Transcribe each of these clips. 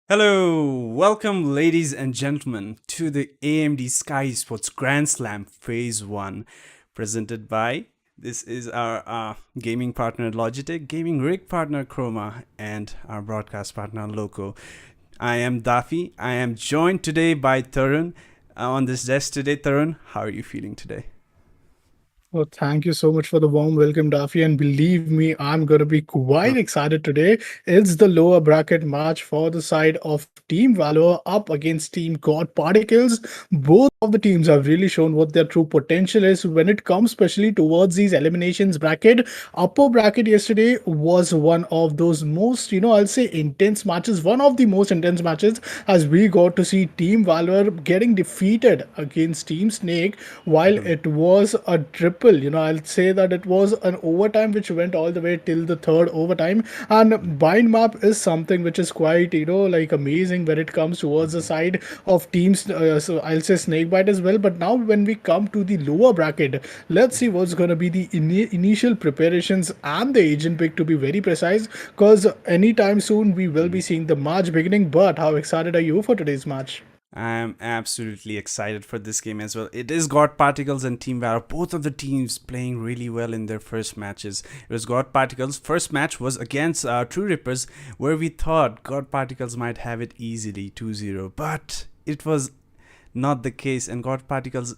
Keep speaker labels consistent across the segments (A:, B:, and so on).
A: Hello, welcome, ladies and gentlemen, to the AMD SKYESPORTS GRANDSLAM Phase 1, presented by this is our gaming partner Logitech, gaming rig partner Chroma, and our broadcast partner Loco. I am Dafi. I am joined today by Tarun on this desk today. Tarun, how are you feeling today?
B: Well, thank you so much for the warm welcome, Dafi. And believe me, I'm going to be quite excited today. It's the lower bracket match for the side of Team Valor up against Team God Particles. Both of the teams have really shown what their true potential is when it comes, especially towards these eliminations bracket. Upper bracket yesterday was one of those most, I'll say intense matches, one of the most intense matches, as we got to see Team Valor getting defeated against Team Snake, while it was a triple. I'll say that it was an overtime which went all the way till the third overtime. And bind map is something which is quite, like amazing when it comes towards the side of teams. So I'll say Snakebite as well. But now when we come to the lower bracket, let's see what's going to be the initial preparations and the agent pick, to be very precise, because anytime soon we will be seeing the match beginning. But how excited are you for today's match?
A: I'm absolutely excited for this game as well. It is God Particles and Team Valor, both of the teams playing really well in their first matches. It was God Particles' first match was against Truerippers, where we thought God Particles might have it easily 2-0, but it was not the case, and God Particles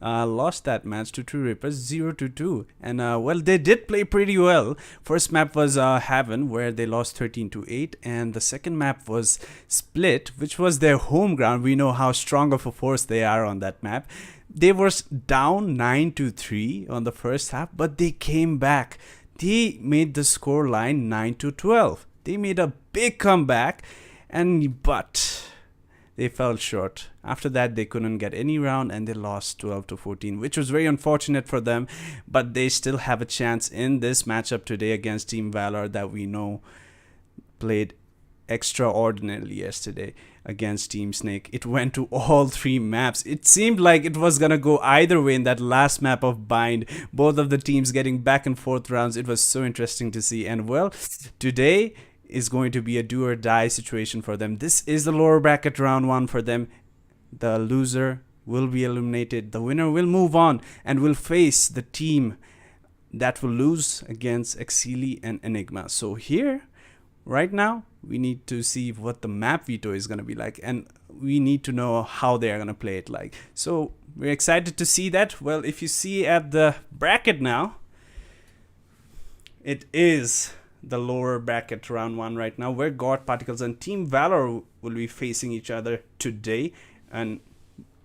A: lost that match to Truerippers 0-2. And well, they did play pretty well. First map was Heaven, where they lost 13-8, and the second map was Split, which was their home ground. We know how strong of a force they are on that map. They were down 9-3 on the first half, but they came back. They made the score line 9-12. They made a big comeback, and but they fell short. After that, they couldn't get any round and they lost 12-14, which was very unfortunate for them. But they still have a chance in this matchup today against Team Valor that we know played extraordinarily yesterday against Team Snake. It went to all three maps. It seemed like it was gonna go either way in that last map of Bind. Both of the teams getting back and forth rounds. It was so interesting to see. And well, today is going to be a do or die situation for them. This is the lower bracket round one for them. The loser will be eliminated. The winner will move on and will face the team that will lose against Exceeli and Enigma. So here, right now, we need to see what the map veto is going to be like, and we need to know how they are going to play it like. So we're excited to see that. Well, if you see at the bracket now, it is the lower bracket round one right now, where God Particles and Team Valor will be facing each other today. And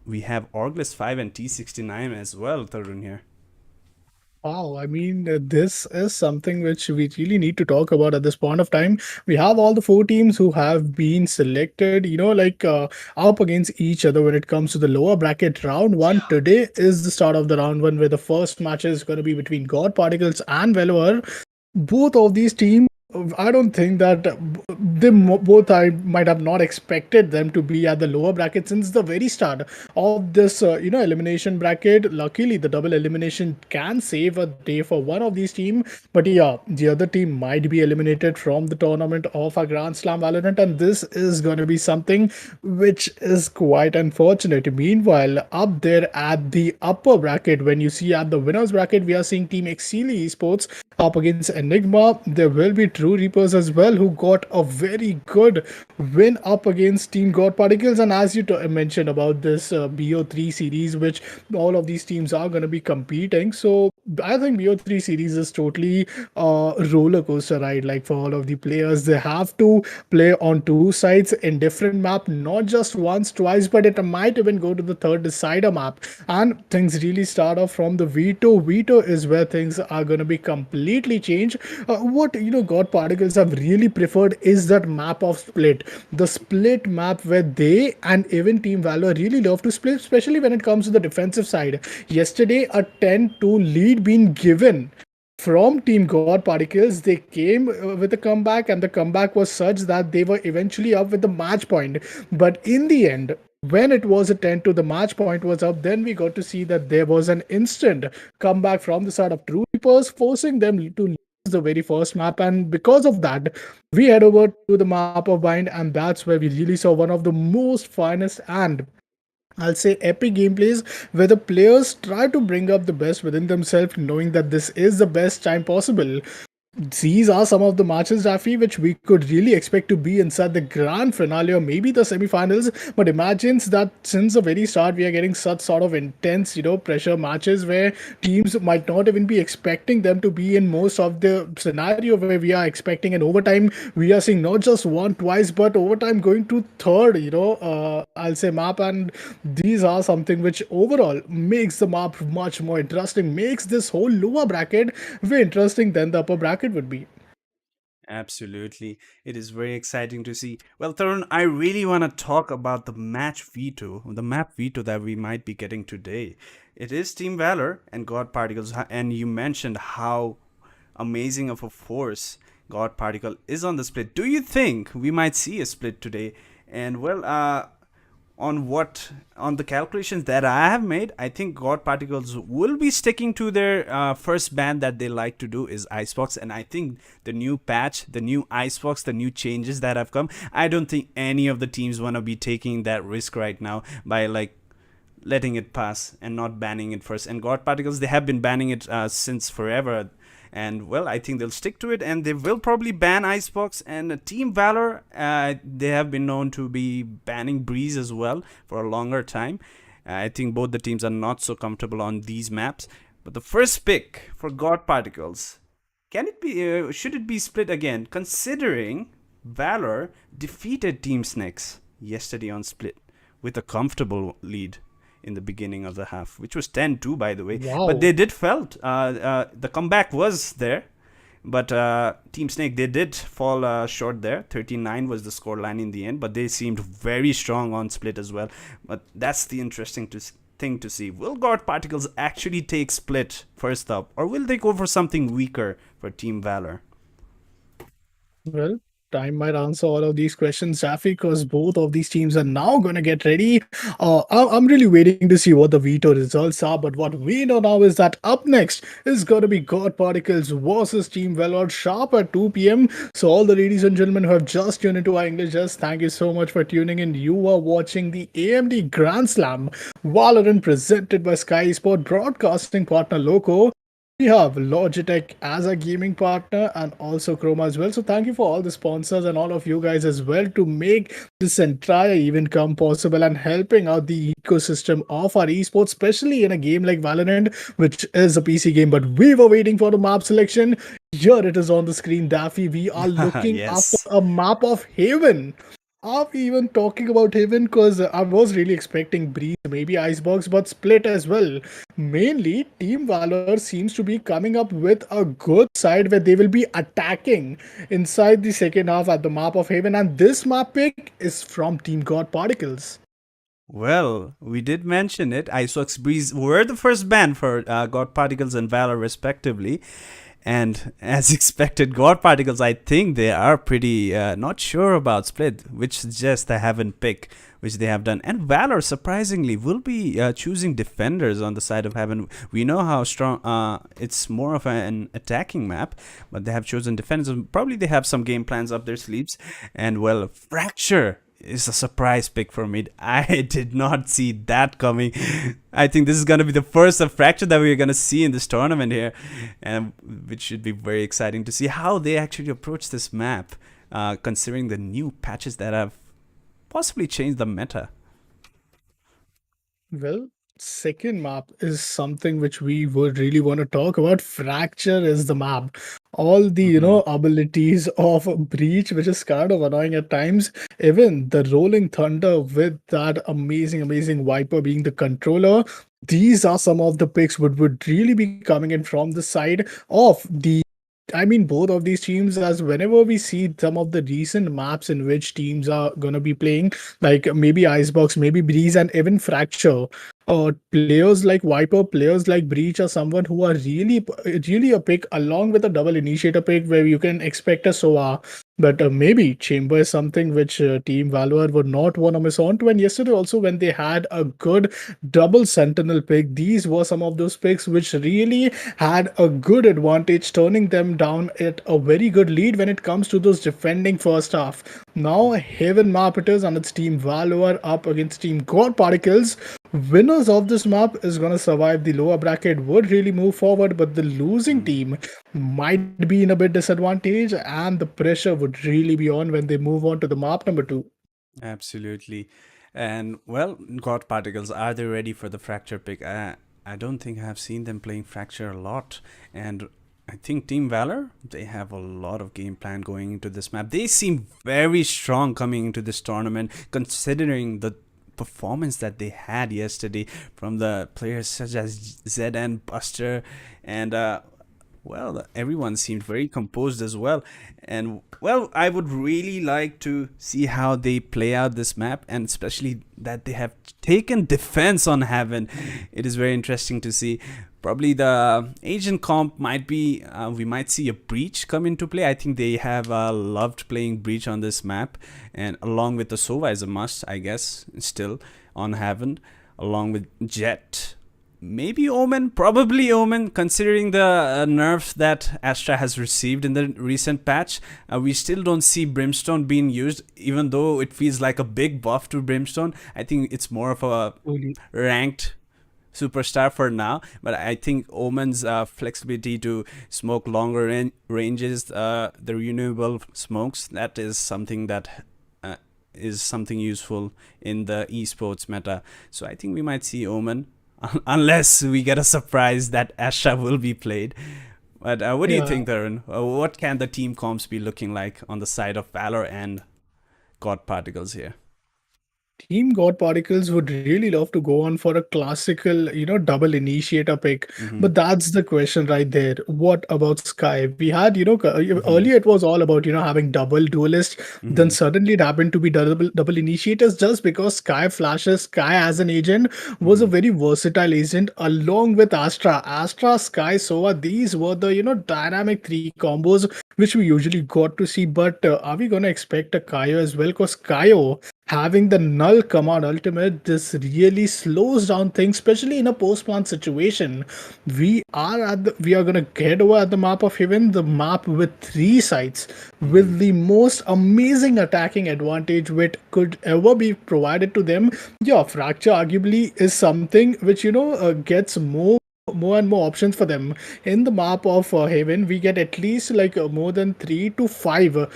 A: we have Orgless 5 and T69 as well, Tarun here.
B: Wow, I mean, this is something which we really need to talk about at this point of time. We have all the four teams who have been selected, up against each other when it comes to the lower bracket round one. Today is the start of the round one, where the first match is going to be between God Particles and Valor. Both of these teams, I don't think that both I might have not expected them to be at the lower bracket since the very start of this elimination bracket. Luckily, the double elimination can save a day for one of these team, but yeah, the other team might be eliminated from the tournament of a Grand Slam Valorant, and this is going to be something which is quite unfortunate. Meanwhile, up there at the upper bracket, when you see at the winners bracket, we are seeing Team Exceeli Esports up against Enigma. There will be Truerippers as well, who got a very good win up against Team God Particles. And as you mentioned about this BO3 series, which all of these teams are going to be competing. So I think BO3 series is totally a roller coaster ride. Like for all of the players, they have to play on two sides in different map, not just once, twice, but it might even go to the third decider map. And things really start off from the veto. Veto is where things are going to be completely changed. What God Particles have really preferred is that map of Split, the Split map, where they and even Team Valor really love to split, especially when it comes to the defensive side. Yesterday, a 10-2 lead being given from Team God Particles. They came with a comeback, and the comeback was such that they were eventually up with the match point. But in the end, when it was a 10 to the match point was up, then we got to see that there was an instant comeback from the side of Troopers, forcing them to the very first map, and because of that, we head over to the map of Bind, and that's where we really saw one of the most finest and I'll say epic gameplays where the players try to bring up the best within themselves, knowing that this is the best time possible. These are some of the matches, Rafi, which we could really expect to be inside the grand finale or maybe the semi-finals. But imagine that since the very start, we are getting such sort of intense, pressure matches where teams might not even be expecting them to be in most of the scenario where we are expecting an overtime. We are seeing not just one, twice, but overtime going to third, I'll say map. And these are something which overall makes the map much more interesting, makes this whole lower bracket way interesting than the upper bracket would be.
A: Absolutely. It is very exciting to see. Well, Tarun, I really want to talk about the match veto, the map veto that we might be getting today. It is Team Valor and God Particles, and you mentioned how amazing of a force God Particle is on the split. Do you think we might see a split today? And well, on the calculations that I have made, I think God Particles will be sticking to their first ban that they like to do is Icebox, and I think the new patch, the new Icebox, the new changes that have come, I don't think any of the teams want to be taking that risk right now by like letting it pass and not banning it first. And God Particles, they have been banning it since forever. And well, I think they'll stick to it, and they will probably ban Icebox. And Team Valor, they have been known to be banning Breeze as well for a longer time. I think both the teams are not so comfortable on these maps. But the first pick for God Particles, can it be? Should it be split again? Considering Valor defeated Team Snakes yesterday on split with a comfortable lead in the beginning of the half, which was 10-2 by the way. But
B: Wow.
A: they did felt the comeback was there. But Team Snake, they did fall short there. 39 was the scoreline in the end, but they seemed very strong on split as well. But that's the interesting thing to see. Will God Particles actually take split first up, or will they go for something weaker for Team Valor?
B: Well, time might answer all of these questions, Rafi, because both of these teams are now going to get ready. I'm really waiting to see what the veto results are, but what we know now is that up next is going to be God Particles versus Team Valor sharp at 2 p.m. So, all the ladies and gentlemen who have just tuned into our English, just thank you so much for tuning in. You are watching the AMD Grand Slam Valorant presented by Sky Sport Broadcasting Partner Loco. We have Logitech as a gaming partner and also Chroma as well. So thank you for all the sponsors and all of you guys as well to make this entire event come possible and helping out the ecosystem of our esports, especially in a game like Valorant, which is a PC game. But we were waiting for the map selection. Here it is on the screen, Daffy. We are looking after
A: Yes.
B: a map of Haven. Are we even talking about Haven? Because I was really expecting Breeze, maybe Icebox, but Split as well. Mainly, Team Valor seems to be coming up with a good side where they will be attacking inside the second half at the map of Haven. And this map pick is from Team God Particles.
A: Well, we did mention it. Icebox Breeze were the first ban for God Particles and Valor, respectively. And as expected, God Particles, I think they are pretty not sure about Split, which suggests they haven't picked, which they have done. And Valor, surprisingly, will be choosing defenders on the side of Heaven. We know how strong it's more of an attacking map, but they have chosen defenders. Probably they have some game plans up their sleeves. And well, Fracture is a surprise pick for me. I did not see that coming. I think this is going to be the first of Fracture that we're going to see in this tournament here, and which should be very exciting to see how they actually approach this map, considering the new patches that have possibly changed the meta.
B: Well, second map is something which we would really want to talk about. Fracture is the map. All the,
A: Mm-hmm.
B: abilities of Breach, which is kind of annoying at times. Even the Rolling Thunder with that amazing Viper being the controller. These are some of the picks would really be coming in from the side of the both of these teams, as whenever we see some of the recent maps in which teams are going to be playing, like maybe Icebox, maybe Breeze, and even Fracture. Players like Viper, players like Breach are someone who are really a pick along with a double initiator pick where you can expect a SOA. But maybe Chamber is something which Team Valor would not want to miss on to. And yesterday also when they had a good double Sentinel pick, these were some of those picks which really had a good advantage, turning them down at a very good lead when it comes to those defending first half. Now Heaven map it is, and it's Team Valor up against Team God Particles. Winners of this map is going to survive the lower bracket, would really move forward, but the losing
A: Mhm.
B: team might be in a bit disadvantage, and the pressure would really be on when they move on to the map number two.
A: Absolutely. And well, God Particles, are they ready for the Fracture pick? I don't think I have seen them playing Fracture a lot. And I think Team Valor, they have a lot of game plan going into this map. They seem very strong coming into this tournament, considering the performance that they had yesterday from the players such as Zed and Buster. And well, everyone seemed very composed as well. And well, I would really like to see how they play out this map, and especially that they have taken defense on Heaven. It is very interesting to see. Probably the Asian comp might be, we might see a Breach come into play. I think they have loved playing Breach on this map, and along with the Sova is a must, I guess, still on Heaven, along with Jet. Maybe Omen, probably Omen, considering the nerfs that Astra has received in the recent patch. We still don't see Brimstone being used, even though it feels like a big buff to Brimstone. I think it's more of a ranked superstar for now, but I think Omen's flexibility to smoke longer ranges, the renewable smokes, that is something useful in the esports meta. So I think we might see Omen unless we get a surprise that Asha will be played. But what do you
B: Yeah.
A: think, Darren? What can the team comps be looking like on the side of Valor and God Particles here?
B: Team God Particles would really love to go on for a classical, double initiator pick.
A: Mm-hmm.
B: But that's the question right there. What about Sky? We had,
A: Mm-hmm.
B: earlier it was all about, having double duelists. Then
A: Mm-hmm.
B: suddenly it happened to be double initiators just because Sky Flashes, Sky as an agent was a
A: Mm-hmm.
B: very versatile agent along with Astra. Astra, Sky, Sova, these were the, dynamic three combos which we usually got to see. But are we going to expect a Kaio as well? Because Kaio having the null command ultimate, this really slows down things, especially in a post plant situation. We are gonna get over at the map of Heaven, the map with three sites
A: Mm-hmm.
B: with the most amazing attacking advantage which could ever be provided to them. Yeah, Fracture arguably is something which gets more and more options for them in the map of Haven. We get at least like more than 3 to 5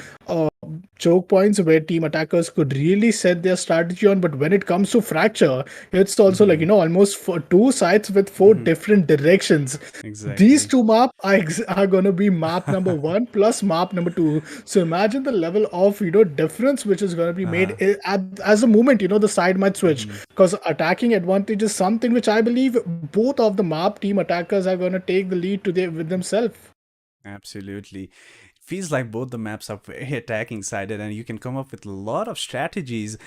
B: choke points where team attackers could really set their strategy on. But when it comes to Fracture, it's also like
A: Mm-hmm.
B: almost for two sides with four
A: Mm-hmm.
B: different directions. These
A: Exactly.
B: two maps are gonna be map number one plus map number two. So imagine the level of difference which is gonna be made
A: Uh-huh.
B: as a moment the side might switch,
A: Mm-hmm.
B: because attacking advantage is something which I believe both of the map team attackers are gonna take the lead today with themselves.
A: Absolutely. It feels like both the maps are very attacking sided, and you can come up with a lot of strategies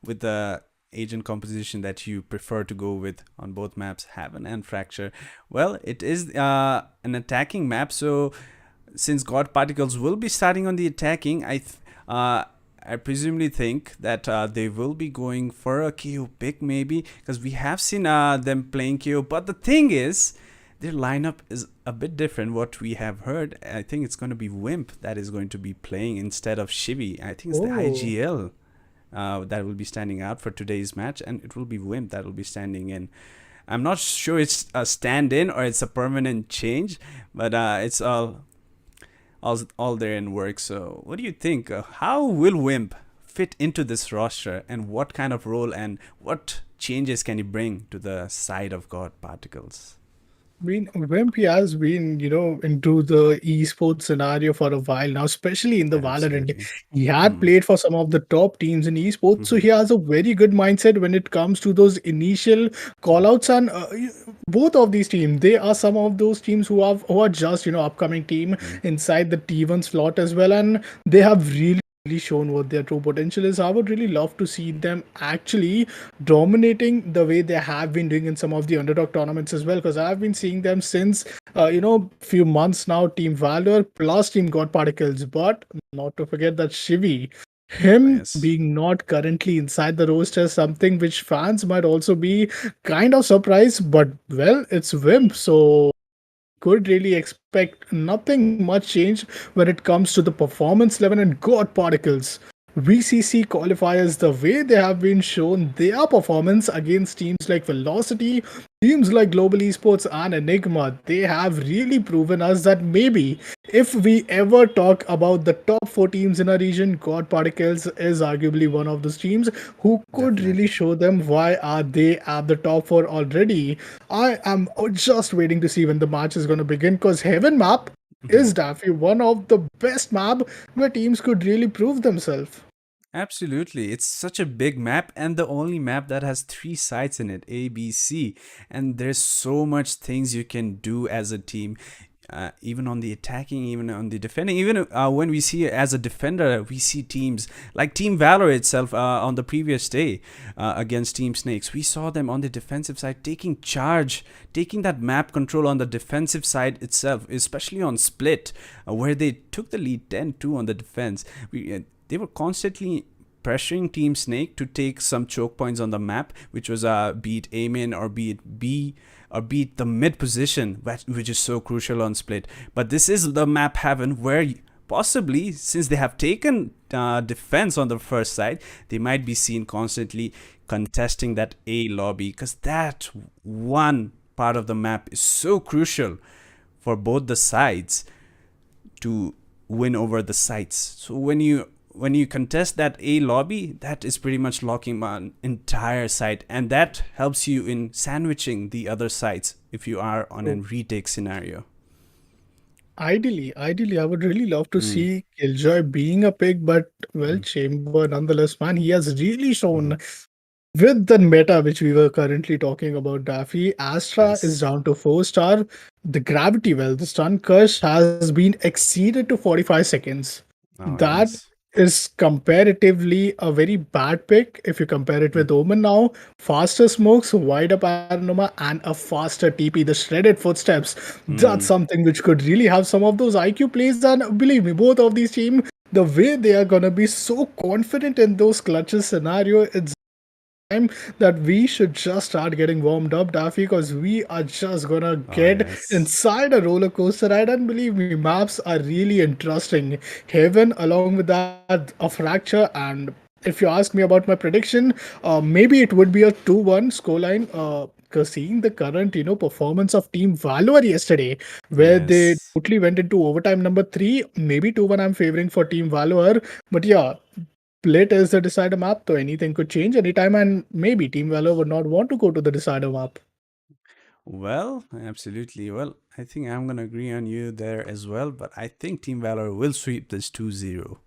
A: with the agent composition that you prefer to go with on both maps, Heaven and Fracture. Well, it is an attacking map, so since God Particles will be starting on the attacking, I presumably think that they will be going for a KO pick maybe, because we have seen them playing KO. But the thing is, their lineup is a bit different. What we have heard, I think it's going to be Wimp that is going to be playing instead of Shivi. I think it's the
B: Oh.
A: IGL that will be standing out for today's match, and it will be Wimp that will be standing in. I'm not sure it's a stand in or it's a permanent change, but it's all there in work. So, what do you think? How will Wimp fit into this roster, and what kind of role and what changes can he bring to the side of God Particles?
B: Wimpy has been, into the esports scenario for a while now, especially in the Valorant.
A: Absolutely.
B: He had
A: Hmm.
B: played for some of the top teams in esports, so
A: Hmm.
B: he has a very good mindset when it comes to those initial callouts. And both of these teams, they are some of those teams who are just upcoming team
A: Hmm.
B: inside the T1 slot as well, and they have really really shown what their true potential is. I would really love to see them actually dominating the way they have been doing in some of the underdog tournaments as well. Because I've been seeing them since few months now. Team Valor plus Team God Particles, but not to forget that Shivi.
A: Oh,
B: Him
A: yes,
B: being not currently inside the roster is something which fans might also be kind of surprised, but well, it's Wimp, so could really expect nothing much change when it comes to the performance level and God Particles. VCC qualifiers, the way they have been shown their performance against teams like Velocity, teams like Global Esports and Enigma, they have really proven us that maybe if we ever talk about the top four teams in a region, God Particles is arguably one of those teams who could really
A: definitely.
B: show them why are they at the top four already. I am just waiting to see when the match is going to begin because Heaven Map
A: Mhm.
B: is Daffy one of the best map where teams could really prove themselves.
A: Absolutely. It's such a big map and the only map that has three sides in it, A, B, C. And there's so much things you can do as a team. Even on the attacking, even on the defending, even when we see as a defender, we see teams like Team Valor itself on the previous day against Team Snakes. We saw them on the defensive side taking charge, taking that map control on the defensive side itself, especially on Split, where they took the lead 10-2 on the defense. They were constantly pressuring Team Snake to take some choke points on the map, which was be it A main or be it B or be it the mid position, which is so crucial on Split. But this is the map heaven where possibly, since they have taken defense on the first side, they might be seen constantly contesting that A lobby because that one part of the map is so crucial for both the sides to win over the sites. So when you contest that A lobby, that is pretty much locking an entire site, and that helps you in sandwiching the other sites if you are on a
B: So
A: retake scenario.
B: ideally, I would really love to
A: Mm.
B: see Killjoy being a pick, but well,
A: Mm.
B: Chamber nonetheless, man, he has really shown
A: Mm.
B: with the meta which we were currently talking about, Daffy, Astra is
A: Yes.
B: down to 4 star. The gravity well, the stun curse has been exceeded to 45 seconds.
A: Oh
B: That
A: yes.
B: is comparatively a very bad pick if you compare it
A: Mm.
B: with Omen now. Faster smokes, wider panorama, and a faster TP, the shredded footsteps. That's
A: Mm.
B: something which could really have some of those IQ plays. And believe me, both of these teams, the way they are gonna be so confident in those clutches scenario, it's time that we should just start getting warmed up, Daffy, because we are just gonna
A: Oh
B: get
A: yes.
B: inside a roller coaster ride. And believe me, maps are really interesting. Heaven, along with that, a fracture. And if you ask me about my prediction, maybe it would be a 2-1 scoreline. Because seeing the current, performance of Team Valor yesterday, where they
A: Yes.
B: totally went into overtime number three, maybe 2-1 I'm favoring for Team Valor. But yeah, Split is the decider map, so anything could change anytime, and maybe Team Valor would not want to go to the decider map.
A: Well, absolutely. Well, I think I'm gonna agree on you there as well, but I think Team Valor will sweep this 2-0.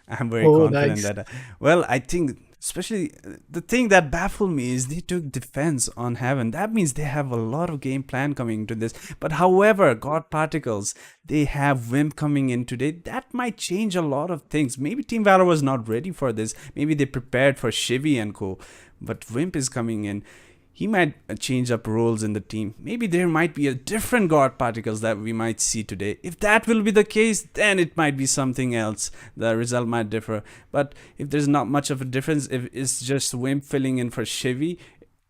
A: I'm very
B: Oh,
A: confident
B: nice.
A: that, well, I think, especially the thing that baffled me is they took defense on Heaven. That means they have a lot of game plan coming into this. But however, God Particles, they have Wimp coming in today. That might change a lot of things. Maybe Team Valor was not ready for this. Maybe they prepared for Shivi and co. But Wimp is coming in. He might change up roles in the team. Maybe there might be a different God Particles that we might see today. If that will be the case, then it might be something else. The result might differ. But if there's not much of a difference, if it's just Wimp filling in for Chevy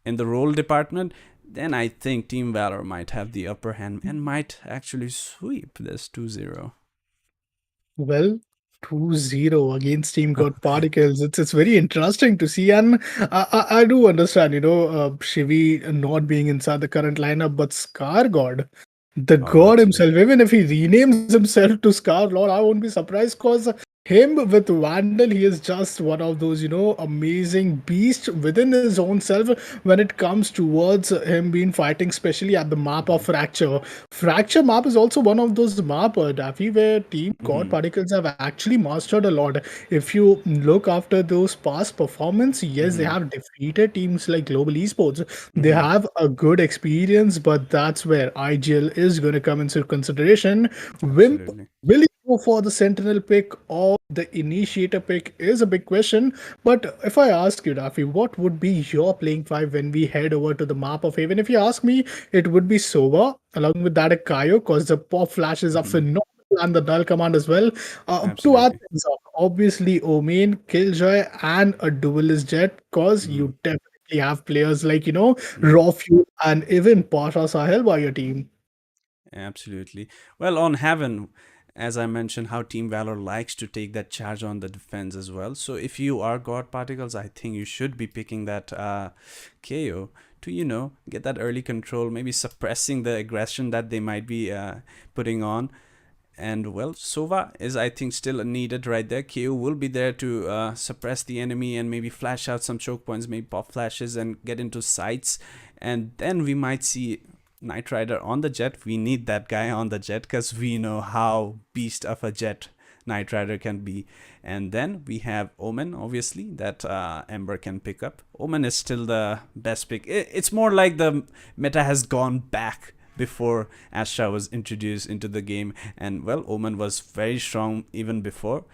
A: in the role department, then I think Team Valor might have the upper hand and might actually sweep this 2-0.
B: Well, 2-0 against Team God Particles. It's very interesting to see, and I do understand, Shivi not being inside the current lineup, but Scar God, the
A: Oh,
B: god himself,
A: absolutely.
B: even if he renames himself to Scar Lord, I won't be surprised because him with Vandal, he is just one of those, amazing beasts within his own self when it comes towards him being fighting, especially at the map of
A: Mm-hmm.
B: Fracture. Fracture map is also one of those map, Daffy, where Team God
A: Mm-hmm.
B: Particles have actually mastered a lot. If you look after those past performance, yes, they
A: Mm-hmm.
B: have defeated teams like Global Esports. They
A: Mm-hmm.
B: have a good experience, but that's where IGL is going to come into consideration. Wimp
A: Absolutely.
B: will go for the Sentinel pick or the Initiator pick is a big question. But if I ask you, Rafi, what would be your playing five when we head over to the map of Haven? If you ask me, it would be Sova, along with that a Kaio, because the pop flashes are
A: Hmm.
B: phenomenal, and the Null command as well. To add
A: Absolutely.
B: things up, obviously Omen, Killjoy, and a Duelist Jet, because
A: Hmm.
B: you definitely have players like,
A: Hmm.
B: Raw Fuel and even Pasha Sahel by your team.
A: Absolutely. Well, on Heaven, as I mentioned, how Team Valor likes to take that charge on the defense as well. So if you are God Particles, I think you should be picking that KO to, get that early control, maybe suppressing the aggression that they might be putting on. And well, Sova is, I think, still needed right there. KO will be there to suppress the enemy and maybe flash out some choke points, maybe pop flashes and get into sights. And then we might see Knight Rider on the jet. We need that guy on the jet because we know how beast of a jet Knight Rider can be. And then we have Omen, obviously, that Ember can pick up. Omen is still the best pick. It's more like the meta has gone back before Astra was introduced into the game. And well, Omen was very strong even before,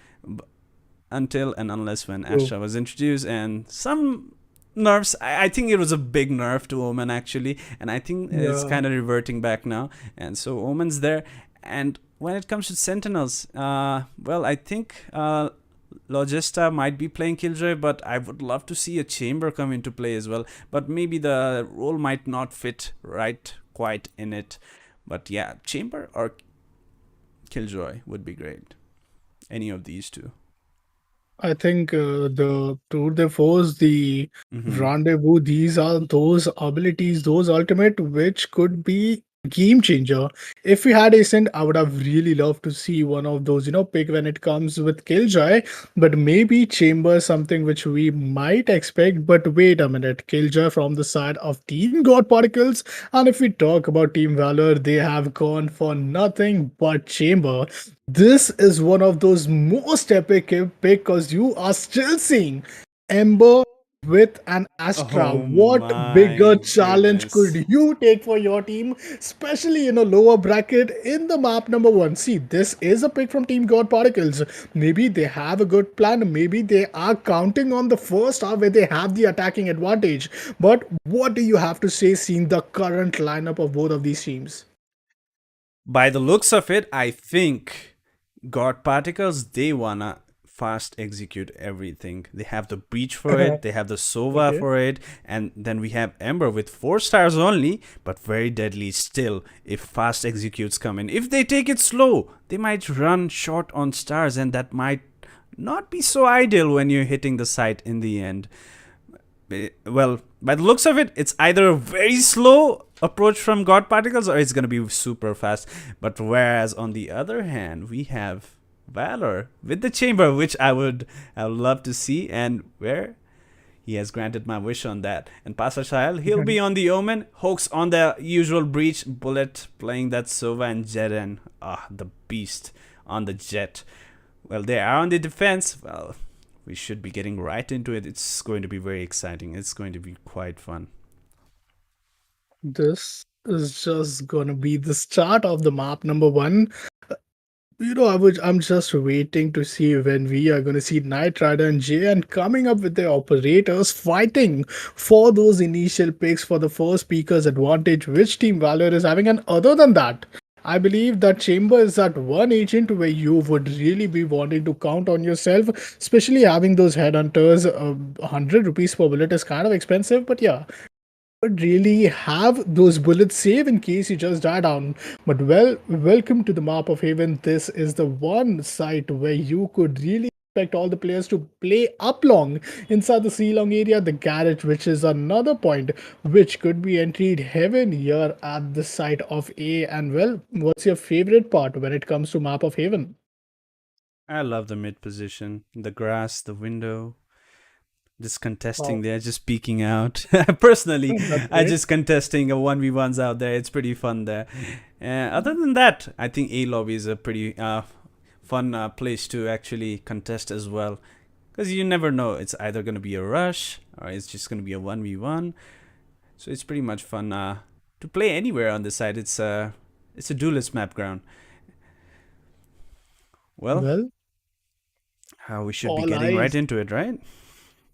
A: until and unless when
B: True.
A: Astra was introduced, and some nerfs. I think it was a big nerf to Omen actually, and I think it's
B: Yeah.
A: kind of reverting back now. And so Omen's there. And when it comes to Sentinels, well, I think Logista might be playing Killjoy, but I would love to see a Chamber come into play as well. But maybe the role might not fit right quite in it. But yeah, Chamber or Killjoy would be great. Any of these two.
B: I think the Tour de Force, the
A: Mm-hmm.
B: Rendezvous, these are those abilities, those ultimate, which could be game changer. If we had Ascent, I would have really loved to see one of those, pick when it comes with Killjoy. But maybe Chamber, something which we might expect. But wait a minute, Killjoy from the side of Team God Particles. And if we talk about Team Valor, they have gone for nothing but Chamber. This is one of those most epic pick because you are still seeing Ember with an Astra.
A: Oh
B: What bigger
A: my
B: challenge
A: goodness.
B: could you take for your team, especially in a lower bracket in the map number one? See, this is a pick from Team God Particles. Maybe they have a good plan. Maybe they are counting on the first half where they have the attacking advantage. But what do you have to say, seeing the current lineup of both of these teams?
A: By the looks of it, I think God Particles, they wanna fast execute everything. They have the Breach for it, they have the Sova
B: Okay.
A: for it, and then we have Ember with 4 stars only, but very deadly still if fast executes come in. If they take it slow, they might run short on stars, and that might not be so ideal when you're hitting the site in the end. Well, by the looks of it, it's either a very slow approach from God Particles or it's going to be super fast. But whereas on the other hand, we have Valor with the Chamber, which I would love to see, and where he has granted my wish on that. And Pastor Shahil, he'll be on the Omen, Hoax on the usual Breach, Bullet playing that Sova, and Jeden, the beast on the Jet. Well, they are on the defense. Well, we should be getting right into it. It's going to be very exciting. It's going to be quite fun.
B: This is just gonna be the start of the map number one. I'm just waiting to see when we are gonna see Knight Rider and JN coming up with their operators fighting for those initial picks for the first speaker's advantage, which Team Valor is having. And other than that, I believe that Chamber is that one agent where you would really be wanting to count on yourself, especially having those headhunters. 100 rupees per bullet is kind of expensive, but yeah, would really have those bullets save in case you just die down. But well, welcome to the map of Haven. This is the one site where you could really expect all the players to play up long inside the C long area, the garage, which is another point which could be entered Heaven here at the site of A. And well, what's your favorite part when it comes to map of Haven?
A: I love the mid position, the grass, the window, just contesting
B: Wow,
A: there, just peeking out. Personally,
B: that's
A: I
B: great.
A: just contesting a 1v1s out there. It's pretty fun there. Other than that, I think A lobby is a pretty fun place to actually contest as well. Because you never know, it's either going to be a rush or it's just going to be a 1v1. So it's pretty much fun to play anywhere on this side. It's a duelist map ground. Well,
B: Well,
A: we should be
B: all
A: getting right
B: eyes.
A: into it, right?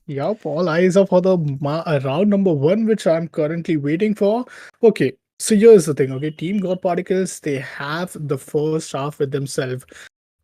B: Yup, all eyes are for the round number one, which I'm currently waiting for. Okay, so here's the thing. Okay, Team God Particles, they have the first half with themselves.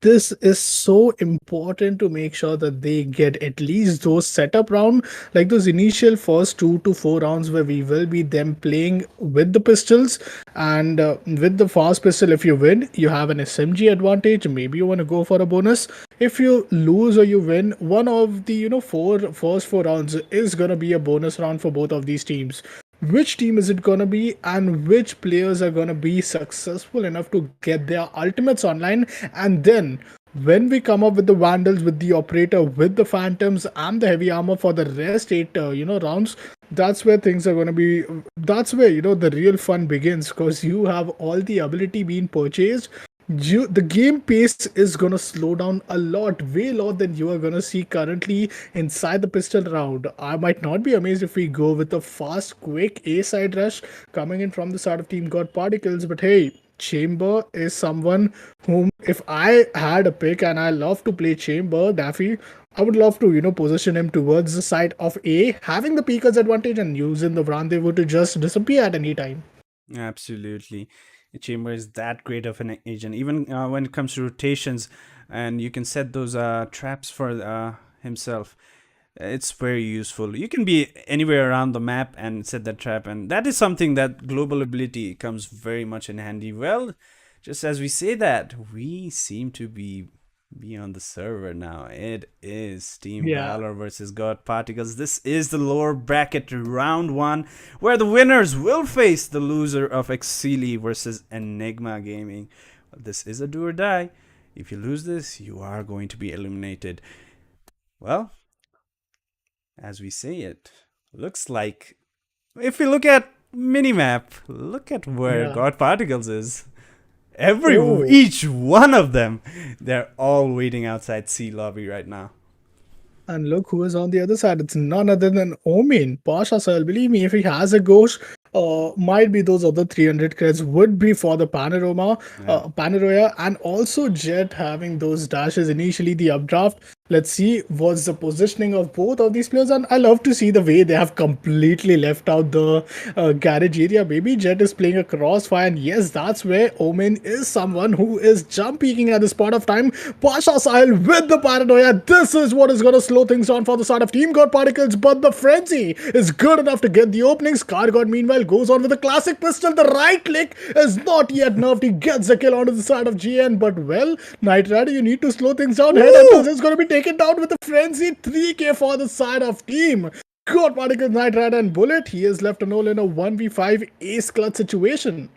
B: This is so important to make sure that they get at least those setup round, like those initial first 2 to 4 rounds where we will be them playing with the pistols. And with the fast pistol, if you win you have an SMG advantage, maybe you want to go for a bonus. If you lose or you win, one of the four first 4 rounds is going to be a bonus round for both of these teams. Which team is it gonna be, and which players are gonna be successful enough to get their ultimates online? And then when we come up with the Vandals, with the Operator, with the Phantoms and the heavy armor for the rest 8 rounds, that's where things are going to be. That's where the real fun begins, because you have all the ability being purchased. The game pace is gonna slow down a lot, way lot than you are gonna see currently inside the pistol round. I might not be amazed if we go with a fast, quick A side rush coming in from the side of Team God Particles, but hey, Chamber is someone whom, if I had a pick and I love to play Chamber, Daffy, I would love to, position him towards the side of A, having the Peeker's advantage and using the Rendezvous to just disappear at any time.
A: Absolutely. Chamber is that great of an agent. Even when it comes to rotations, and you can set those traps for himself. It's very useful. You can be anywhere around the map and set that trap, and that is something that global ability comes very much in handy. Well, just as we say that, we seem to be on the server now. It is Team
B: Yeah.
A: Valor versus God Particles. This is the lower bracket round one, where the winners will face the loser of Exceeli versus Enigma Gaming. This is a do or die. If you lose this, you are going to be eliminated. Well, as we say it, looks like if you look at minimap, look at where
B: Yeah.
A: God Particles is. Every
B: Oh.
A: each one of them, they're all waiting outside C lobby right now.
B: And look who is on the other side. It's none other than Omin. Pasha Sahel. Believe me, if he has a ghost, might be those other 300 creds would be for the
A: Yeah.
B: Panaroya, and also Jet having those dashes initially, the updraft. Let's see what's the positioning of both of these players, and I love to see the way they have completely left out the garage area. Baby Jet is playing a crossfire, and yes, that's where Omen is someone who is jump peeking at this point of time. Pasha Sahil with the paranoia. This is what is going to slow things down for the side of Team God Particles, but the frenzy is good enough to get the opening. Scar God, meanwhile, goes on with a classic pistol. The right click is not yet nerfed. He gets the kill onto the side of GN, but well, Knight Rider, you need to slow things down. Headhunters
A: Woo!
B: is going to be taken down with a frenzy. 3k for the side of Team God Particles, Knight Rider, and Bullet. He is left alone in a 1v5 ace clutch situation.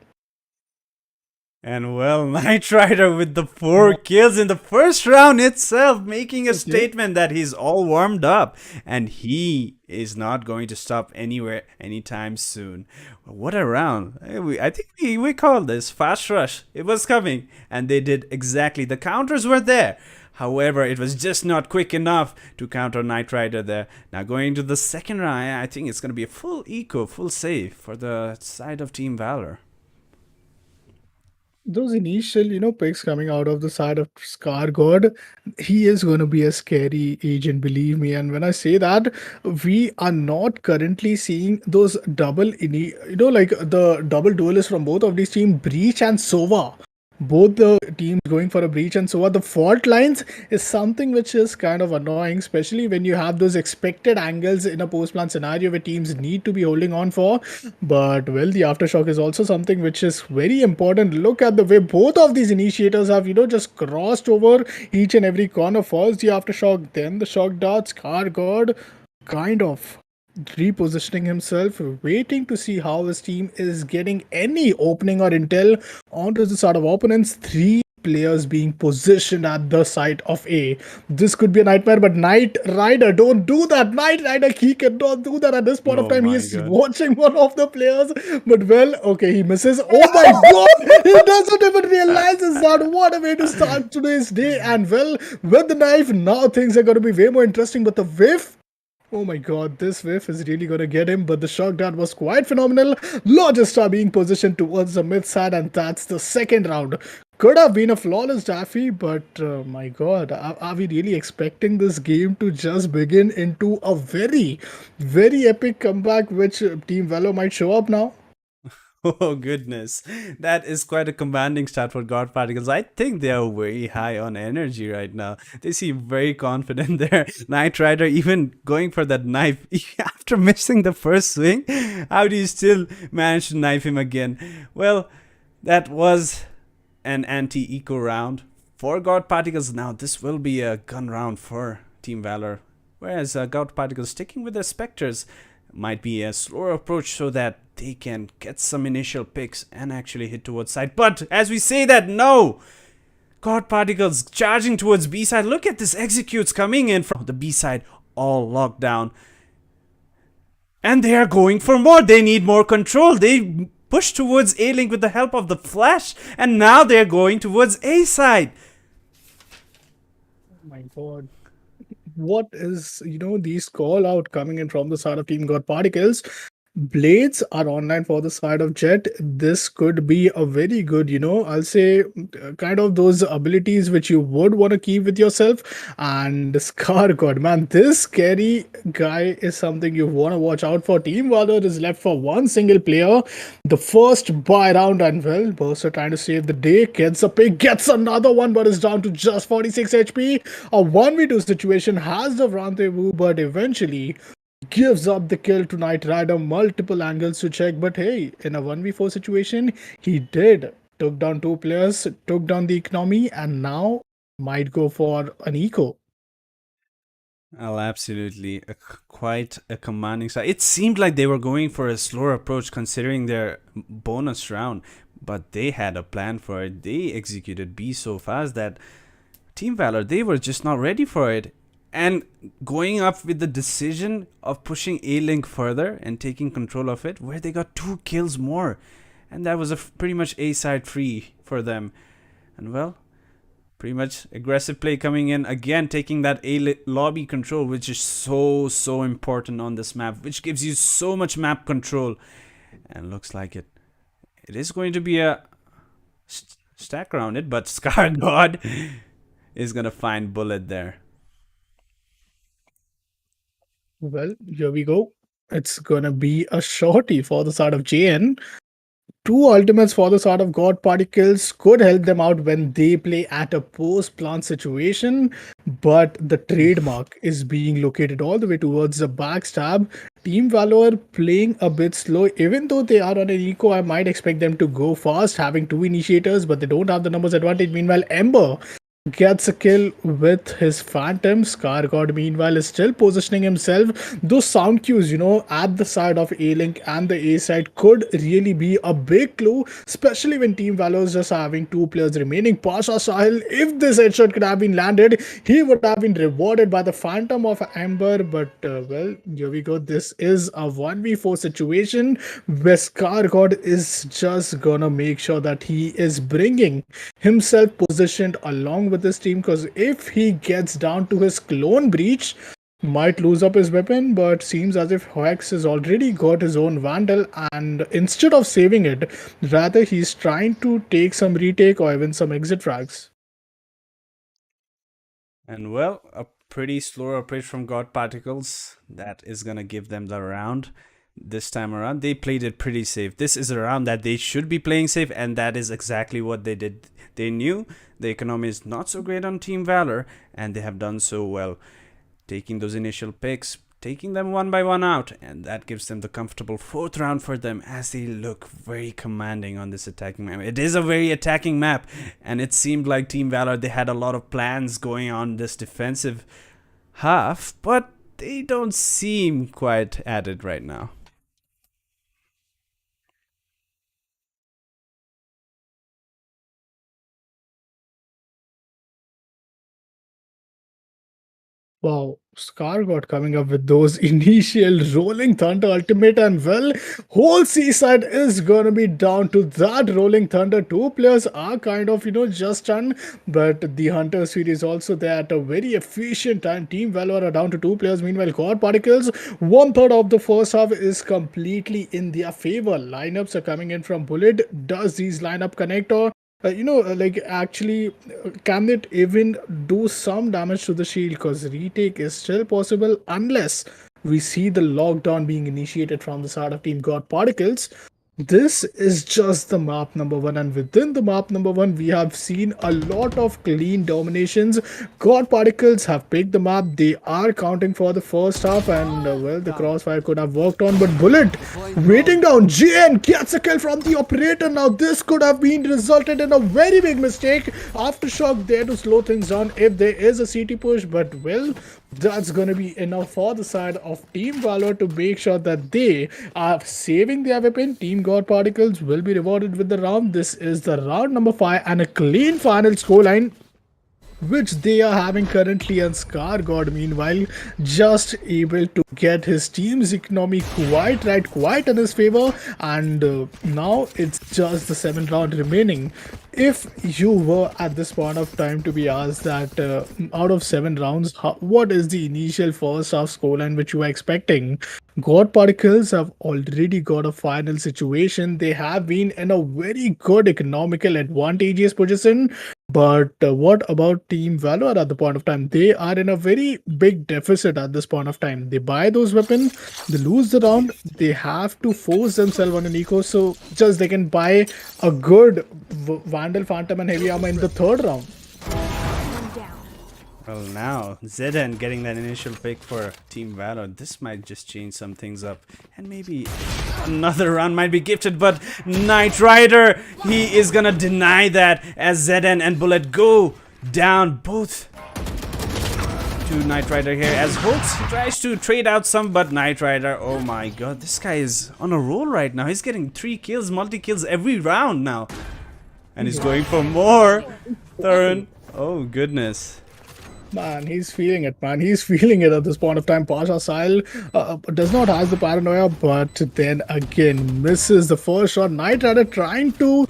A: And well, Knight Rider with the 4 kills in the first round itself, making a
B: Okay.
A: statement that he's all warmed up and he is not going to stop anywhere anytime soon. What a round. I think we called this fast rush. It was coming, and they did exactly. The counters were there. However, it was just not quick enough to counter Knight Rider there. Now going to the second round, I think it's going to be a full eco, full save for the side of Team Valor.
B: Those initial, picks coming out of the side of Scar God, he is going to be a scary agent, believe me. And when I say that, we are not currently seeing those like the double duelists from both of these teams, Breach and Sova. Both the teams going for a breach, and so are the fault lines is something which is kind of annoying, especially when you have those expected angles in a post plan scenario where teams need to be holding on for. But well, the aftershock is also something which is very important. Look at the way both of these initiators have just crossed over each and every corner. First the aftershock, then the shock darts. Car God kind of repositioning himself, waiting to see how his team is getting any opening or intel onto the side of opponents. Three players being positioned at the site of A. This could be a nightmare, but Knight Rider, don't do that. Knight Rider, he cannot do that at this point of
A: Oh
B: time.
A: my
B: He's
A: god.
B: watching one of the players, but well, okay, he misses. Oh my god, he doesn't even realize that. What a way to start today's day. And well, with the knife, now things are going to be way more interesting, but the whiff. Oh my god, this whiff is really gonna get him, but the shock dart was quite phenomenal. Logistar being positioned towards the mid side, and that's the second round. Could have been a flawless Daffy, but my god, are we really expecting this game to just begin into a very, very epic comeback which Team Valor might show up now?
A: Oh goodness, that is quite a commanding start for God Particles. I think they are very high on energy right now. They seem very confident there. Knight Rider even going for that knife after missing the first swing. How do you still manage to knife him again? Well, that was an anti-eco round for God Particles. Now this will be a gun round for Team Valor. Whereas God Particles sticking with the Spectres might be a slower approach so that they can get some initial picks and actually hit towards side. But as we say that, no! God Particles charging towards B side. Look at this executes coming in from the B side, all locked down. And they are going for more. They need more control. They push towards A link with the help of the flash, and now they're going towards A side.
B: Oh my god. What is, these call out coming in from the side of Team God Particles? Blades are online for the side of Jet. This could be a very good, I'll say, kind of those abilities which you would want to keep with yourself. And Scar God, man, this scary guy is something you want to watch out for. Team Valor is left for one single player. The first buy round, and well, Burster trying to save the day, gets a pick, gets another one, but is down to just 46 HP. A 1v2 situation has the rendezvous, but eventually gives up the kill to Knight Rider. Multiple angles to check, but hey, in a 1v4 situation, he did. Took down two players, took down the economy, and now might go for an eco.
A: Well, absolutely. Quite a commanding side. It seemed like they were going for a slower approach considering their bonus round, but they had a plan for it. They executed B so fast that Team Valor, they were just not ready for it. And going up with the decision of pushing A-Link further and taking control of it, where they got 2 kills more. And that was a pretty much A-side free for them. And well, pretty much aggressive play coming in. Again, taking that lobby control, which is so important on this map, which gives you so much map control. And looks like it is going to be a stack around it, but Scar God is going to find Bullet there.
B: Well, here we go. It's gonna be a shorty for the side of JN. Two ultimates for the sort of God Particles could help them out when they play at a post plant situation, but the trademark is being located all the way towards the backstab. Team Valor playing a bit slow, even though they are on an eco. I might expect them to go fast, having two initiators, but they don't have the numbers advantage. Meanwhile, Ember gets a kill with his Phantom. Scar God, meanwhile, is still positioning himself. Those sound cues, at the side of A Link and the A side could really be a big clue, especially when Team Valor is just having two players remaining. Pasha Sahil, if this headshot could have been landed, he would have been rewarded by the Phantom of Amber. But, well, here we go. This is a 1v4 situation where Scar God is just gonna make sure that he is bringing himself positioned along with his team, because if he gets down to his clone breach, might lose up his weapon. But seems as if Hoax has already got his own Vandal, and instead of saving it, rather he's trying to take some retake or even some exit frags.
A: And well, a pretty slow approach from God Particles. That is gonna give them the round. This time around, they played it pretty safe. This is a round that they should be playing safe, and that is exactly what they did. They knew the economy is not so great on Team Valor, and they have done so well, taking those initial picks, taking them one by one out, and that gives them the comfortable 4th round for them as they look very commanding on this attacking map. It is a very attacking map, and it seemed like Team Valor, they had a lot of plans going on this defensive half, but they don't seem quite at it right now.
B: Wow, Scar got coming up with those initial Rolling Thunder ultimate, and well, whole seaside is gonna be down to that Rolling Thunder. Two players are kind of, just done, but the Hunter suite is also there at a very efficient time. Team Valor are down to two players. Meanwhile, God Particles, 1/3 of the first half is completely in their favor. Lineups are coming in from Bullet. Does these lineup connect, or like actually, can it even do some damage to the shield? Because retake is still possible unless we see the lockdown being initiated from the side of Team God Particles. This is just the map number one, and within the map number one, we have seen a lot of clean dominations. God Particles have picked the map. They are counting for the first half, and well, the crossfire could have worked on, but Bullet waiting down. JN gets a kill from the operator. Now, this could have been resulted in a very big mistake. Aftershock there to slow things down if there is a CT push, but well, that's gonna be enough for the side of Team Valor to make sure that they are saving their weapon. Team God Particles will be rewarded with the round. This is the round number 5 and a clean final scoreline which they are having currently, and Scar God meanwhile just able to get his team's economy quite right, quite in his favor, and now it's just the 7th round remaining. If you were at this point of time to be asked that out of 7 rounds, what is the initial first half scoreline which you are expecting? God Particles have already got a final situation. They have been in a very good economical advantageous position. But what about Team Valor at the point of time? They are in a very big deficit at this point of time. They buy those weapons, they lose the round, they have to force themselves on an eco so just they can buy a good Vandal, Phantom, and Heavy Armor in the 3rd round.
A: Well, now Zedden getting that initial pick for Team Valor. This might just change some things up, and maybe another round might be gifted. But Knight Rider, he is gonna deny that as Zedden and Bullet go down both to Knight Rider here. As Holtz tries to trade out some, but Knight Rider, oh my god, this guy is on a roll right now. He's getting 3 kills, multi kills every round now, and he's going for more. Thurin, oh goodness.
B: Man, he's feeling it, man. He's feeling it at this point of time. Pasha Sahil does not have the paranoia, but then again misses the first shot. Knight Rider trying to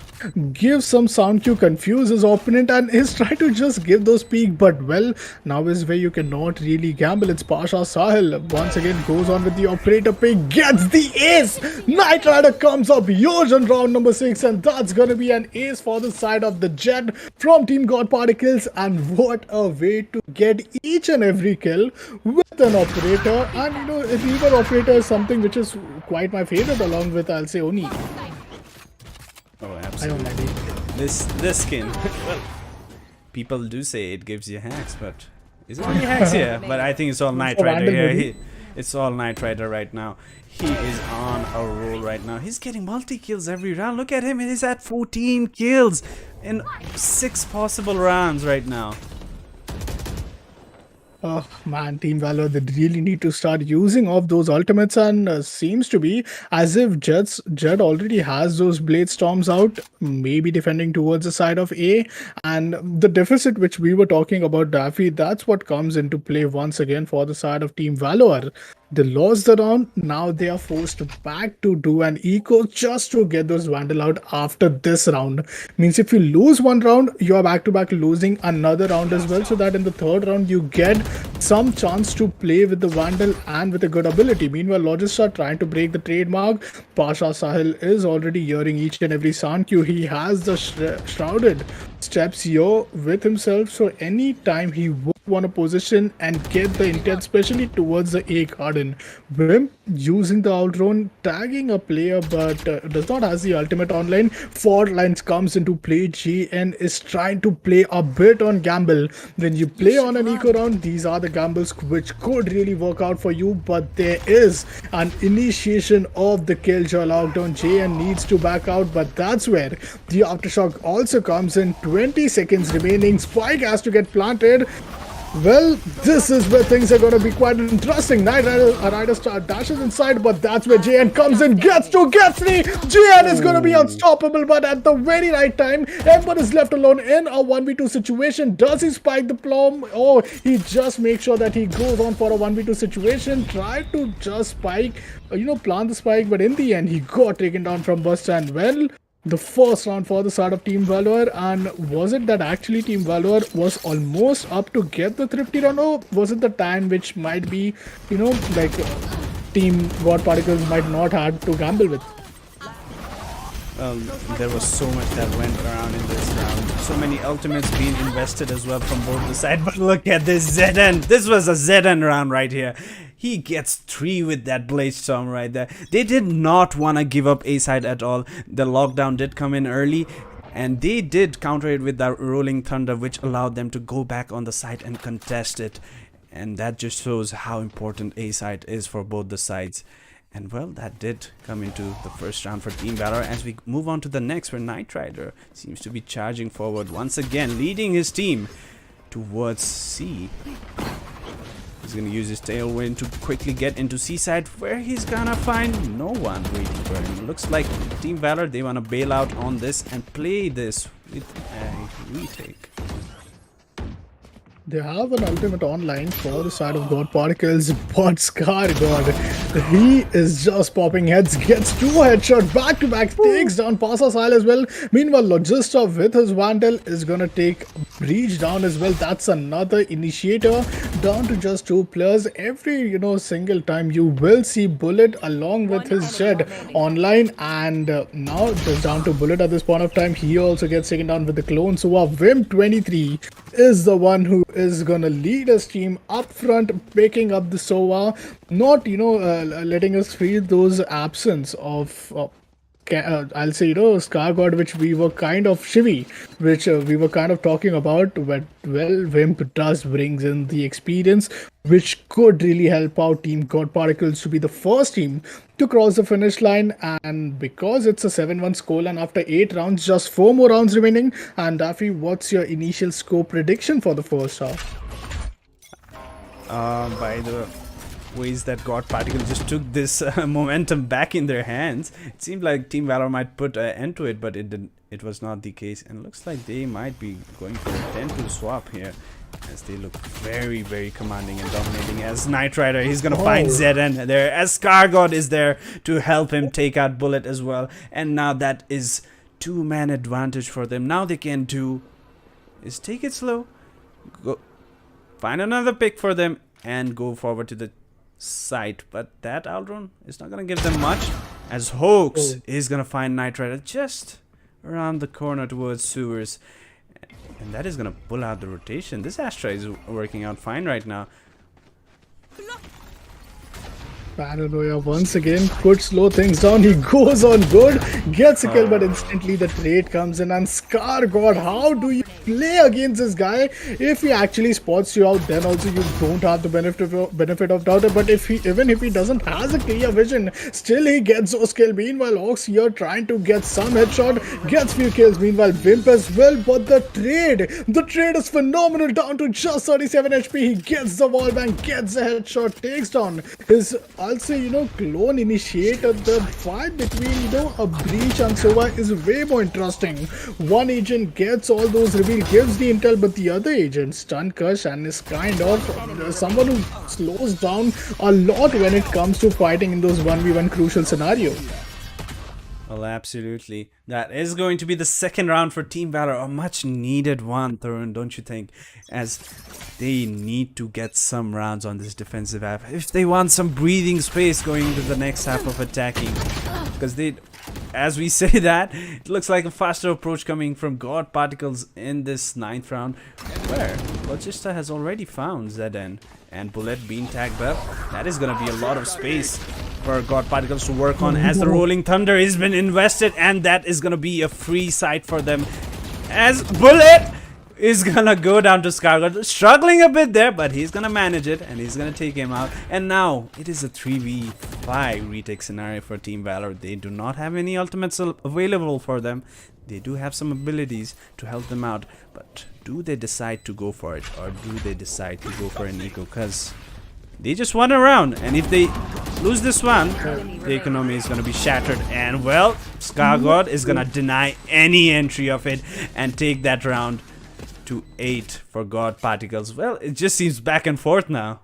B: give some sound cue, confuse his opponent, and he's trying to just give those peak. But well, now is where you cannot really gamble. It's Pasha Sahil once again goes on with the operator pick, gets the ace. Knight Rider comes up huge on round number 6, and that's gonna be an ace for the side of the Jet from Team God Particles. And what a way to get each and every kill with an operator. And you know, if either operator is something which is quite my favorite, along with, I'll say, Oni.
A: Oh, absolutely.
B: I don't like it.
A: This skin. Well, people do say it gives you hacks, but is it really hacks here? But I think it's all Knight Rider here. It's all Knight Rider right now. He is on a roll right now. He's getting multi kills every round. Look at him. He's at 14 kills in 6 possible rounds right now.
B: Oh man, Team Valor, they really need to start using off those ultimates, and seems to be as if Jed already has those Blade Storms out, maybe defending towards the side of A, and the deficit which we were talking about, Daffy, that's what comes into play once again for the side of Team Valor. They lost the round, now they are forced back to do an eco just to get those Vandal out after this round. Means if you lose one round, you are back to back losing another round as well, so that in the 3rd round you get some chance to play with the Vandal and with a good ability. Meanwhile, Logists are trying to break the trademark. Pasha Sahil is already hearing each and every sound cue. He has the shrouded steps here with himself, so anytime he would want to position and get the intent, especially towards the A garden. Brim using the outrun, tagging a player, but does not have the ultimate online. 4 lines comes into play. GN is trying to play a bit on gamble. When you play on an eco round, these are the gambles which could really work out for you, but there is an initiation of the Killjoy lockdown. JN needs to back out, but that's where the aftershock also comes in. 20 seconds remaining. Spike has to get planted. Well, this is where things are going to be quite interesting. Knight Rider star dashes inside, but that's where JN comes in, gets me. JN is going to be unstoppable, but at the very right time, Ember is left alone in a 1v2 situation. Does he spike the plum? Oh, he just makes sure that he goes on for a 1v2 situation. Tried to just spike, plant the spike, but in the end, he got taken down from Buster. And well, the first round for the side of Team Valor, and was it that actually Team Valor was almost up to get the thrifty round, or was it the time which might be, Team God Particles might not have to gamble with?
A: Well, there was so much that went around in this round. So many ultimates being invested as well from both the sides. But look at this ZN. This was a ZN round right here. He gets 3 with that Blade Storm right there. They did not want to give up A side at all. The lockdown did come in early, and they did counter it with that Rolling Thunder, which allowed them to go back on the side and contest it. And that just shows how important A side is for both the sides. And well, that did come into the first round for Team Valor. As we move on to the next, where Knight Rider seems to be charging forward once again, leading his team towards C. He's gonna use his tailwind to quickly get into C side, where he's gonna find no one waiting for him. Looks like Team Valor, they wanna bail out on this and play this with a retake.
B: They have an ultimate online for the side of God Particles, but Scar God, he is just popping heads, gets 2 headshots back to back, takes down Pasasile as well. Meanwhile, Logista with his Vandal is gonna take Breach down as well. That's another initiator down to just 2 players. Every single time you will see Bullet along with his Shed online, and now just down to Bullet at this point of time. He also gets taken down with the clone. So Vim 23 is the one who is gonna lead his team up front, picking up the Sova, not letting us feel those absence of I'll say Scar God, which we were kind of shivy, which we were kind of talking about. But well, Wimp does brings in the experience, which could really help out Team God Particles to be the first team to cross the finish line. And because it's a 7-1 scoreline after 8 rounds, just 4 more rounds remaining. And Daffy, what's your initial score prediction for the first half?
A: By the ways that God Particle just took this momentum back in their hands, it seemed like Team Valor might put an end to it, but it didn't. It was not the case, and looks like they might be going for a 10-2 swap here, as they look very, very commanding and dominating. As Knight Rider, he's gonna find ZN there, as Scar God is there to help him take out Bullet as well, and now that is 2-man advantage for them. Now they can do is take it slow, go find another pick for them, and go forward to the site. But that Aldron is not gonna give them much, as Hoax is gonna find Knight Rider just around the corner towards sewers, and that is gonna pull out the rotation. This Astra is working out fine right now.
B: Paranoia once again could slow things down. He goes on good, gets a kill, but instantly the trade comes in. And Scar God, how do you play against this guy? If he actually spots you out, then also you don't have the benefit of doubt. But even if he doesn't has a clear vision, still he gets those kills. Meanwhile, Ox here trying to get some headshot, gets few kills. Meanwhile, Wimp as well. But the trade is phenomenal, down to just 37 HP. He gets the wall bang, gets the headshot, takes down his, I'll say, clone initiator. The fight between, a Breach and Sova is way more interesting. One agent gets all those reveal, gives the intel, but the other agent, Stun Kush, and is kind of someone who slows down a lot when it comes to fighting in those 1v1 crucial scenarios.
A: Well, absolutely. That is going to be the second round for Team Valor. A much needed one, Thurun, don't you think? As they need to get some rounds on this defensive half if they want some breathing space going into the next half of attacking. Because they, as we say that, it looks like a faster approach coming from God Particles in this 9th round, where Logista has already found ZN and Bullet being tagged up. That is going to be a lot of space for God Particles to work on, as the Rolling Thunder has been invested, and that is going to be a free site for them, as Bullet is gonna go down to Scarlet, struggling a bit there, but he's gonna manage it and he's gonna take him out. And now it is a 3v5 retake scenario for Team Valor. They do not have any ultimates available for them. They do have some abilities to help them out, but do they decide to go for it, or do they decide to go for an eco? Because they just won a round, and if they lose this one, the economy is going to be shattered. And well, Scar God is going to deny any entry of it and take that round to 8 for God Particles. Well, it just seems back and forth now.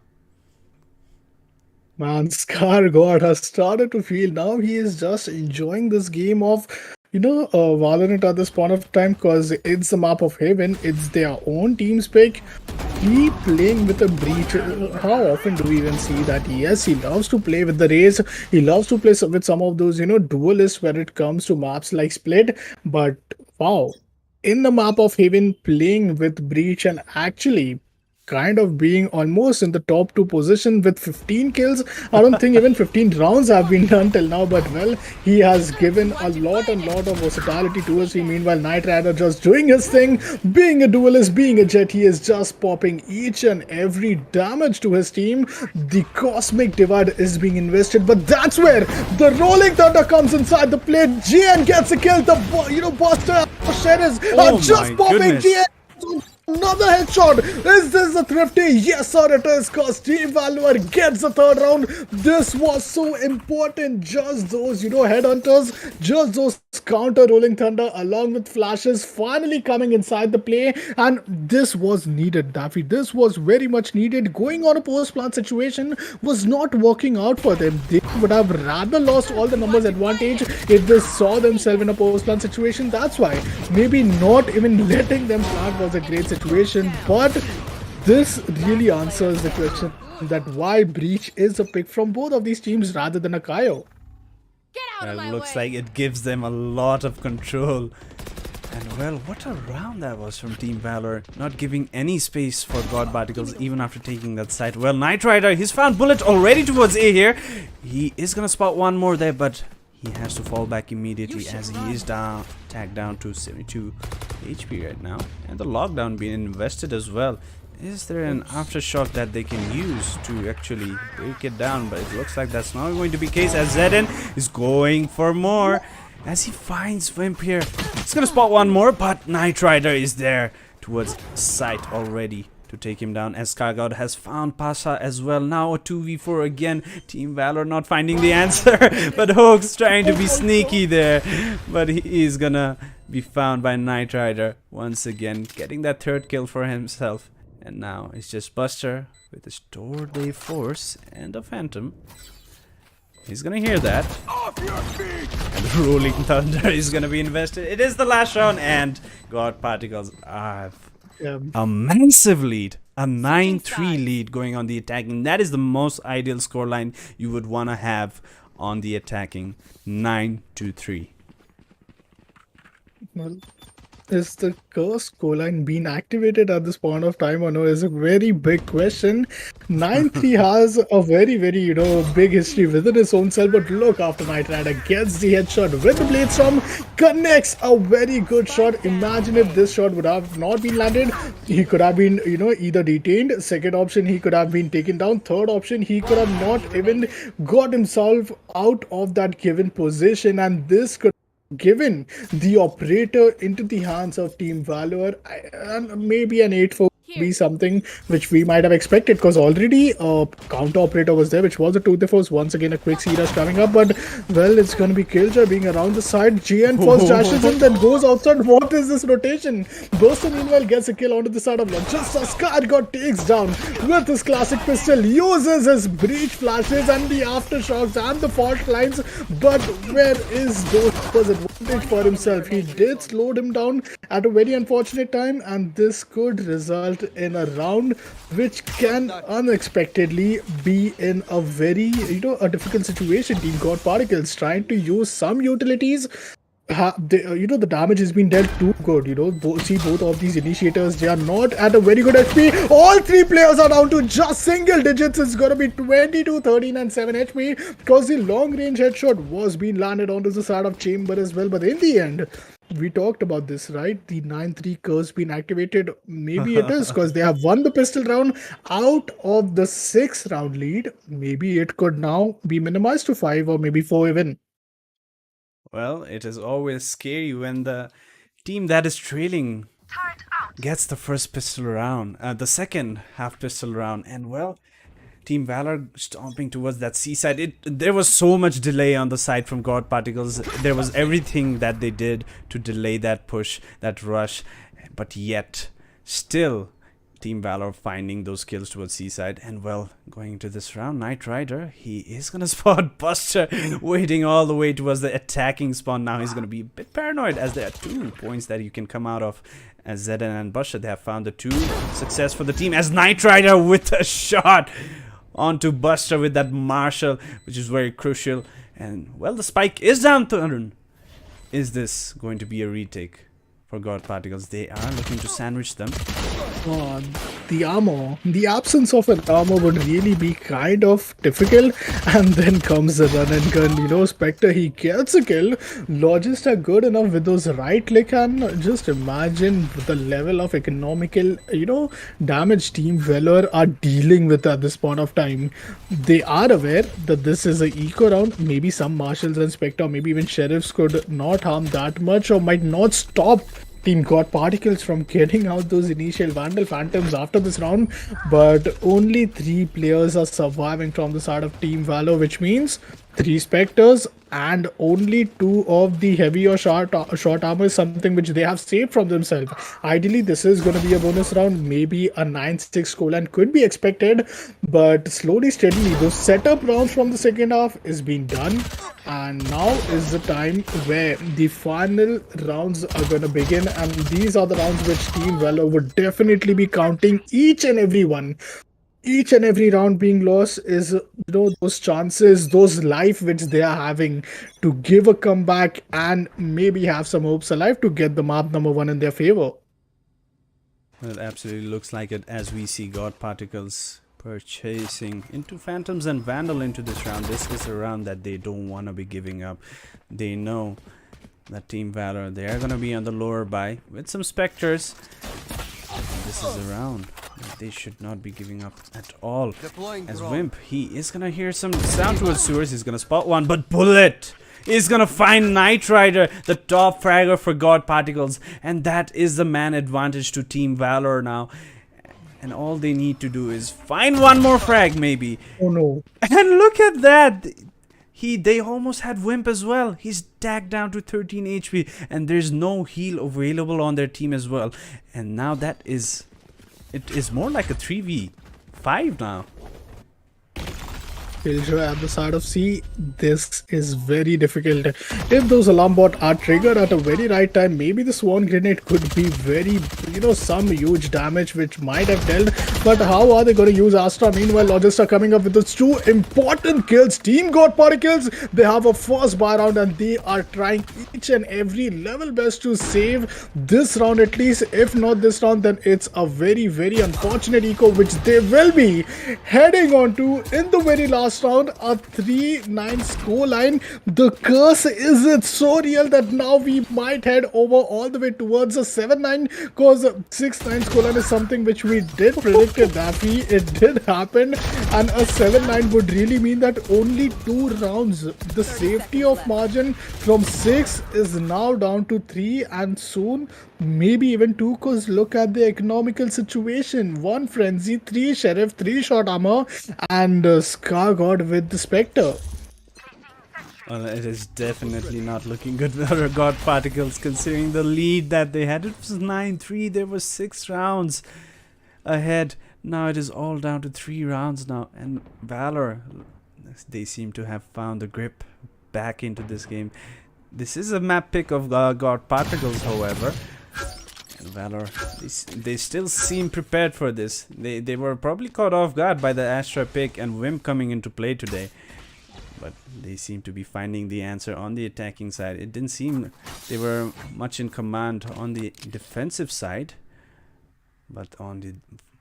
B: Man, Scar God has started to feel now he is just enjoying this game of Valorant at this point of time, because it's the map of Haven, it's their own team's pick. he playing with a breach. How often do we even see that? Yes, he loves to play with the race. He loves to play with some of those, duelists when it comes to maps like Split. But wow, in the map of Haven, playing with breach and actually kind of being almost in the top two position with 15 kills. I don't think even 15 rounds have been done till now, but well, he has given a lot and lot of versatility to us. Meanwhile, Knight Rider just doing his thing, being a duelist, being a jet, he is just popping each and every damage to his team. The Cosmic Divide is being invested, but that's where the Rolling Thunder comes inside the plate. GN gets a kill. The Buster Sheriffs are just popping.
A: Goodness.
B: GN. Another headshot. Is this a thrifty? Yes, sir, it is. Because Team Valor gets the third round. This was so important. Just those, headhunters, just those counter rolling thunder along with flashes finally coming inside the play. And this was needed, Daffy. This was very much needed. Going on a post-plant situation was not working out for them. They would have rather lost all the numbers advantage if they saw themselves in a post-plant situation. That's why maybe not even letting them plant was a great situation, but this really answers the question that why Breach is a pick from both of these teams rather than a Kaio.
A: It looks like it gives them a lot of control. And well, what a round that was from Team Valor, not giving any space for God Particles even after taking that site. Well, Knight Rider, he's found bullet already towards A here. He is gonna spot one more there, but he has to fall back immediately as he is tagged down to 72 HP right now. And the lockdown being invested as well. Is there an aftershock that they can use to actually break it down? But it looks like that's not going to be the case as Zedin is going for more. As he finds Wimp here. He's gonna spot one more, but Knight Rider is there towards sight already to take him down, as Skyguard has found Pasha as well. Now a 2v4 again. Team Valor not finding the answer, but Hoax trying to be sneaky there. But he is gonna be found by Knight Rider once again, getting that third kill for himself. And now it's just Buster with his Day Force and a Phantom. He's gonna hear that. And the Rolling Thunder is gonna be invested. It is the last round, and God Particles have a massive lead. A 9-3 lead going on the attacking. That is the most ideal scoreline you would want to have on the attacking. 9-3.
B: Well, is the curse scoreline being activated at this point of time or no is a very big question. 9-3 has a very, very, big history within his own self, but look, after Knight Rider gets the headshot with the blade storm, connects a very good shot. Imagine if this shot would have not been landed, he could have been, either detained. Second option, he could have been taken down. Third option, he could have not even got himself out of that given position, and this could given the operator into the hands of Team Valor, and maybe an 8-4 be something which we might have expected, because already a counter operator was there, which was a 2-4. Once again a quick C-Rush coming up, but well, it's going to be Killjoy being around the side. GN first dashes in, then goes outside. What is this rotation? Buster meanwhile gets a kill onto the side of Lord. Just as Skyguard takes down with his classic pistol, uses his breach flashes and the aftershocks and the fault lines, but where is those advantage for himself? He did slow him down at a very unfortunate time, and this could result in a round which can unexpectedly be in a very a difficult situation. Team God Particles trying to use some utilities. The damage has been dealt too good. See both of these initiators, they are not at a very good HP. All three players are down to just single digits. It's gonna be 22, 13 and 7 HP, because the long range headshot was being landed onto the side of Chamber as well. But in the end, we talked about this, right? The 9-3 curse being activated. Maybe it is because they have won the pistol round out of the 6 round lead. Maybe it could now be minimized to 5 or maybe 4 even.
A: Well, it is always scary when the team that is trailing gets the first pistol round, the second half pistol round, and well, Team Valor stomping towards that seaside. There was so much delay on the side from God Particles. There was everything that they did to delay that push, that rush, but yet, still, Team Valor finding those kills towards Seaside. And well, going into this round, Knight Rider, he is gonna spot Buster waiting all the way towards the attacking spawn. Now he's gonna be a bit paranoid, as there are 2 points that you can come out of. As Zeden and Buster, they have found the 2 success for the team, as Knight Rider with a shot onto Buster with that Marshall, which is very crucial. And well, the spike is down to Arun. Is this going to be a retake for God Particles? They are looking to sandwich them.
B: The armor, the absence of an armor would really be kind of difficult. And then comes the run and gun. You know, Spectre, he gets a kill. Logists are good enough with those right click, and just imagine the level of economical, you know, damage Team Valor are dealing with at this point of time. They are aware that this is a eco round. Maybe some marshals and Spectre, maybe even sheriffs could not harm that much, or might not stop Team God Particles from getting out those initial Vandal Phantoms after this round, but only 3 players are surviving from the side of Team Valor, which means 3 Spectres and only 2 of the heavy or short armor is something which they have saved from themselves. Ideally, this is going to be a bonus round. Maybe a 9-6 scoreline could be expected, but slowly, steadily, those setup rounds from the second half is being done. And now is the time where the final rounds are going to begin, and these are the rounds which Team Valor would definitely be counting each and every one. Each and every round being lost is, you know, those chances, those life which they are having to give a comeback and maybe have some hopes alive to get the map number 1 in their favor.
A: It absolutely looks like it, as we see God Particles purchasing into Phantoms and Vandal into this round. This is a round that they don't want to be giving up. They know that Team Valor, they are going to be on the lower buy with some Spectres. This is a round that they should not be giving up at all. As Wimp, he is going to hear some sound towards sewers. He's going to spot one, but Bullet is going to find Knight Rider, the top fragger for God Particles. And that is the man advantage to Team Valor now. And all they need to do is find one more frag, maybe.
B: Oh no.
A: And look at that. They almost had Wimp as well. He's tagged down to 13 HP. And there's no heal available on their team as well. And now that is... it is more like a 3v5 now.
B: Killjoy at the side of C, this is very difficult. If those alarm bot are triggered at a very right time, maybe the swan grenade could be very, you know, some huge damage which might have dealt. But how are they going to use Astra? Meanwhile, Logists are coming up with those 2 important kills. Team God Particles, they have a first buy round and they are trying each and every level best to save this round at least. If not this round, then it's a very, very unfortunate eco which they will be heading on to in the very last round. A 3-9 scoreline. The curse is it so real that now we might head over all the way towards a 7-9, because 6-9 scoreline is something which we did predict at Daffy. It did happen, and a 7-9 would really mean that only 2 rounds. The safety of margin from 6 is now down to 3, and soon maybe even 2, because look at the economical situation. 1 frenzy, 3 sheriff, 3 short armor, and Scar God with the Spectre.
A: Well, it is definitely not looking good for God Particles, considering the lead that they had. It was 9-3. There were 6 rounds ahead. Now it is all down to 3 rounds now. And Valor, they seem to have found the grip back into this game. This is a map pick of God Particles, however. And Valor, they still seem prepared for this. They were probably caught off guard by the Astra pick and Wimp coming into play today. But they seem to be finding the answer on the attacking side. It didn't seem they were much in command on the defensive side. But on the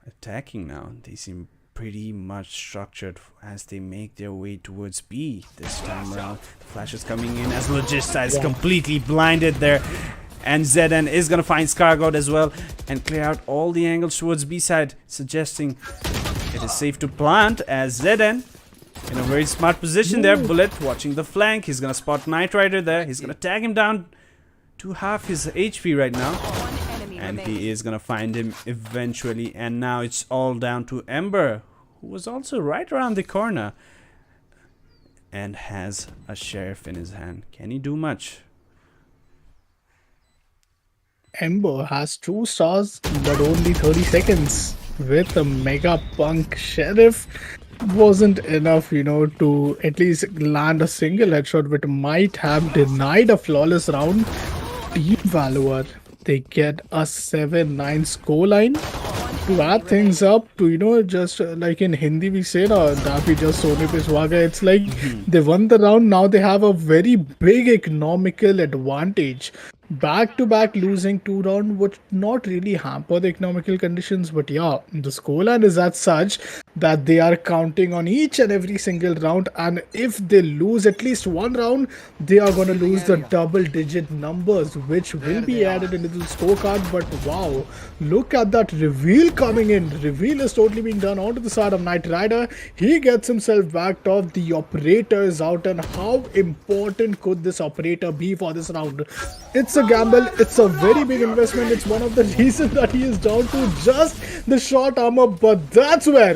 A: attacking now, they seem pretty much structured as they make their way towards B this time around. Flash is coming in as Logista is completely blinded there. And Zeden is going to find Scargod as well and clear out all the angles towards B side, suggesting it is safe to plant as Zeden in a very smart position there. Bullet watching the flank. He's going to spot Knight Rider there. He's going to tag him down to half his HP right now. And he is going to find him eventually. And now it's all down to Ember, who was also right around the corner and has a sheriff in his hand. Can he do much?
B: Ember has 2 stars, but only 30 seconds. with a mega punk sheriff wasn't enough, to at least land a single headshot, which might have denied a flawless round. Team Valor, they get a 7-9 scoreline. To add things up, to just like in Hindi we say na, Dafi just sone pe swaga. It's like they won the round. Now they have a very big economical advantage. Back to back losing 2 round would not really hamper the economical conditions, but yeah, the scoreline is as such that they are counting on each and every single round, and if they lose at least 1 round, they are gonna lose the double-digit numbers, which will be added into the scorecard. But wow, look at that reveal coming in. Reveal is totally being done onto the side of Knight Rider. He gets himself backed off. The operator is out, and how important could this operator be for this round? It's a gamble. It's a very big investment. It's one of the reasons that he is down to just the short armor. But that's where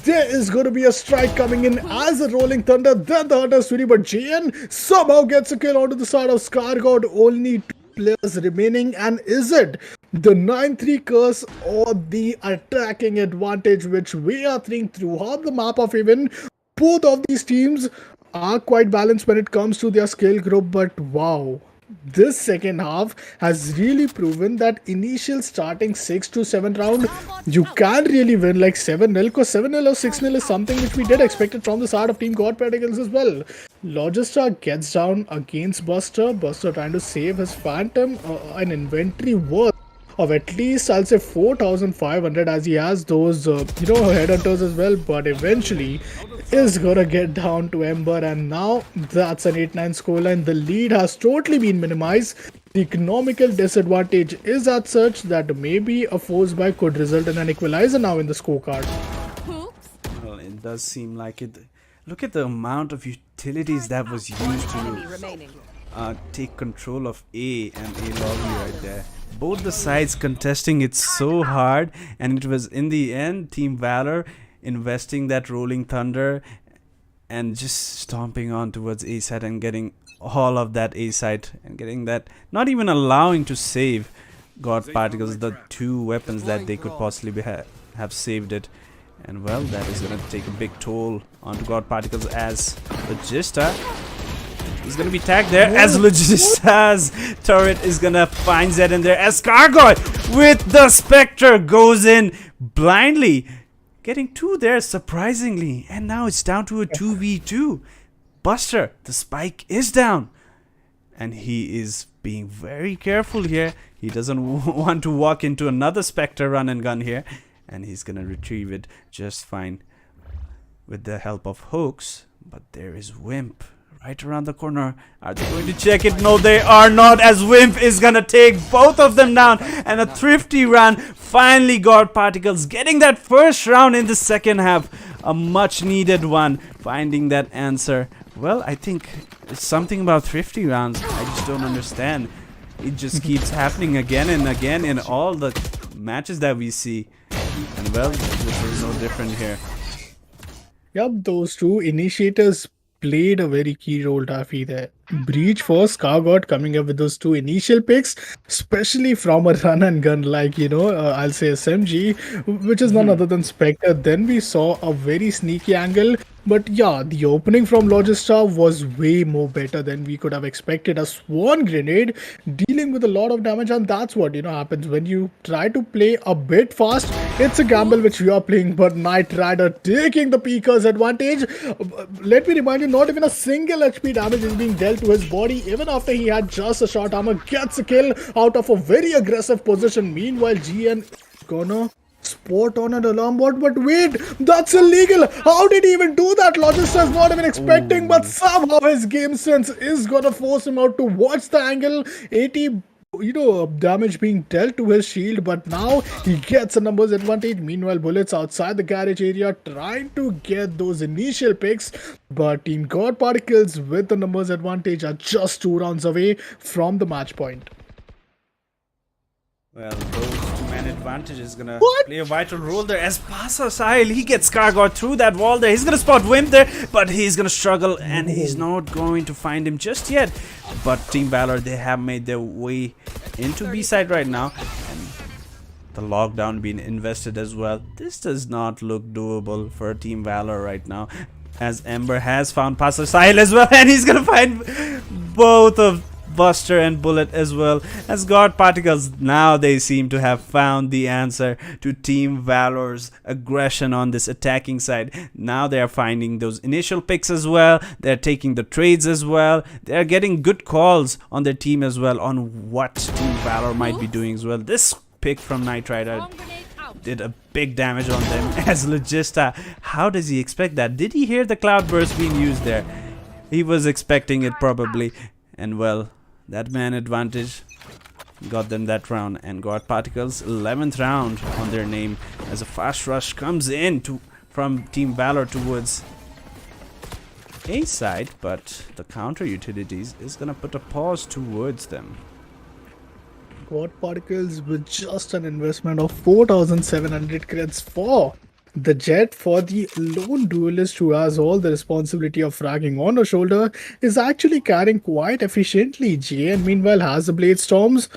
B: there is going to be a strike coming in as a rolling thunder. Then the Hunter Suri, but JN somehow gets a kill onto the side of Scargod. Only 2 players remaining, and is it the 9-3 curse or the attacking advantage which we are seeing throughout the map of even both of these teams are quite balanced when it comes to their skill group. But wow, this second half has really proven that initial starting 6 to 7 round, you can really win like 7-0, because 7-0 or 6-0 is something which we did expect it from the side of Team God Particles as well. Logistar gets down against Buster. Buster trying to save his Phantom, an inventory worth of at least I'll say 4,500, as he has those headhunters as well, but eventually is gonna get down to Ember, and now that's an 8-9 scoreline. The lead has totally been minimized. The economical disadvantage is at such that maybe a force buy could result in an equalizer now in the scorecard.
A: Well, it does seem like it. Look at the amount of utilities that was used to take control of A and A lobby right there. Both the sides contesting it so hard, and it was in the end Team Valor investing that rolling thunder and just stomping on towards A side and getting all of that A side and getting that, not even allowing to save God Particles the 2 weapons that they could possibly have saved it. And well, that is gonna take a big toll onto God Particles as Logista is gonna be tagged there, as Logista's turret is gonna find Zed in there, as Scargod with the Spectre goes in blindly, getting 2 there surprisingly, and now it's down to a 2v2. Buster, the spike is down, and he is being very careful here. He doesn't want to walk into another Spectre run and gun here, and he's gonna retrieve it just fine with the help of Hoax. But there is Wimp right around the corner. Are they going to check it? No, they are not, as Wimp is gonna take both of them down, and a thrifty run. Finally, God Particles getting that first round in the second half, a much needed one, finding that answer. Well, I think it's something about thrifty rounds. I just don't understand. It just keeps happening again and again in all the matches that we see. And well, this is no different here.
B: Yup, those 2 initiators played a very key role, Taffy, there. Breach first, Scargod coming up with those 2 initial picks, especially from a run and gun like, I'll say SMG, which is none other than Spectre. Then we saw a very sneaky angle. But yeah, the opening from Logistar was way more better than we could have expected. A Swan Grenade dealing with a lot of damage, and that's what happens when you try to play a bit fast. It's a gamble which we are playing, but Knight Rider taking the Peeker's advantage. Let me remind you, not even a single HP damage is being dealt to his body, even after he had just a short armor. Gets a kill out of a very aggressive position. Meanwhile, GN is gonna spot on an alarm bot, but wait, that's illegal. How did he even do that? Logister is not even expecting, but somehow his game sense is gonna force him out to watch the angle. 80 damage being dealt to his shield, but now he gets a numbers advantage. Meanwhile, Bullets outside the garage area trying to get those initial picks, but Team God Particles with the numbers advantage are just 2 rounds away from the match point.
A: Well, those 2-man advantage is gonna play a vital role there, as Pasa Sahil, he gets Scargod through that wall there. He's gonna spot Wimp there, but he's gonna struggle, and he's not going to find him just yet. But Team Valor, they have made their way into B side right now, and The lockdown being invested as well. This does not look doable for Team Valor right now. As Ember has found Passer Sahil as well, and he's gonna find both of Buster and Bullet as well. As God Particles, now they seem to have found the answer to Team Valor's aggression on this attacking side. Now they are finding those initial picks as well. They're taking the trades as well. They're getting good calls on their team as well on what Team Valor might be doing as well. This pick from Knight Rider did a big damage on them. As Logista, how does he expect that? Did he hear the cloudburst being used there? He was expecting it probably. And well, that man advantage got them that round. And God Particles 11th round on their name as a fast rush comes in from Team Valor towards A side, but the counter utilities is gonna put a pause towards them.
B: God Particles with just an investment of 4,700 credits for the Jet, for the lone duelist who has all the responsibility of fragging on her shoulder, is actually carrying quite efficiently. JN meanwhile has the Blade Storms,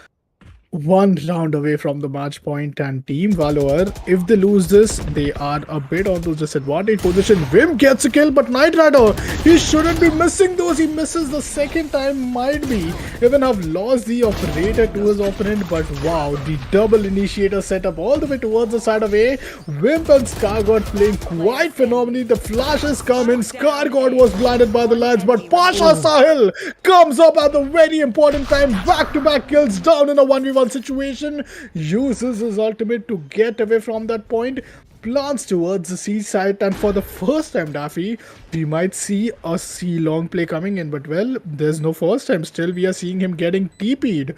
B: one round away from the match point, and Team Valor, if they lose this, they are a bit on the disadvantage position. Vim gets a kill, but Knight Rider, he shouldn't be missing those. He misses the second time, might be even have lost the operator to his opponent, but wow, the double initiator setup all the way towards the side of A. Wimp and Scargod playing quite phenomenally. The flashes come in. Scargod was blinded by the lights, but Pasha Sahil comes up at the very important time. Back-to-back kills down in a 1v1 situation, uses his ultimate to get away from that point, plants towards the C side, and for the first time, Daffy, we might see a C long play coming in, but well, there's no first time. Still, we are seeing him getting TP'd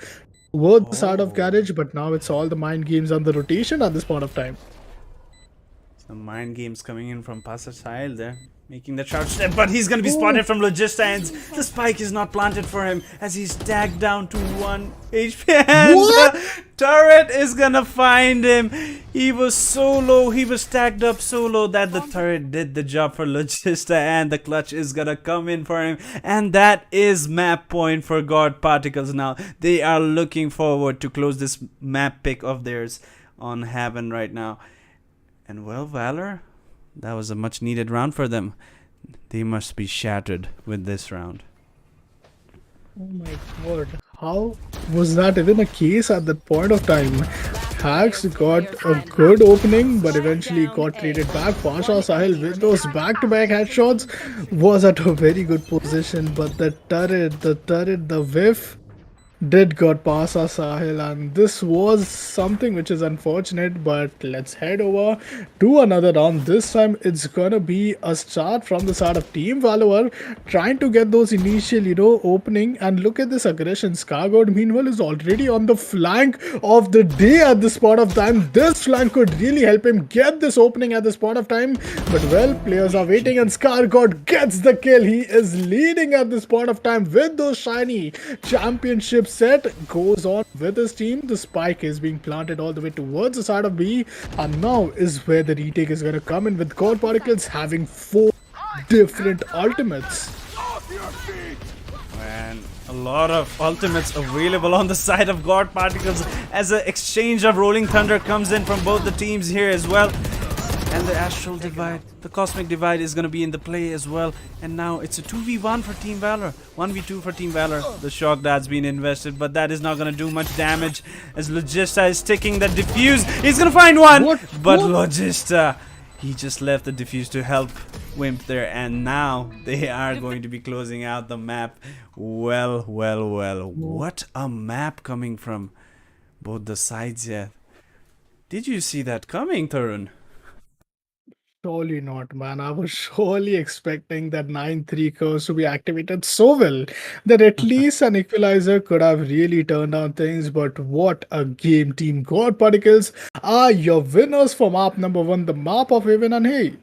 B: towards the side of garage, but now it's all the mind games and the rotation at this point of time.
A: Some mind games coming in from Passer Sahil there, making the charge step, but he's gonna be spotted from Logista, and the spike is not planted for him as he's tagged down to 1 HP. And the turret is gonna find him. He was so low, he was tagged up so low that the turret did the job for Logista, and the clutch is gonna come in for him. And that is map point for God Particles now. They are looking forward to close this map pick of theirs on Heaven right now. And well, Valor, that was a much needed round for them. They must be shattered with this round.
B: Oh my god, how was that even a case at that point of time? Hacks got a good opening, but eventually got traded back. Pasha Sahil with those back-to-back headshots was at a very good position, but the turret, the whiff did got past our Sahil, and this was something which is unfortunate, but let's head over to another round. This time it's gonna be a start from the side of Team Valor, trying to get those initial opening, and look at this aggression. Scargod meanwhile is already on the flank of the day at this point of time. This flank could really help him get this opening at this point of time, but well, players are waiting, and Scargod gets the kill. He is leading at this point of time with those shiny championship set, goes on with his team. The spike is being planted all the way towards the side of B, and now is where the retake is going to come in, with God Particles having 4 different ultimates.
A: And a lot of ultimates available on the side of God Particles as an exchange of Rolling Thunder comes in from both the teams here as well. And the Astral Divide, the Cosmic Divide is going to be in the play as well. And now it's a 2v1 for Team Valor, 1v2 for Team Valor. The Shock Dad's been invested, but that is not going to do much damage as Logista is sticking the defuse. He's going to find one, but Logista, he just left the defuse to help Wimp there. And now they are going to be closing out the map. Well. What a map coming from both the sides here. Did you see that coming, Tarun?
B: Surely not, man. I was surely expecting that 9-3 curse to be activated so well that at least an equalizer could have really turned down things. But what a game. Team God Particles are your winners for map number 1, the map of Haven. And hey,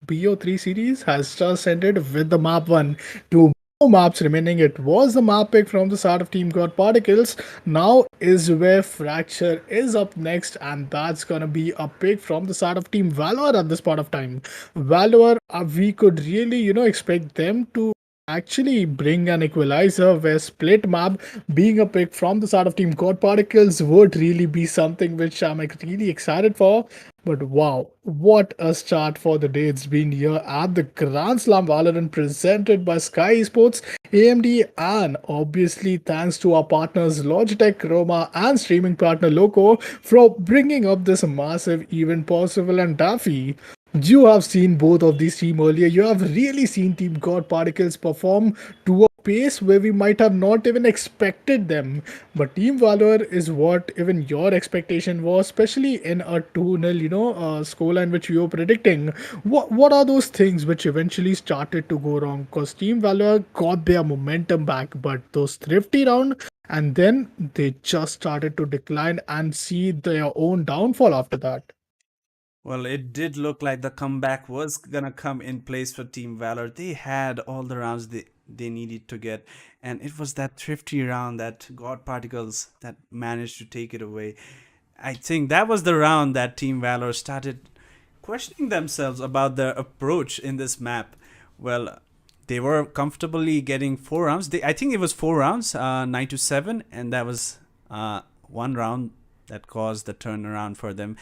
B: BO3 series has just ended with the map 1. 2 more maps remaining. It was the map pick from the side of Team God Particles. Now is where Fracture is up next, and that's gonna be a pick from the side of Team Valor at this point of time. Valor, we could really expect them to actually bring an equalizer where split map being a pick from the side of Team God Particles would really be something which I'm really excited for. But wow, what a start for the day it's been here at the Grand Slam Valorant presented by Sky Esports, AMD, and obviously thanks to our partners Logitech, Chroma, and streaming partner Loco for bringing up this massive event possible. And Daffy, you have seen both of these teams earlier. You have really seen Team God Particles perform to a pace where we might have not even expected them. But Team Valor is what even your expectation was, especially in a 2-0, scoreline which you were predicting. What are those things which eventually started to go wrong? Because Team Valor got their momentum back, but those thrifty round, and then they just started to decline and see their own downfall after that.
A: Well, it did look like the comeback was gonna come in place for Team Valor. They had all the rounds they needed to get, and it was that thrifty round that God Particles that managed to take it away. I think that was the round that Team Valor started questioning themselves about their approach in this map. Well, they were comfortably getting 4 rounds. I think it was 4 rounds, 9-7, and that was one round that caused the turnaround for them.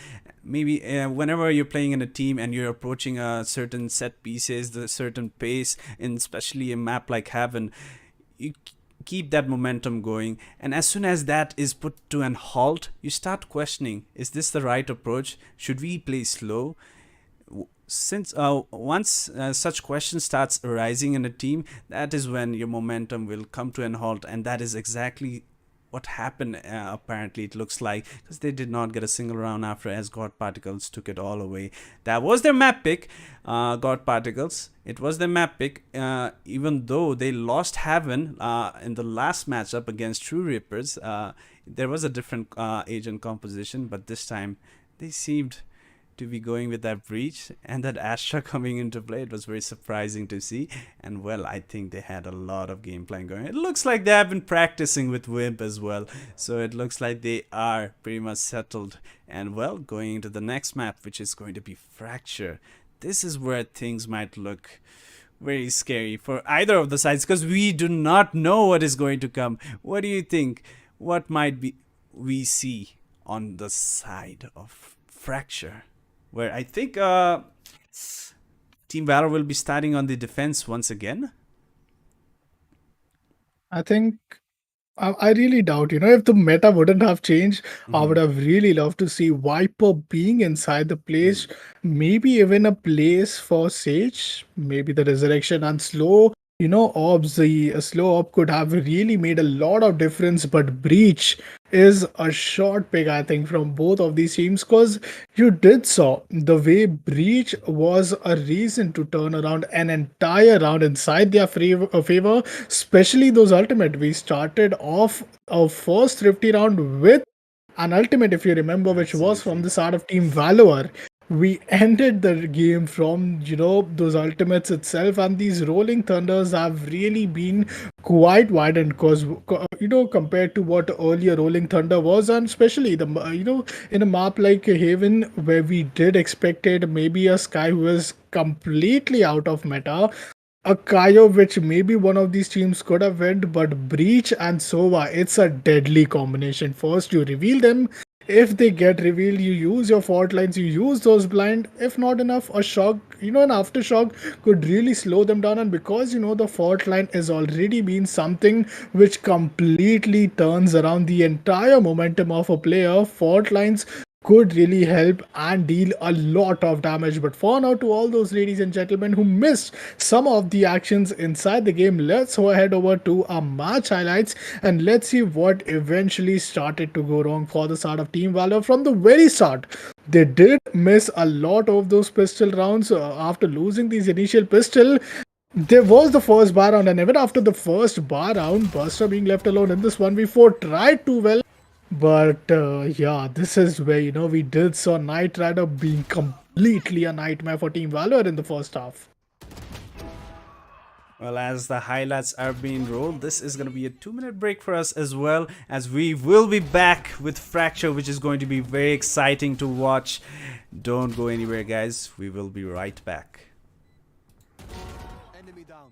A: Maybe whenever you're playing in a team and you're approaching a certain set pieces, the certain pace, and especially a map like Heaven, you keep that momentum going. And as soon as that is put to an halt, you start questioning: is this the right approach? Should we play slow? Since once such question starts arising in a team, that is when your momentum will come to an halt, and that is exactly what happened. Apparently it looks like, because they did not get a single round after, as God Particles took it all away. That was their map pick. God Particles, it was their map pick, even though they lost Heaven in the last matchup against Truerippers. There was a different agent composition, but this time they seemed to be going with that breach and that Astra coming into play. It was very surprising to see. And well, I think they had a lot of game plan going. It looks like they have been practicing with Wimp as well. So it looks like they are pretty much settled. And well, going into the next map, which is going to be Fracture. This is where things might look very scary for either of the sides, because we do not know what is going to come. What do you think? What might be we see on the side of Fracture? Where I think Team Valor will be starting on the defense once again.
B: I think I really doubt, if the meta wouldn't have changed, I would
A: Mm-hmm.
B: have really loved to see Viper being inside the place, maybe even a place for Sage, maybe the resurrection and slow, orbs. The slow orb could have really made a lot of difference, but Breach is a short pick, I think, from both of these teams, because you did saw the way Breach was a reason to turn around an entire round inside their favor, especially those ultimate. We started off our first thrifty round with an ultimate, if you remember, which was from
A: Absolutely.
B: the side of Team Valor. We ended the game from those ultimates itself, and these rolling thunders have really been quite widened, because compared to what earlier rolling thunder was, and especially in a map like Haven, where we did expected maybe a Sky who is completely out of meta, a Kaio, which maybe one of these teams could have went, but Breach and Sova, it's a deadly combination. First, you reveal them. If they get revealed, you use your fault lines, you use those blind. If not enough, a shock, an aftershock could really slow them down. And because the fault line has already been something which completely turns around the entire momentum of a player, fault lines could really help and deal a lot of damage. But for now, to all those ladies and gentlemen who missed some of the actions inside the game, let's go ahead over to our match highlights and let's see what eventually started to go wrong for the start of Team Valor from the very start. They did miss a lot of those pistol rounds after losing these initial pistol. There was the first bar round, and even after the first bar round, Buster being left alone in this 1v4 tried to well. But yeah, this is where we did saw Knight Rider being completely a nightmare for Team Valor in the first half.
A: Well, as the highlights are being rolled, this is going to be a 2-minute break for us, as well as we will be back with Fracture, which is going to be very exciting to watch. Don't go anywhere, guys. We will be right back.
C: Enemy down.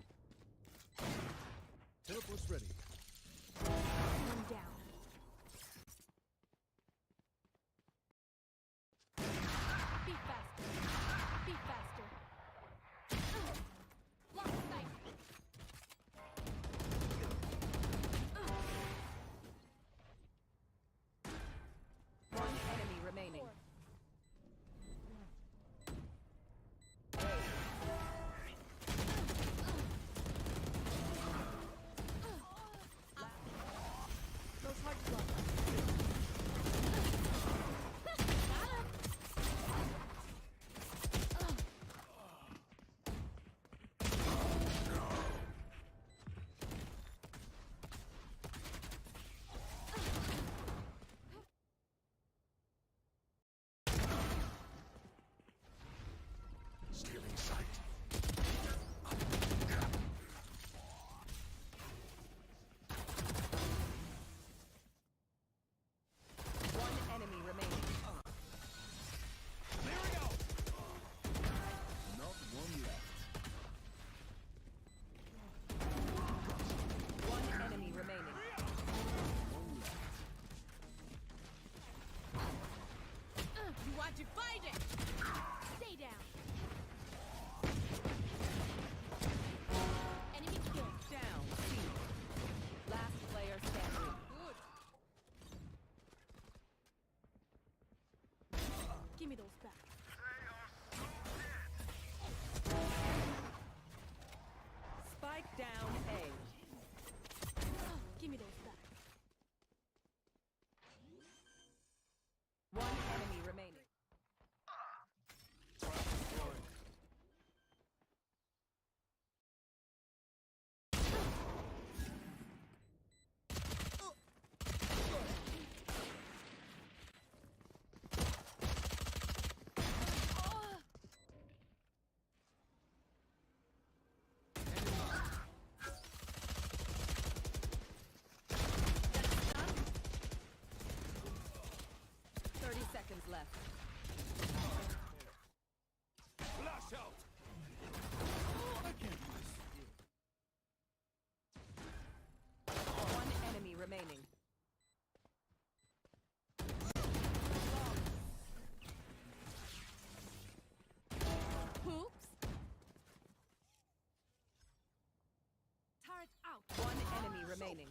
C: remaining.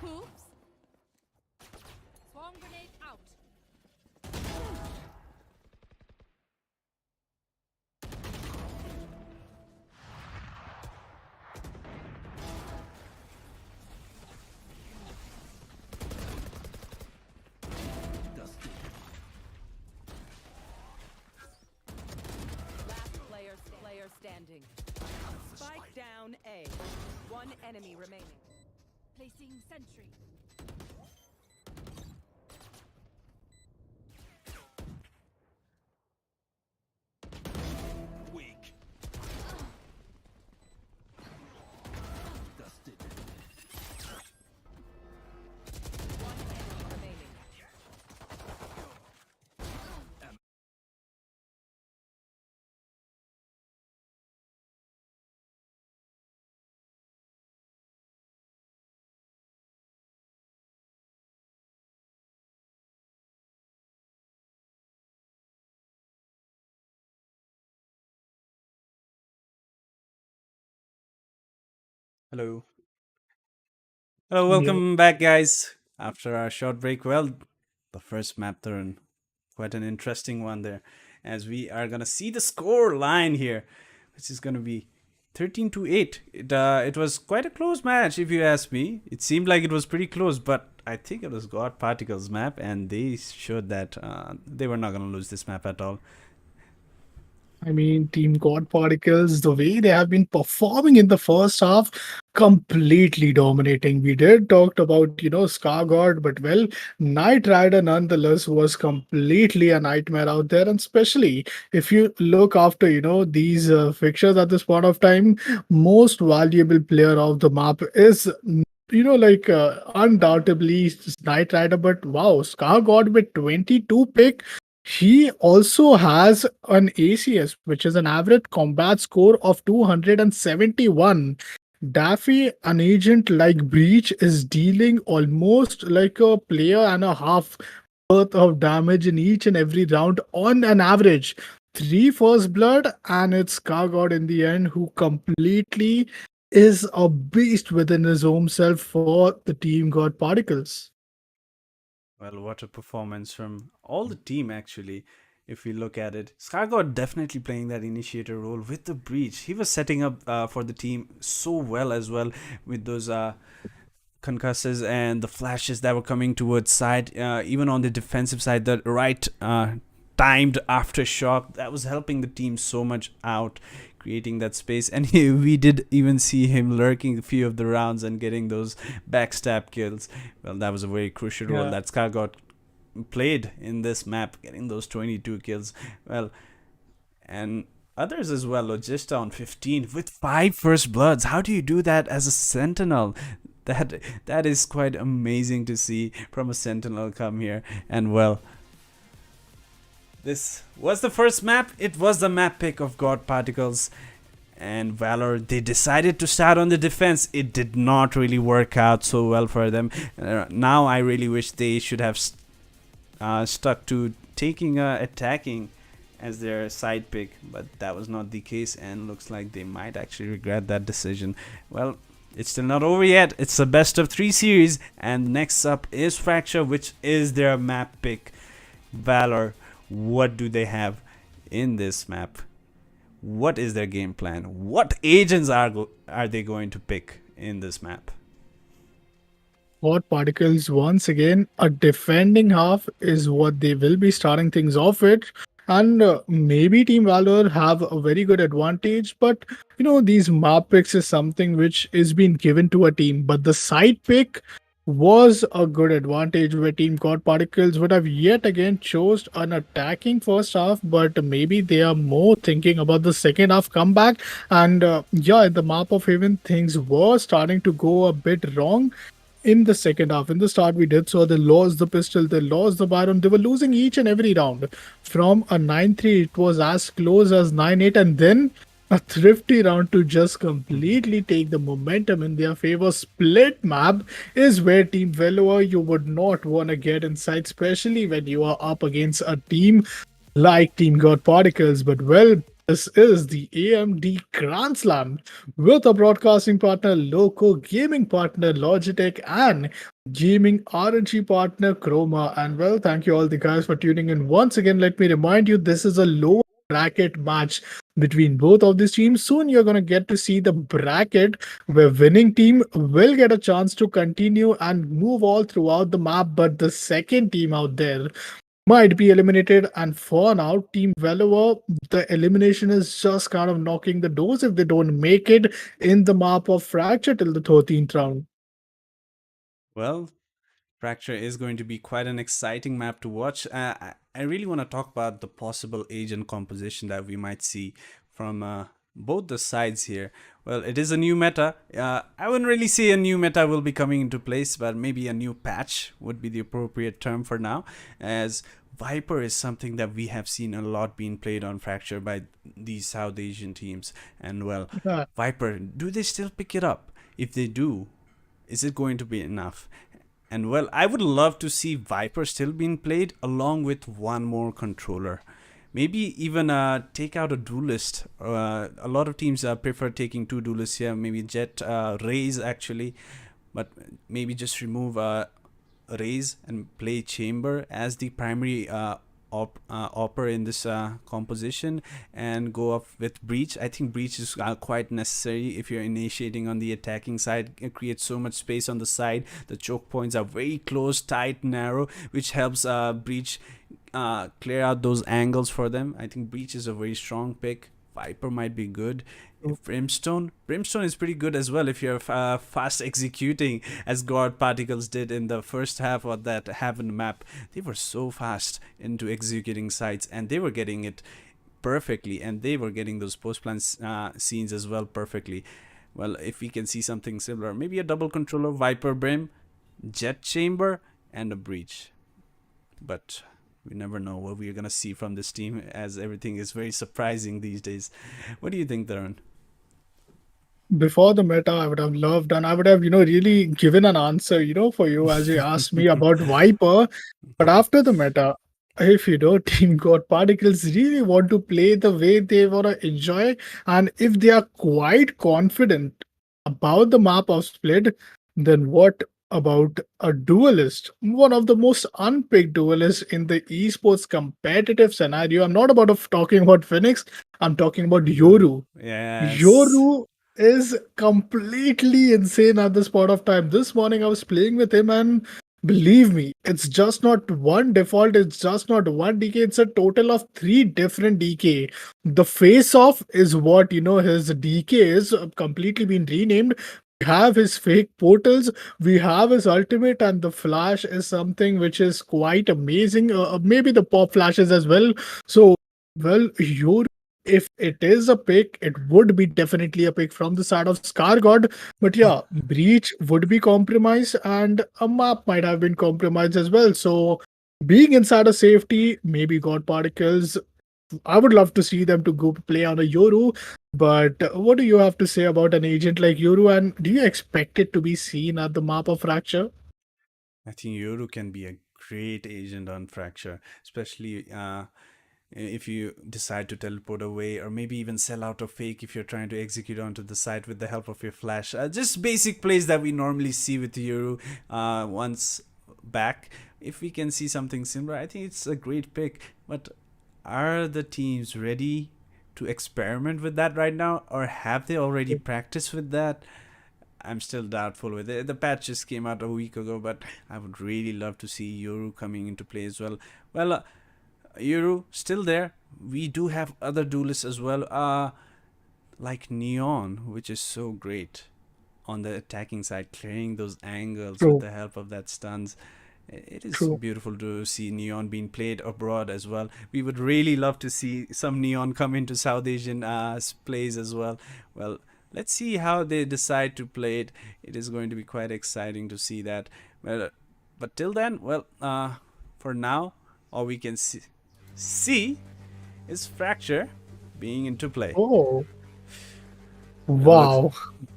C: Oops. Swarm grenade out. Last player standing. Spike down A. One enemy remaining. Placing sentry.
D: Weak. Dusted.
C: One enemy remaining.
A: Hello. Hello,
B: Yeah.
A: welcome back, guys. After our short break, well, the first map turn, quite an interesting one there, as we are gonna see the score line here, which is gonna be 13-8. It was quite a close match, if you ask me. It seemed like it was pretty close, but I think it was God Particles map, and they showed that they were not gonna lose this map at all.
B: I mean, Team God Particles, the way they have been performing in the first half, completely dominating. We did talked about, Scar God, but well, Knight Rider nonetheless was completely a nightmare out there. And especially if you look after, these fixtures at this point of time, most valuable player of the map is undoubtedly Knight Rider, but wow, Scar God with 22 pick, he also has an ACS, which is an average combat score of 271. Daffy, an agent like Breach, is dealing almost like a player and a half worth of damage in each and every round on an average. Three first blood, and it's Kargod in the end who completely is a beast within his own self for the team God Particles.
A: Well, what a performance from all the team, actually. If we look at it, Skargod definitely playing that initiator role with the breach. He was setting up for the team so well as well, with those concusses and the flashes that were coming towards side. Even on the defensive side, the right timed aftershock that was helping the team so much out, creating that space. And we did even see him lurking a few of the rounds and getting those backstab kills. Well, that was a very crucial role
B: Yeah.
A: that Skargod played in this map, getting those 22 kills. Well, and others as well. Logista on 15 with 5 first bloods. How do you do that as a sentinel? That is quite amazing to see from a sentinel come here. And well, this was the first map. It was the map pick of God Particles and Valor. They decided to start on the defense. It did not really work out so well for them. Now I really wish they should have stuck to taking attacking as their side pick, but that was not the case, and looks like they might actually regret that decision. Well, it's still not over yet. It's the best of 3 series, and next up is Fracture, which is their map pick. Valor, what do they have in this map? What is their game plan? What agents are they going to pick in this map?
B: God Particles, once again, a defending half is what they will be starting things off with. And maybe Team Valor have a very good advantage, but these map picks is something which is being given to a team. But the side pick was a good advantage where Team God Particles would have yet again chose an attacking first half, but maybe they are more thinking about the second half comeback. And yeah, in the map of Haven, things were starting to go a bit wrong in the second half. In the start, we did so they lost the pistol, they lost the Baron. They were losing each and every round. From a 9-3, it was as close as 9-8, and then A thrifty round to just completely take the momentum in their favor. Split map is where Team Valor you would not want to get inside, especially when you are up against a team like Team God Particles. But well, this is the AMD Grand Slam with a broadcasting partner, Loco, gaming partner, Logitech, and gaming RNG partner, Chroma. And well, thank you all the guys for tuning in. Once again, let me remind you this is a low bracket match between both of these teams. Soon you're going to get to see the bracket where winning team will get a chance to continue and move all throughout the map, but the second team out there might be eliminated. And for now, Team Valor, the elimination is just kind of knocking the doors if they don't make it in the map of Fracture till the 13th round.
A: Well, Fracture is going to be quite an exciting map to watch. I really want to talk about the possible agent composition that we might see from both the sides here. Well, it is a new meta. I wouldn't really say a new meta will be coming into place, but maybe a new patch would be the appropriate term for now, as Viper is something that we have seen a lot being played on Fracture by these South Asian teams. And well,
B: Uh,
A: Viper, do they still pick it up? If they do, is it going to be enough? And well, I would love to see Viper still being played along with one more controller. Maybe even take out a duelist. A lot of teams prefer taking two duelists here. Maybe Jet, Raze actually, but maybe just remove Raze and play Chamber as the primary opper in this composition, and go up with Breach. I think Breach is quite necessary if you're initiating on the attacking side. It creates so much space on the side. The choke points are very close, tight, narrow, which helps Breach clear out those angles for them. I think Breach is a very strong pick. Viper might be good. If Brimstone is pretty good as well if you're fast executing, as God Particles did in the first half of that Heaven map. They were so fast into executing sites, and they were getting it perfectly, and they were getting those post-plan scenes as well perfectly. Well, if we can see something similar, maybe a double controller, Viper Brim, Jet Chamber, and a Breach. But we never know what we're gonna see from this team, as everything is very surprising these days. What do you think, Darren?
B: Before the meta, I would have loved and I would have, really given an answer, for you as you asked me about Viper. But after the meta, if Team God Particles really want to play the way they want to enjoy, and if they are quite confident about the map of Split, then what about a duelist? One of the most unpicked duelists in the esports competitive scenario. I'm not about talking about Phoenix, I'm talking about Yoru.
A: Yes.
B: Yoru is completely insane at this point of time. This morning I was playing with him, and believe me, it's just not one default, it's just not one DK, it's a total of three different DK. The face off is what his DK is completely been renamed. We have his fake portals, we have his ultimate, and the flash is something which is quite amazing. Maybe the pop flashes as well. So, well, Yoru, if it is a pick, it would be definitely a pick from the side of Scar God. But yeah, Breach would be compromised, and a map might have been compromised as well. So being inside a safety, maybe God Particles, I would love to see them to go play on a Yoru. But what do you have to say about an agent like Yoru? And do you expect it to be seen at the map of Fracture?
A: I think Yoru can be a great agent on Fracture, especially if you decide to teleport away, or maybe even sell out a fake if you're trying to execute onto the site with the help of your flash. Just basic plays that we normally see with Yoru once back. If we can see something similar, I think it's a great pick. But are the teams ready to experiment with that right now, or have they already practiced with that? I'm still doubtful with it. The patch just came out a week ago, but I would really love to see Yoru coming into play as well. Well, Yoru still there. We do have other duelists as well, like Neon, which is so great on the attacking side, clearing those angles with
B: True,
A: the help of that stuns. It is
B: true.
A: beautiful to see Neon being played abroad as well. We would really love to see some Neon come into South Asian plays as well. Well, let's see how they decide to play it. It is going to be quite exciting to see that. Well, but till then, well, for now, all we can see is Fracture being into play.
B: Oh.
A: It looks
B: Wow,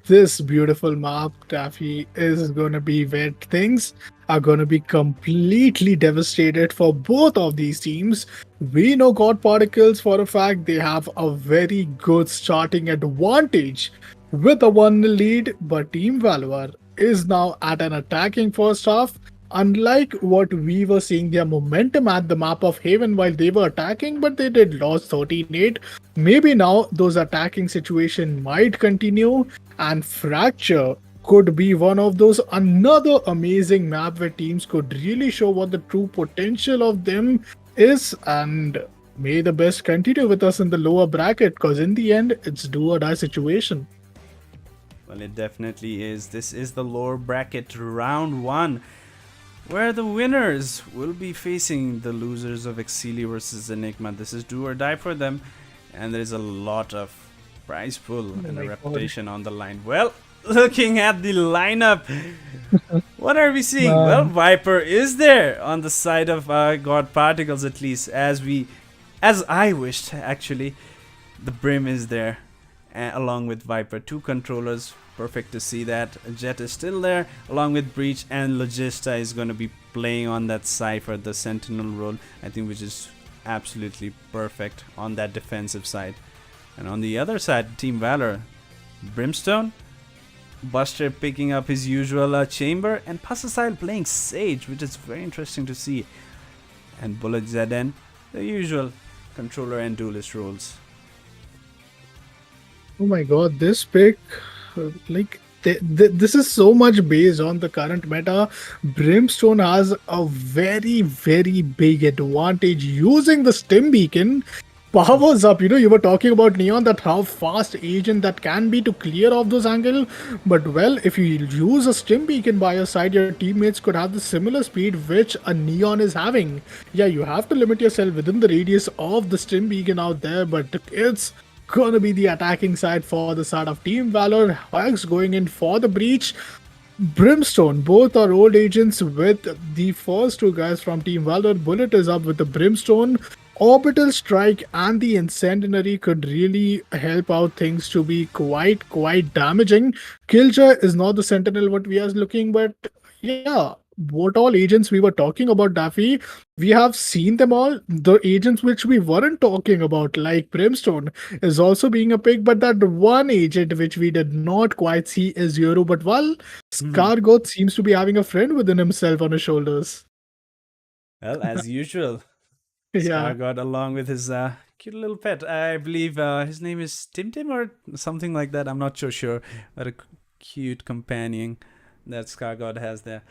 B: this beautiful map, Taffy, is gonna be where things are gonna be completely devastated for both of these teams. We know God Particles for a fact they have a very good starting advantage with a 1 lead, but Team Valor is now at an attacking first half. Unlike what we were seeing their momentum at the map of Haven while they were attacking, but they did lose 13-8. Maybe now those attacking situation might continue, and Fracture could be one of those another amazing map where teams could really show what the true potential of them is. And may the best continue with us in the lower bracket, because in the end it's do or die situation.
A: well, it definitely is. This is the lower bracket round 1, where the winners will be facing the losers of Exceeli versus Enigma. This is do or die for them, and there is a lot of prize pool and
B: my
A: a
B: God.
A: reputation on the line. Well, looking at the lineup, what are we seeing? Well,
B: Man.
A: Viper is there on the side of God Particles, at least as I wished actually. The Brim is there, along with Viper. 2 controllers, perfect to see that. Jet is still there, along with Breach, and Logista is going to be playing on that Cypher, the Sentinel role, I think, which is absolutely perfect on that defensive side. And on the other side, Team Valor, Brimstone, Buster picking up his usual chamber, and Passasil playing Sage, which is very interesting to see. And Bullet Zeden, the usual controller and duelist roles.
B: Oh my god, this pick, like, this is so much based on the current meta. Brimstone has a very, very big advantage using the stim beacon. Powers up, you were talking about Neon, that how fast agent that can be to clear off those angle. But well, if you use a stim beacon by your side, your teammates could have the similar speed which a Neon is having. Yeah, you have to limit yourself within the radius of the stim beacon out there, but it's gonna be the attacking side for the side of Team Valor. Hags going in for the breach. Brimstone, both are old agents with the first 2 guys from Team Valor. Bullet is up with the Brimstone. Orbital Strike and the Incendiary could really help out things to be quite damaging. Killjoy is not the Sentinel what we are looking, but yeah, what all agents we were talking about, Daffy, we have seen them all. The agents which we weren't talking about, like Brimstone, is also being a pick, but that one agent which we did not quite see is Yoru. But while Skargoth seems to be having a friend within himself on his shoulders.
A: Well, as usual,
B: Yeah.
A: Skargod along with his cute little pet. I believe his name is Tim Tim or something like that. I'm not so sure. But a cute companion that Skargod has there.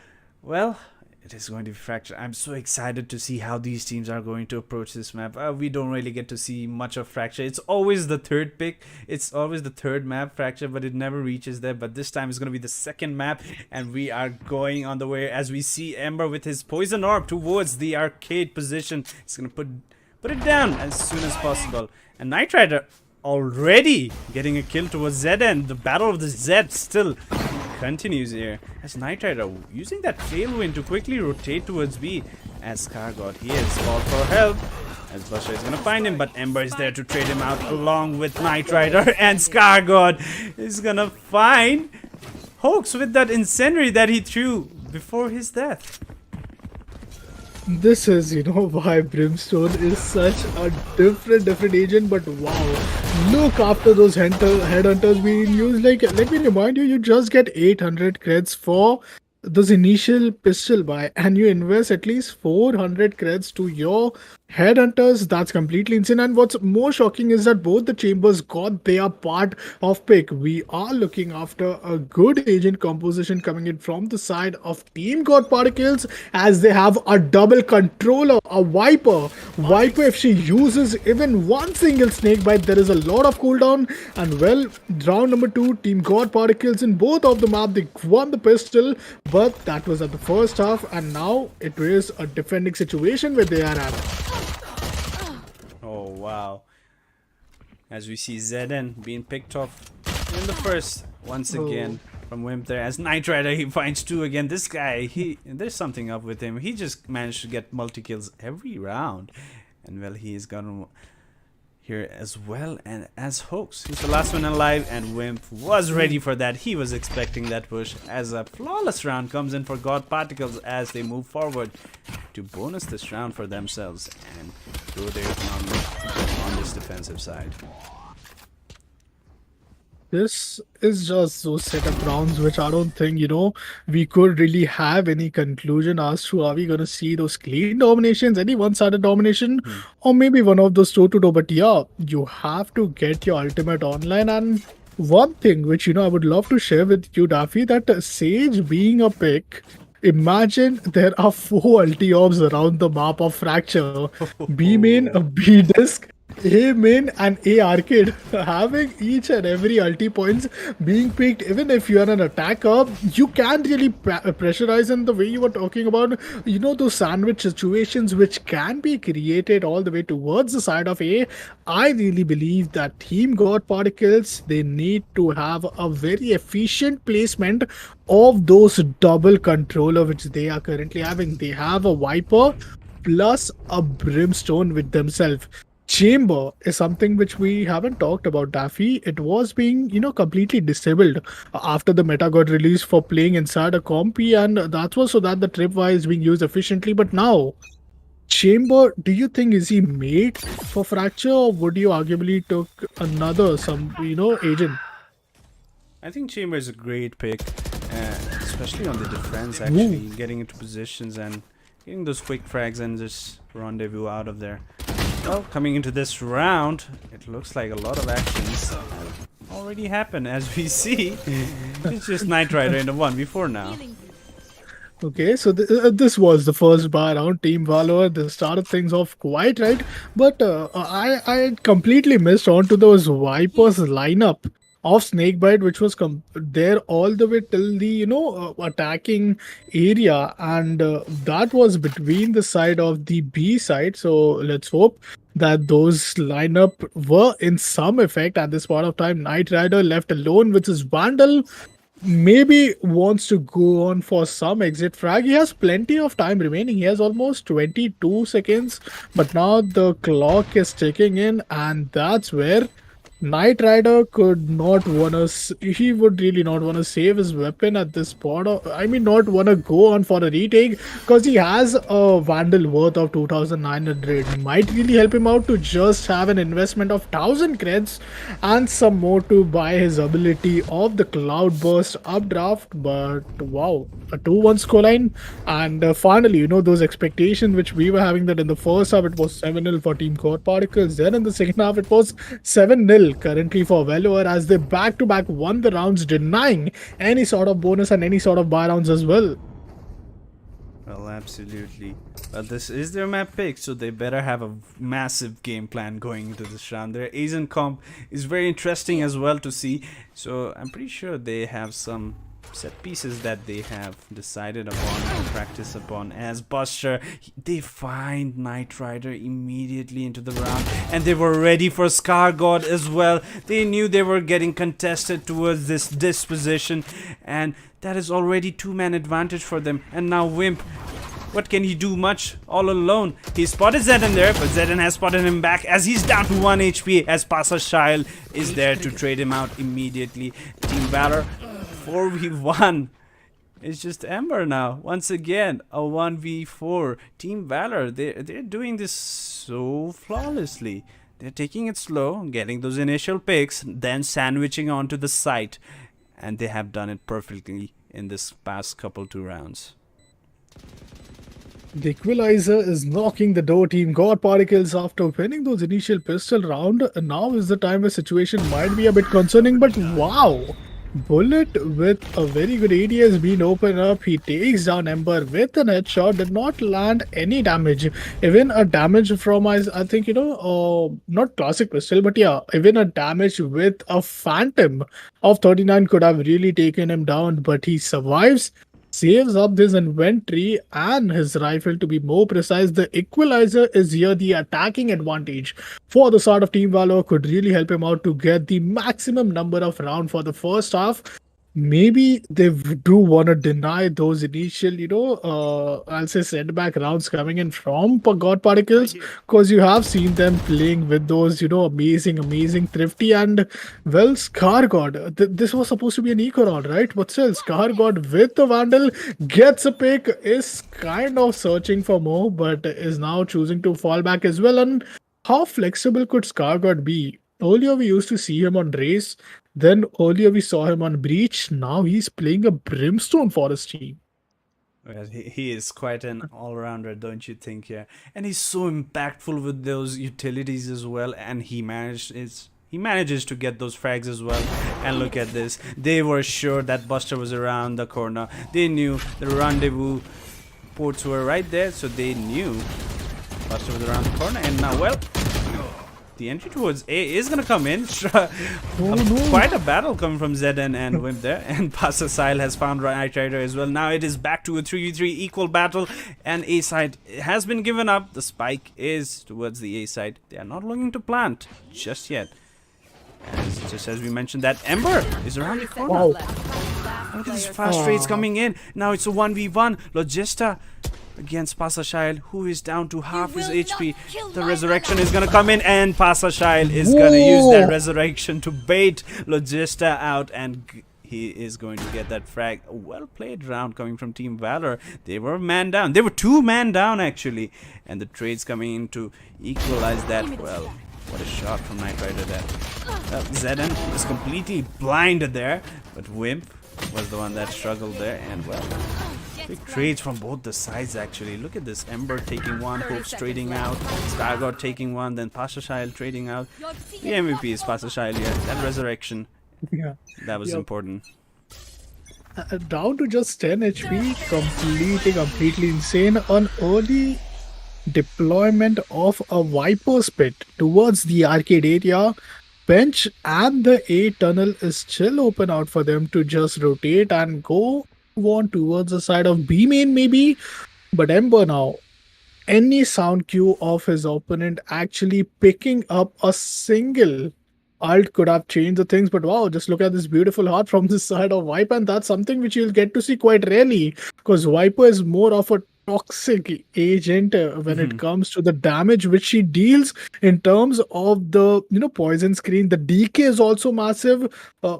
A: Well, it is going to be Fracture. I'm so excited to see how these teams are going to approach this map. We don't really get to see much of Fracture. It's always the third pick. It's always the third map, Fracture, but it never reaches there. But this time it's going to be the second map, and we are going on the way as we see Ember with his Poison Orb towards the arcade position. He's going to put it down as soon as possible. And Knight Rider already getting a kill towards Zeden. The battle of the Zed still continues here as Knight Rider using that tailwind to quickly rotate towards B as Skargod here is called for help as Buster is gonna find him, but Ember is there to trade him out along with Knight Rider, and Skargod is gonna find Hoax with that incendiary that he threw before his death.
B: This is, why Brimstone is such a different agent, but wow. Look after those headhunters being used. Like, let me remind you, you just get 800 creds for those initial pistol buy, and you invest at least 400 creds to your headhunters. That's completely insane. And what's more shocking is that both the chambers got their part of pick. We are looking after a good agent composition coming in from the side of Team God Particles, as they have a double controller, a Viper. Viper, if she uses even one single snake bite, there is a lot of cooldown. And well, round number 2, Team God Particles in both of the map, they won the pistol, but that was at the first half, and now it is a defending situation where they are at.
A: Oh wow. As we see Zeden being picked off in the first once again from Wimp there. As Knight Rider, he finds 2 again. This guy, there's something up with him. He just managed to get multi-kills every round. And well, he is gonna here as well, and as Hoax. He's the last one alive, and Wimp was ready for that. He was expecting that push as a flawless round comes in for God Particles as they move forward to bonus this round for themselves and grow their economy on this defensive side.
B: This is just those set of rounds which I don't think, we could really have any conclusion as to are we going to see those clean dominations, any one-sided domination, or maybe one of those toe-to-toe. But yeah, you have to get your ultimate online. And one thing which, I would love to share with you, Daffy, that Sage being a pick, imagine there are 4 ulti orbs around the map of Fracture. B main, B disc, A main and A arcade, having each and every ulti points being picked. Even if you are an attacker, you can really pressurize in the way you were talking about, those sandwich situations which can be created all the way towards the side of A. I really believe that Team God Particles, they need to have a very efficient placement of those double controller which they are currently having. They have a Viper plus a Brimstone with themselves. Chamber is something which we haven't talked about, Daffy. It was being, completely disabled after the meta got released for playing inside a compy, and that was so that the tripwire is being used efficiently. But now, Chamber, do you think is he made for Fracture, or would you arguably took another agent?
A: I think Chamber is a great pick, especially on the defense, actually, getting into positions and getting those quick frags and just rendezvous out of there. Well, coming into this round, it looks like a lot of actions have already happened, as we see. It's just Knight Rider in the 1v4 now.
B: Okay, so this was the first bar round. Team Valor, they started things off quite right, but I completely missed on to those Vipers lineup of Snakebite, which was there all the way till the attacking area, and that was between the side of the B side. So let's hope that those lineup were in some effect at this point of time. Knight Rider left alone with his Vandal, maybe wants to go on for some exit frag. He has plenty of time remaining. He has almost 22 seconds, but now the clock is ticking in, and that's where Knight Rider could not wanna. He would really not wanna save his weapon at this point. I mean, not wanna go on for a retake because he has a Vandal worth of 2,900. Might really help him out to just have an investment of 1,000 creds and some more to buy his ability of the Cloudburst updraft. But wow, a 2-1 scoreline, and finally, those expectations which we were having that in the first half it was 7-0 for Team God Particles. Then in the second half it was 7-0. Currently for Valor, as they back-to-back won the rounds, denying any sort of bonus and any sort of buy rounds as well.
A: Well, absolutely. Well, this is their map pick, so they better have a massive game plan going into this round. Their Asian comp is very interesting as well to see, so I'm pretty sure they have some set pieces that they have decided upon and practice upon. As Buster, they find Knight Rider immediately into the round, and they were ready for Scar God as well. They knew they were getting contested towards this disposition, and that is already 2-man advantage for them. And now Wimp, what can he do? Much all alone. He spotted Zedden there, but Zedden has spotted him back as he's down to 1 HP as Pasa Shile is there to trade him out immediately. Team Valor 4v1. It's just Ember now. Once again, a 1v4. Team Valor, they're doing this so flawlessly. They're taking it slow, getting those initial picks, then sandwiching onto the site. And they have done it perfectly in this past couple 2 rounds.
B: The Equalizer is knocking the door. Team God Particles, after winning those initial pistol round, now is the time where situation might be a bit concerning, but wow! Bullet with a very good AD has been opened up. He takes down Ember with an headshot, did not land any damage. Even a damage from, I think, not classic pistol, but yeah, even a damage with a Phantom of 39 could have really taken him down, but he survives. Saves up this inventory and his rifle, to be more precise. The Equalizer is here the attacking advantage for the side of Team Valor, could really help him out to get the maximum number of rounds for the first half. maybe they do want to deny those initial, I'll say setback rounds coming in from God Particles, because you have seen them playing with those, amazing Thrifty and, well, Scar God. This was supposed to be an eco round, right? But still, Scar God with the Vandal gets a pick, is kind of searching for more, but is now choosing to fall back as well. And how flexible could Scar God be? Earlier, we used to see him on Race, then earlier we saw him on Breach. Now he's playing a Brimstone for his team.
A: Well, he is quite an all-rounder, don't you think? Yeah, and he's so impactful with those utilities as well, and he manages to get those frags as well. And look at this, they were sure that Buster was around the corner. They knew the rendezvous ports were right there, so they knew Buster was around the corner. And now, well, the entry towards A is gonna come in. Quite a battle coming from Zeden and Wimp there. And Pasasile has found Knight Rider as well. Now it is back to a 3v3 equal battle. And A side has been given up. The spike is towards the A side. They are not looking to plant just yet. Just as we mentioned, that Ember is around the corner.
B: Wow.
A: Look at these fast trades coming in. Now it's a 1v1. Logista against Pasashail, who is down to half his HP. The resurrection is gonna come in, and Pasashail is gonna use that resurrection to bait Logista out, and he is going to get that frag. A well played round coming from Team Valor. They were man down. They were 2 man down actually, and the trades coming in to equalize that. Well, what a shot from Knight Rider there. Zeden is completely blinded there, but Wimp was the one that struggled there, and well, big trades from both the sides actually. Look at this, Ember taking one, Hopes trading out, Stargod taking one, then Pasashail trading out. The MVP is Pasashail here. That resurrection,
B: Yeah.
A: that was important.
B: Down to just 10 HP, completely insane. On early deployment of a Viper's Pit towards the arcade area, bench and the A tunnel is still open out for them to just rotate and go on towards the side of B main maybe. But Ember now, any sound cue of his opponent actually picking up a single alt could have changed the things. But wow, just look at this beautiful heart from this side of Viper, and that's something which you'll get to see quite rarely, because Viper is more of a toxic agent when it comes to the damage which she deals in terms of the poison screen. The DK is also massive.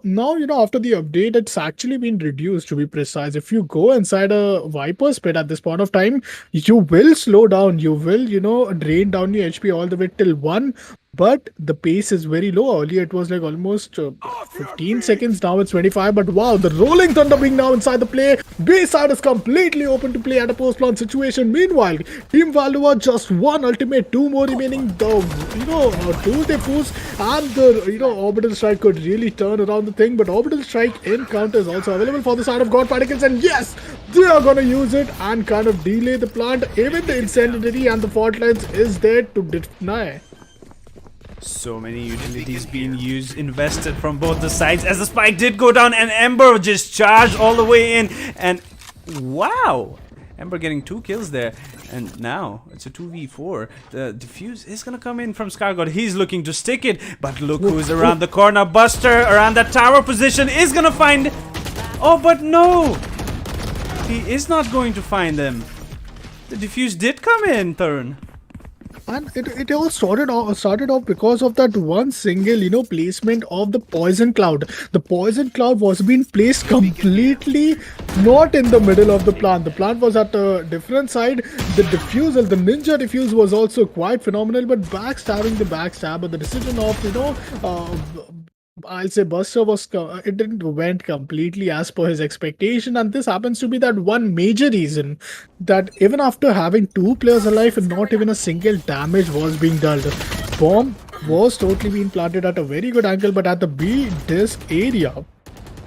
B: Now after the update, it's actually been reduced, to be precise. If you go inside a Viper's Pit at this point of time, you will slow down, you will drain down your HP all the way till 1, but the pace is very low. Earlier it was like almost 15 seconds, now it's 25. But wow, the rolling thunder being now inside the play. B side is completely open to play at a post launch situation. Meanwhile, Team Valor just 1 ultimate, 2 more remaining. The 2 diffuse and the orbital strike could really turn around the thing. But orbital strike encounter is also available for the side of God Particles, and yes, they are gonna use it and kind of delay the plant. Even the incendiary and the fault lines is there to deny.
A: So many utilities being used, invested from both the sides, as the spike did go down, and Ember just charged all the way in, and wow, Ember getting 2 kills there. And now it's a 2v4. The defuse is gonna come in from Scargod. He's looking to stick it, but look who's around the corner. Buster around that tower position is gonna find, oh, but no, he is not going to find them. The defuse did come in, Turn.
B: And it all started off because of that one single, placement of the poison cloud. The poison cloud was being placed completely not in the middle of the plant. The plant was at a different side. The diffusal, the ninja diffuse was also quite phenomenal, but backstabbing the backstabber, the decision of, I'll say Buster it didn't went completely as per his expectation, and this happens to be that one major reason that even after having 2 players alive, not even a single damage was being dealt. Bomb was totally being planted at a very good angle, but at the B disc area,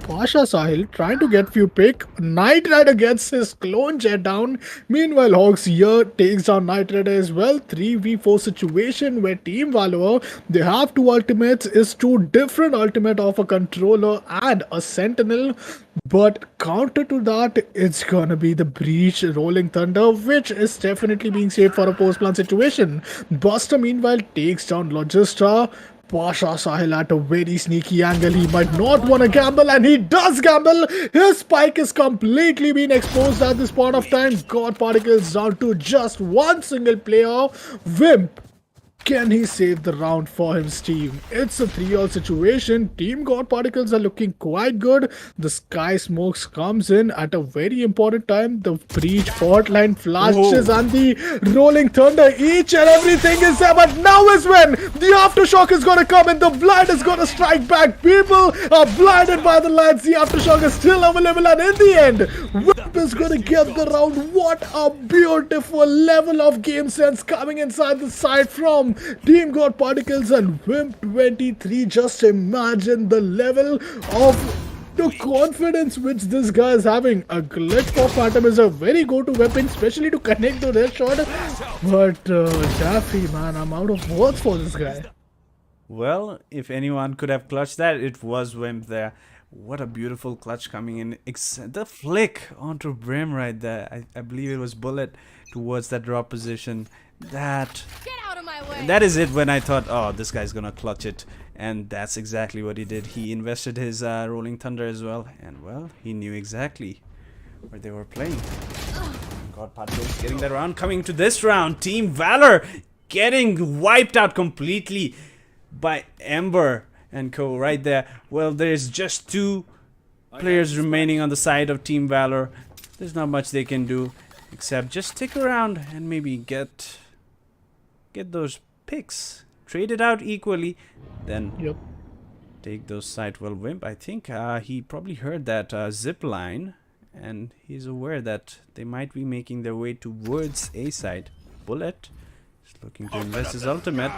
B: Pasha Sahil trying to get few pick. Knight Rider gets his clone jet down. Meanwhile, Hawks here takes down Knight Rider as well. 3v4 situation where Team Valor, they have 2 ultimates. Is 2 different ultimate of a controller and a sentinel. But counter to that, it's gonna be the Breach Rolling Thunder, which is definitely being saved for a post-plant situation. Buster meanwhile takes down Logista. Pasha Sahil at a very sneaky angle. He might not want to gamble, and he does gamble. His spike is completely being exposed at this point of time. God Particles down to just one single player. Wimp. Can he save the round for his team? It's a 3-all situation. Team God Particles are looking quite good. The Sky Smokes comes in at a very important time. The breach fault line flashes and the rolling thunder. Each and everything is there. But now is when the aftershock is going to come and the blind is going to strike back. People are blinded by the lights. The aftershock is still available, and in the end, Whip is going to get the round. What a beautiful level of game sense coming inside the side from Team God Particles and Wimp 23. Just imagine the level of the confidence which this guy is having. A glitch for Phantom is a very go-to weapon, especially to connect to their shot. But Daffy, man, I'm out of words for this guy.
A: Well, if anyone could have clutched that, it was Wimp there. What a beautiful clutch coming in. The flick onto Brim right there. I believe it was Bullet towards that drop position. That is it when I thought, oh, this guy's gonna clutch it. And that's exactly what he did. He invested his Rolling Thunder as well. And, well, he knew exactly where they were playing. God Particles getting that round. Coming to this round, Team Valor getting wiped out completely by Ember and co right there. Well, there's just 2 players remaining on the side of Team Valor. There's not much they can do except just stick around and maybe get those picks, trade it out equally, then take those sides. Well, Wimp, I think he probably heard that zip line, and he's aware that they might be making their way towards A side. Bullet is looking to invest his ultimate.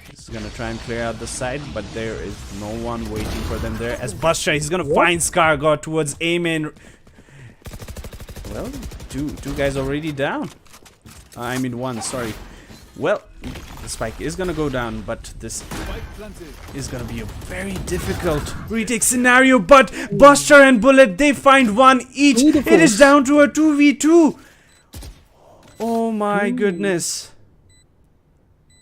A: He's gonna try and clear out the side, but there is no one waiting for them there. As Buster, he's gonna find Scargod towards A main. Well, two guys already down. I mean one, sorry. Well, the spike is gonna go down, but this is gonna be a very difficult retake scenario. But Buster and Bullet, they find one each. It is down to a 2v2. Oh my goodness.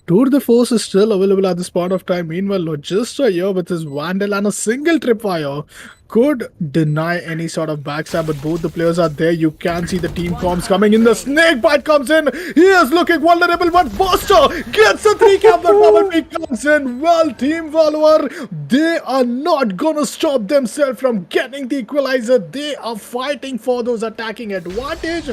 B: Tour de Force is still available at this point of time. Meanwhile, Logister here with his Vandal and a single tripwire could deny any sort of backstab, but both the players are there. You can see the team comms coming in. The snake bite comes in. He is looking vulnerable, but Buster gets a 3-cap. The double pick comes in. Well, Team Valor, they are not gonna stop themselves from getting the equalizer. They are fighting for those attacking advantage.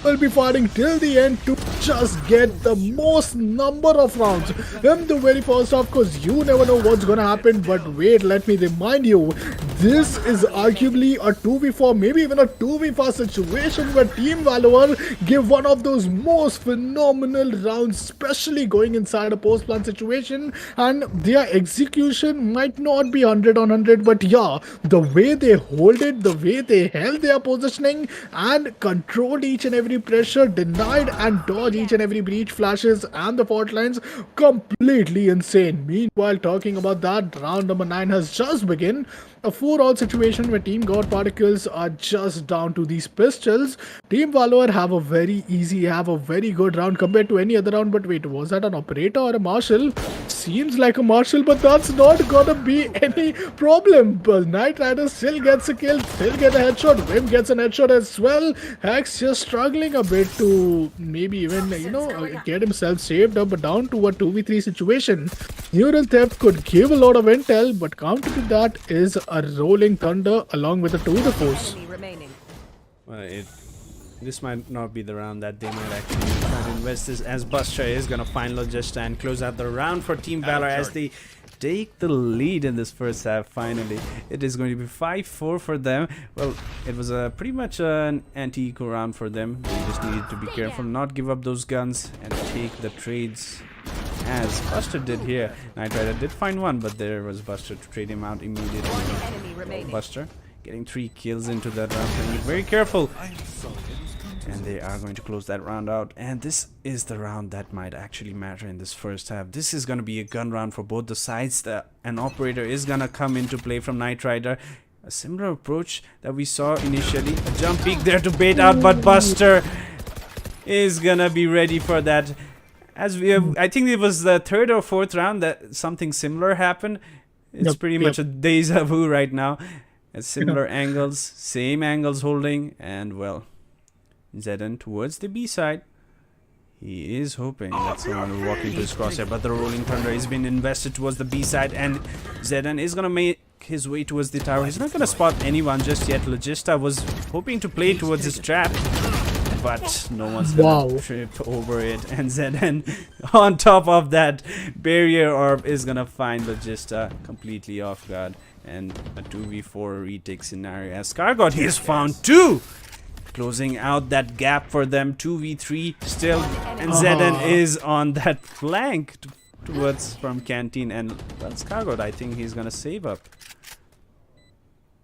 B: Will be fighting till the end to just get the most number of rounds in the very first half, because you never know what's gonna happen. But wait, let me remind you, this is arguably a 2v4, maybe even a 2v5 situation where Team Valor give one of those most phenomenal rounds, especially going inside a post-plant situation, and their execution might not be 100 on 100, but yeah, the way they hold it, the way they held their positioning and controlled each and every pressure, denied and dodged each and every breach flashes and the fault lines, completely insane. Meanwhile, talking about that, round number 9 has just begun. A 4-all situation where Team God Particles are just down to these pistols. Team Valor have a very good round compared to any other round. But wait, was that an operator or a marshal? Seems like a marshal, but that's not gonna be any problem. But Knight Rider still gets a kill, still get a headshot. Vim gets an headshot as well. Hex just struggling a bit to maybe even, get himself saved up, but down to a 2v3 situation. Neural Theft could give a lot of intel, but counter to that is a Rolling Thunder along with a Tour de Force.
A: Well, this might not be the round that they might actually try to invest this, as Buster is gonna find Logista and close out the round for Team Valor as they take the lead in this first half. Finally, it is going to be 5-4 for them. Well, it was pretty much an anti-eco round for them. They just needed to be careful, not give up those guns and take the trades, as Buster did here. Knight Rider did find one, but there was Buster to trade him out immediately. Buster getting 3 kills into that round, so be very careful. And they are going to close that round out. And this is the round that might actually matter in this first half. This is going to be a gun round for both the sides. An operator is going to come into play from Knight Rider. A similar approach that we saw initially. A jump peek there to bait out, but Buster is going to be ready for that. as we have, I think it was the third or fourth round that something similar happened. It's
B: Yep,
A: pretty
B: yep.
A: much a deja vu right now.
B: Yeah.
A: Similar angles, same angles holding, and well, Zedden towards the B side. He is hoping that someone will walk into his crosshair, but the Rolling Thunder is being invested towards the B side, and Zedden is gonna make his way towards the tower. He's not gonna spot anyone just yet. Logista was hoping to play towards his trap, but no one's gonna
B: Wow.
A: trip over it, and Zedden on top of that barrier orb is gonna find Logista completely off guard, and a 2v4 retake scenario as Skargot he has found two, closing out that gap for them. 2v3 still, and Zedden is on that flank towards from Canteen, and well, Skargot, I think he's gonna save up.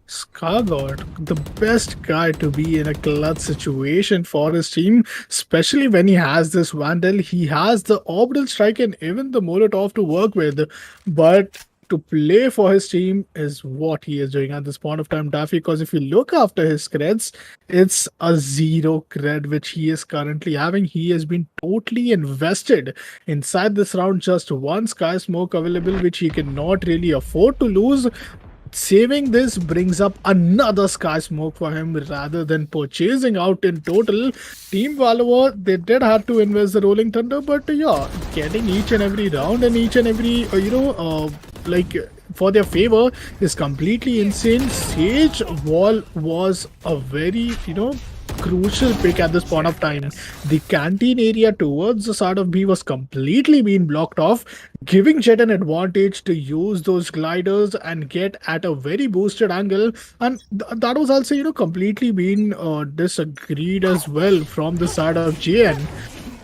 B: Skargot, the best guy to be in a clutch situation for his team, especially when he has this Vandal. He has the Orbital Strike and even the Molotov to work with, but to play for his team is what he is doing at this point of time, Daffy, because if you look after his creds, it's a 0 cred which he is currently having. He has been totally invested inside this round, just one Sky Smoke available, which he cannot really afford to lose. Saving this brings up another Sky Smoke for him rather than purchasing out in total. Team Valor, they did have to invest the Rolling Thunder, but yeah, getting each and every round and each and every, like for their favor is completely insane. Sage Wall was a very, crucial pick at this point of time. The canteen area towards the side of B was completely being blocked off, giving Jet an advantage to use those gliders and get at a very boosted angle. And that was also, completely being disagreed as well from the side of JN.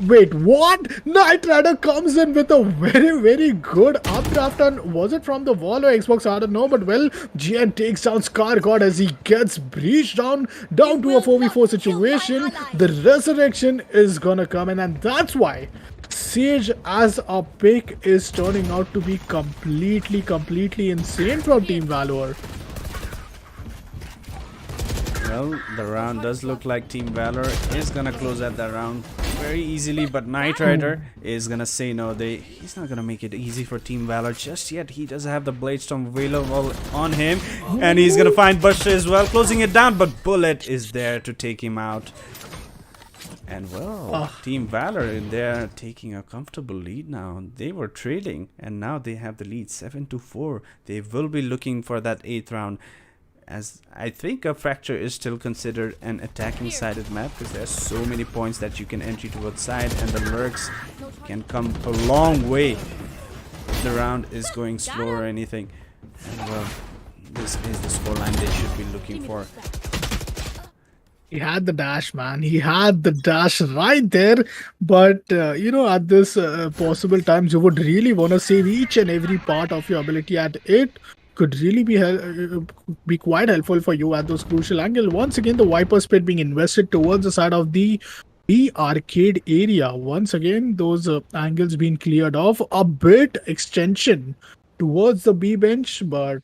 B: Wait, what? Knight Rider comes in with a very, very good updraft, and was it from the wall or Xbox? I don't know, but well, GN takes down Skargot as he gets breached down to a 4v4 situation. The resurrection is gonna come in, and that's why Sage as a pick is turning out to be completely insane from Team Valor.
A: Well, the round does look like Team Valor is gonna close out that round very easily, but Knight Rider is gonna say no. He's not gonna make it easy for Team Valor just yet. He does have the Bladestorm available on him, and he's gonna find Buster as well, closing it down, but Bullet is there to take him out. And well, Team Valor, they're taking a comfortable lead now. They were trailing, and now they have the lead 7-4. They will be looking for that 8th round, as I think a Fracture is still considered an attacking sided map, because there's so many points that you can enter towards side, and the lurks can come a long way if the round is going slow or anything. And well, this is the scoreline they should be looking for.
B: He had the dash, man. He had the dash right there. But, at this possible times, you would really want to save each and every part of your ability at it. Could really be quite helpful for you at those crucial angle. Once again, the Viper Spit being invested towards the side of the B arcade area. Once again, those angles being cleared off. A bit extension towards the B bench, but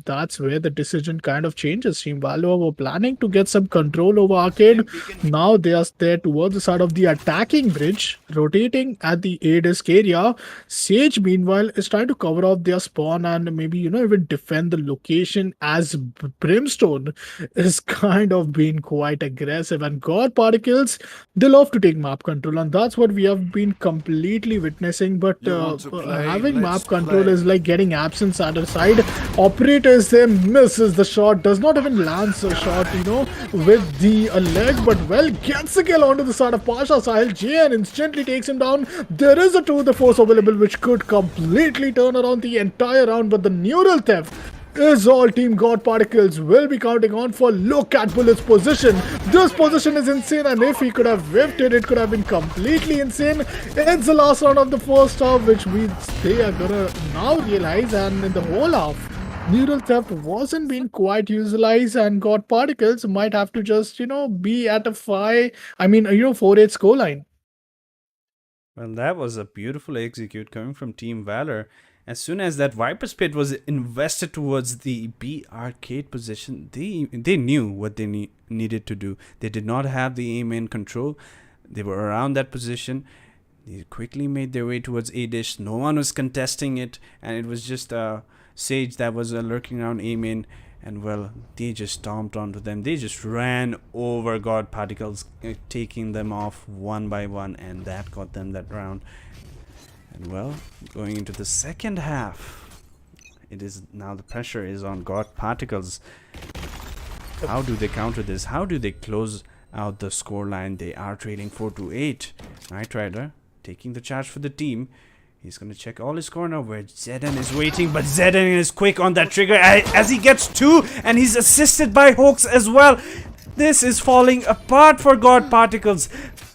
B: that's where the decision kind of changes. Team Valor were planning to get some control over arcade. Now they are there towards the side of the attacking bridge, rotating at the A disc area. Sage, meanwhile, is trying to cover off their spawn and maybe, even defend the location, as Brimstone is kind of being quite aggressive. And God Particles, they love to take map control, and that's what we have been completely witnessing. But having map control is like getting absence at her side. Operators there, misses the shot, does not even land a shot, with the leg, but well, gets the kill onto the side of Pasha Sahil. JN instantly takes him down. There is a 2 the force available, which could completely turn around the entire round, but the neural theft is all Team God Particles will be counting on for. Look at Bullet's position. This position is insane, and if he could have whiffed it, it could have been completely insane. It's the last round of the first half, which means they are gonna now realize, and in the whole half, neural theft wasn't being quite utilized, and God Particles might have to just, be at a 4-8 scoreline.
A: Well, that was a beautiful execute coming from Team Valor. As soon as that Viper's Pit was invested towards the B arcade position, they knew what they needed to do. They did not have the aim in control. They were around that position. They quickly made their way towards A dish. No one was contesting it, and it was just Sage that was lurking around A main. And well, they just stomped onto them. They just ran over God Particles, taking them off one by one, and that got them that round. And well, going into the second half, it is now the pressure is on God Particles. How do they counter this? How do they close out the scoreline? They are trailing 4-8. Knight Rider taking the charge for the team. He's going to check all his corner where Zeden is waiting, but Zeden is quick on that trigger as he gets 2, and he's assisted by Hawks as well. This is falling apart for God Particles.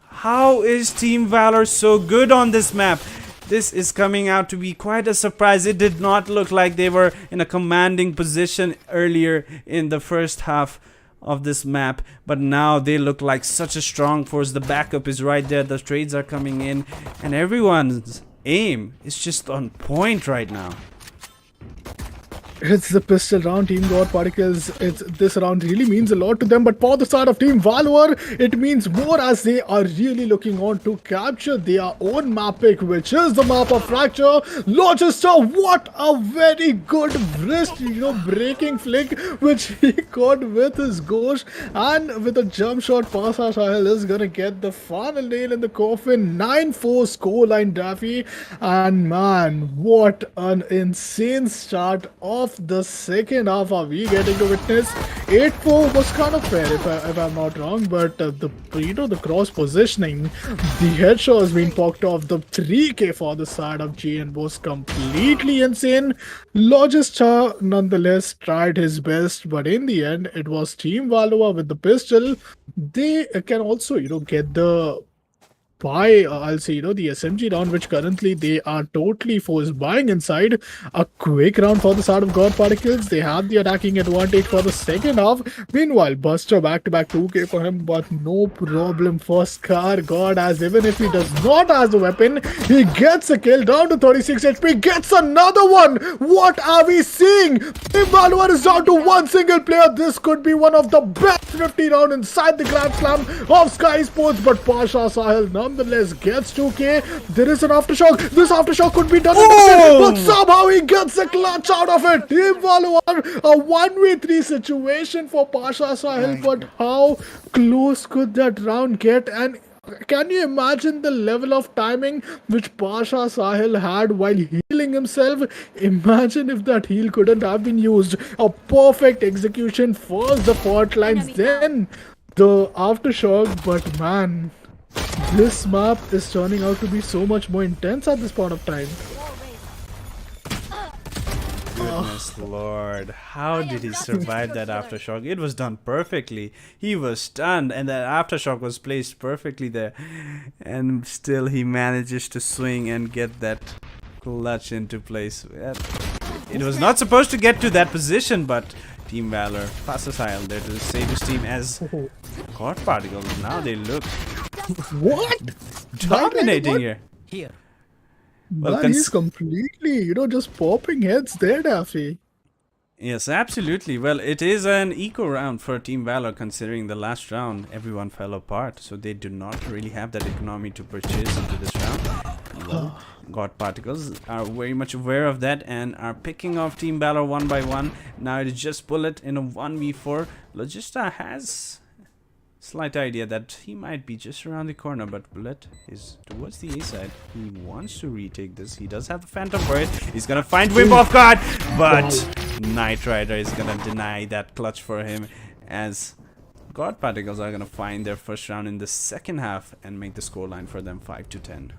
A: How is Team Valor so good on this map? This is coming out to be quite a surprise. It did not look like they were in a commanding position earlier in the first half of this map, but now they look like such a strong force. The backup is right there, the trades are coming in, and everyone's aim is just on point right now.
B: It's the pistol round. Team God Particles, this round really means a lot to them, but for the side of Team Valor, it means more as they are really looking on to capture their own map pick, which is the map of Fracture. Logista, what a very good wrist, breaking flick, which he got with his ghost, and with a jump shot, Pasha Sahil is gonna get the final nail in the coffin. 9-4 scoreline, Daffy, and man, what an insane start of the second half are we getting to witness. 8-4 was kind of fair if I'm not wrong, but the cross positioning, the headshot has been poked off. The 3k for the side of GN was completely insane. Logista nonetheless tried his best, but in the end it was Team Valor with the pistol. They can also get the I'll say the SMG round, which currently they are totally forced buying inside. A quick round for the side of God Particles. They have the attacking advantage for the second half. Meanwhile, Buster back-to-back 2k for him, but no problem for Scar God, as even if he does not have the weapon, he gets a kill down to 36 HP, gets another one. What are we seeing? Team Valor is down to one single player. This could be one of the best 50 round inside the Grand Slam of Sky Sports, but Pasha Sahil nonetheless gets 2k. There is an aftershock. This aftershock could be done, but somehow he gets a clutch out of it. Team Valor, a 1v3 situation for Pasha Sahil, but how close could that round get? And can you imagine the level of timing which Pasha Sahil had while healing himself? Imagine if that heal couldn't have been used. A perfect execution. First the fault lines, then the aftershock, but man, this map is turning out to be so much more intense at this point of time.
A: Goodness Lord, how did he survive that aftershock? It was done perfectly. He was stunned, and that aftershock was placed perfectly there, and still he manages to swing and get that clutch into place. It was not supposed to get to that position, but Team Valor, fastest Isle there to save his team as God Particles. Now they look
B: What?
A: dominating here. Well,
B: Man, he's completely, just popping heads there, Daffy.
A: Yes, absolutely. Well, it is an eco round for Team Valor, considering the last round everyone fell apart, so they do not really have that economy to purchase into this round. Well, God Particles are very much aware of that and are picking off Team Valor one by one. Now it is just Bullet in a 1v4. Logista has slight idea that he might be just around the corner, but Bullet is towards the A side. He wants to retake this. He does have the Phantom for it. He's gonna find Whip off guard, but Knight Rider is gonna deny that clutch for him, as God Particles are gonna find their first round in the second half and make the scoreline for them 5-10.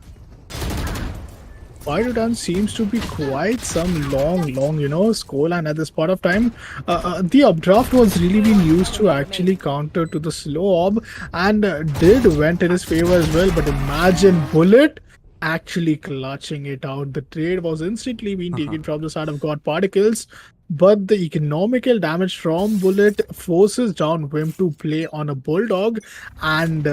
B: 5-10 seems to be quite some long, scoreline at this point of time. The updraft was really being used to actually counter to the slow orb, and went in his favor as well. But imagine Bullet actually clutching it out. The trade was instantly being taken from the side of God Particles, but the economical damage from Bullet forces down Wim to play on a Bulldog, and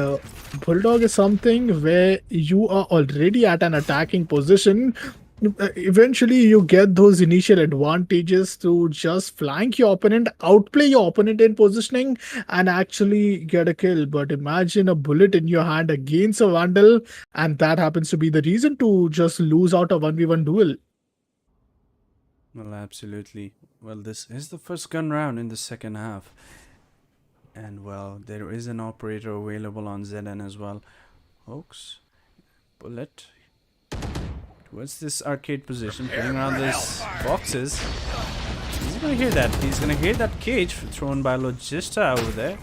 B: Bulldog is something where you are already at an attacking position. Eventually you get those initial advantages to just flank your opponent, outplay your opponent in positioning, and actually get a kill. But imagine a bullet in your hand against a Vandal, and that happens to be the reason to just lose out a 1v1 duel.
A: Well, absolutely. Well, this is the first gun round in the second half. And well, there is an operator available on ZN as well. Hoax, bullet, towards this arcade position, putting around these boxes. He's gonna hear that. He's gonna hear that cage thrown by Logista over there.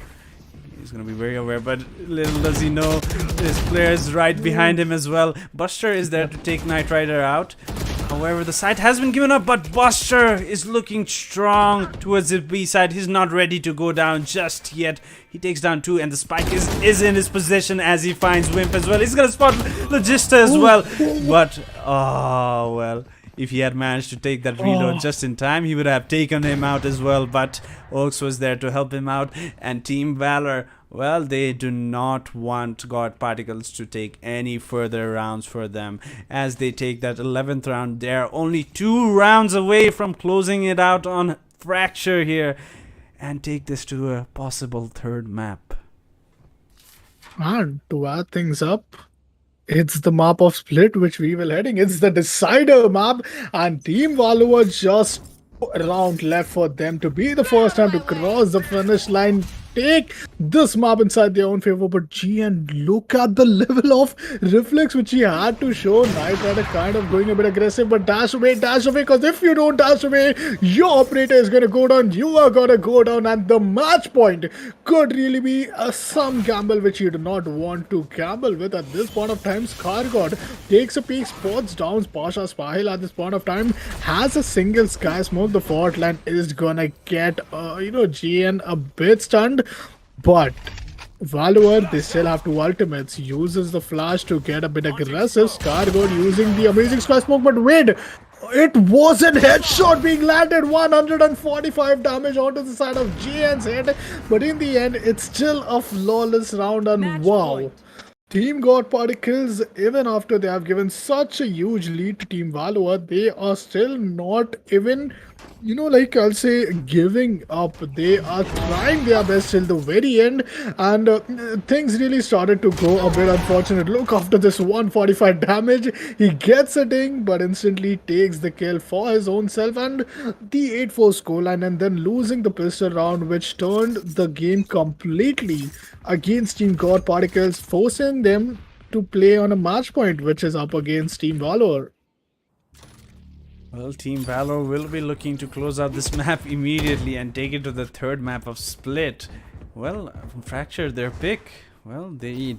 A: He's gonna be very aware, but little does he know, this player is right behind him as well. Buster is there to take Knight Rider out. However, the side has been given up, but Buster is looking strong towards the B side. He's not ready to go down just yet. He takes down 2, and the spike is in his possession as he finds Wimp as well. He's gonna spot Logista as well, but oh well. If he had managed to take that reload just in time, he would have taken him out as well. But Oaks was there to help him out. And Team Valor, well, they do not want God Particles to take any further rounds for them. As they take that 11th round, they're only 2 rounds away from closing it out on Fracture here. And take this to a possible 3rd map.
B: And to add things up, it's the map of Split which we will heading. It's the decider map, and Team Valor just a round left for them to be the first time to cross the finish line, take this map inside their own favor. But GN, look at the level of reflex which he had to show. Knight Rider kind of going a bit aggressive, but dash away, because if you don't dash away, your operator is going to go down, you are going to go down, and the match point could really be some gamble which you do not want to gamble with at this point of time. Scargod takes a peek, spots down Pasha Spahil at this point of time, has a single sky smoke. The fort line is gonna get GN a bit stunned, but Valor, they still have 2 ultimates. Uses the flash to get a bit aggressive. Scargod using the amazing sky smoke, but wait, it was a headshot being landed, 145 damage onto the side of GN's head, but in the end it's still a flawless round. And
C: Match
B: wow,
C: point.
B: Team God Particles, even after they have given such a huge lead to Team Valor, they are still not even, I'll say, giving up. They are trying their best till the very end, and things really started to go a bit unfortunate. Look, after this 145 damage, he gets a ding, but instantly takes the kill for his own self, and the 8-4 scoreline, and then losing the pistol round, which turned the game completely against Team God Particles, forcing them to play on a match point, which is up against Team Valor.
A: Well, Team Valor will be looking to close out this map immediately and take it to the 3rd map of Split. Well, Fracture, their pick. Well, they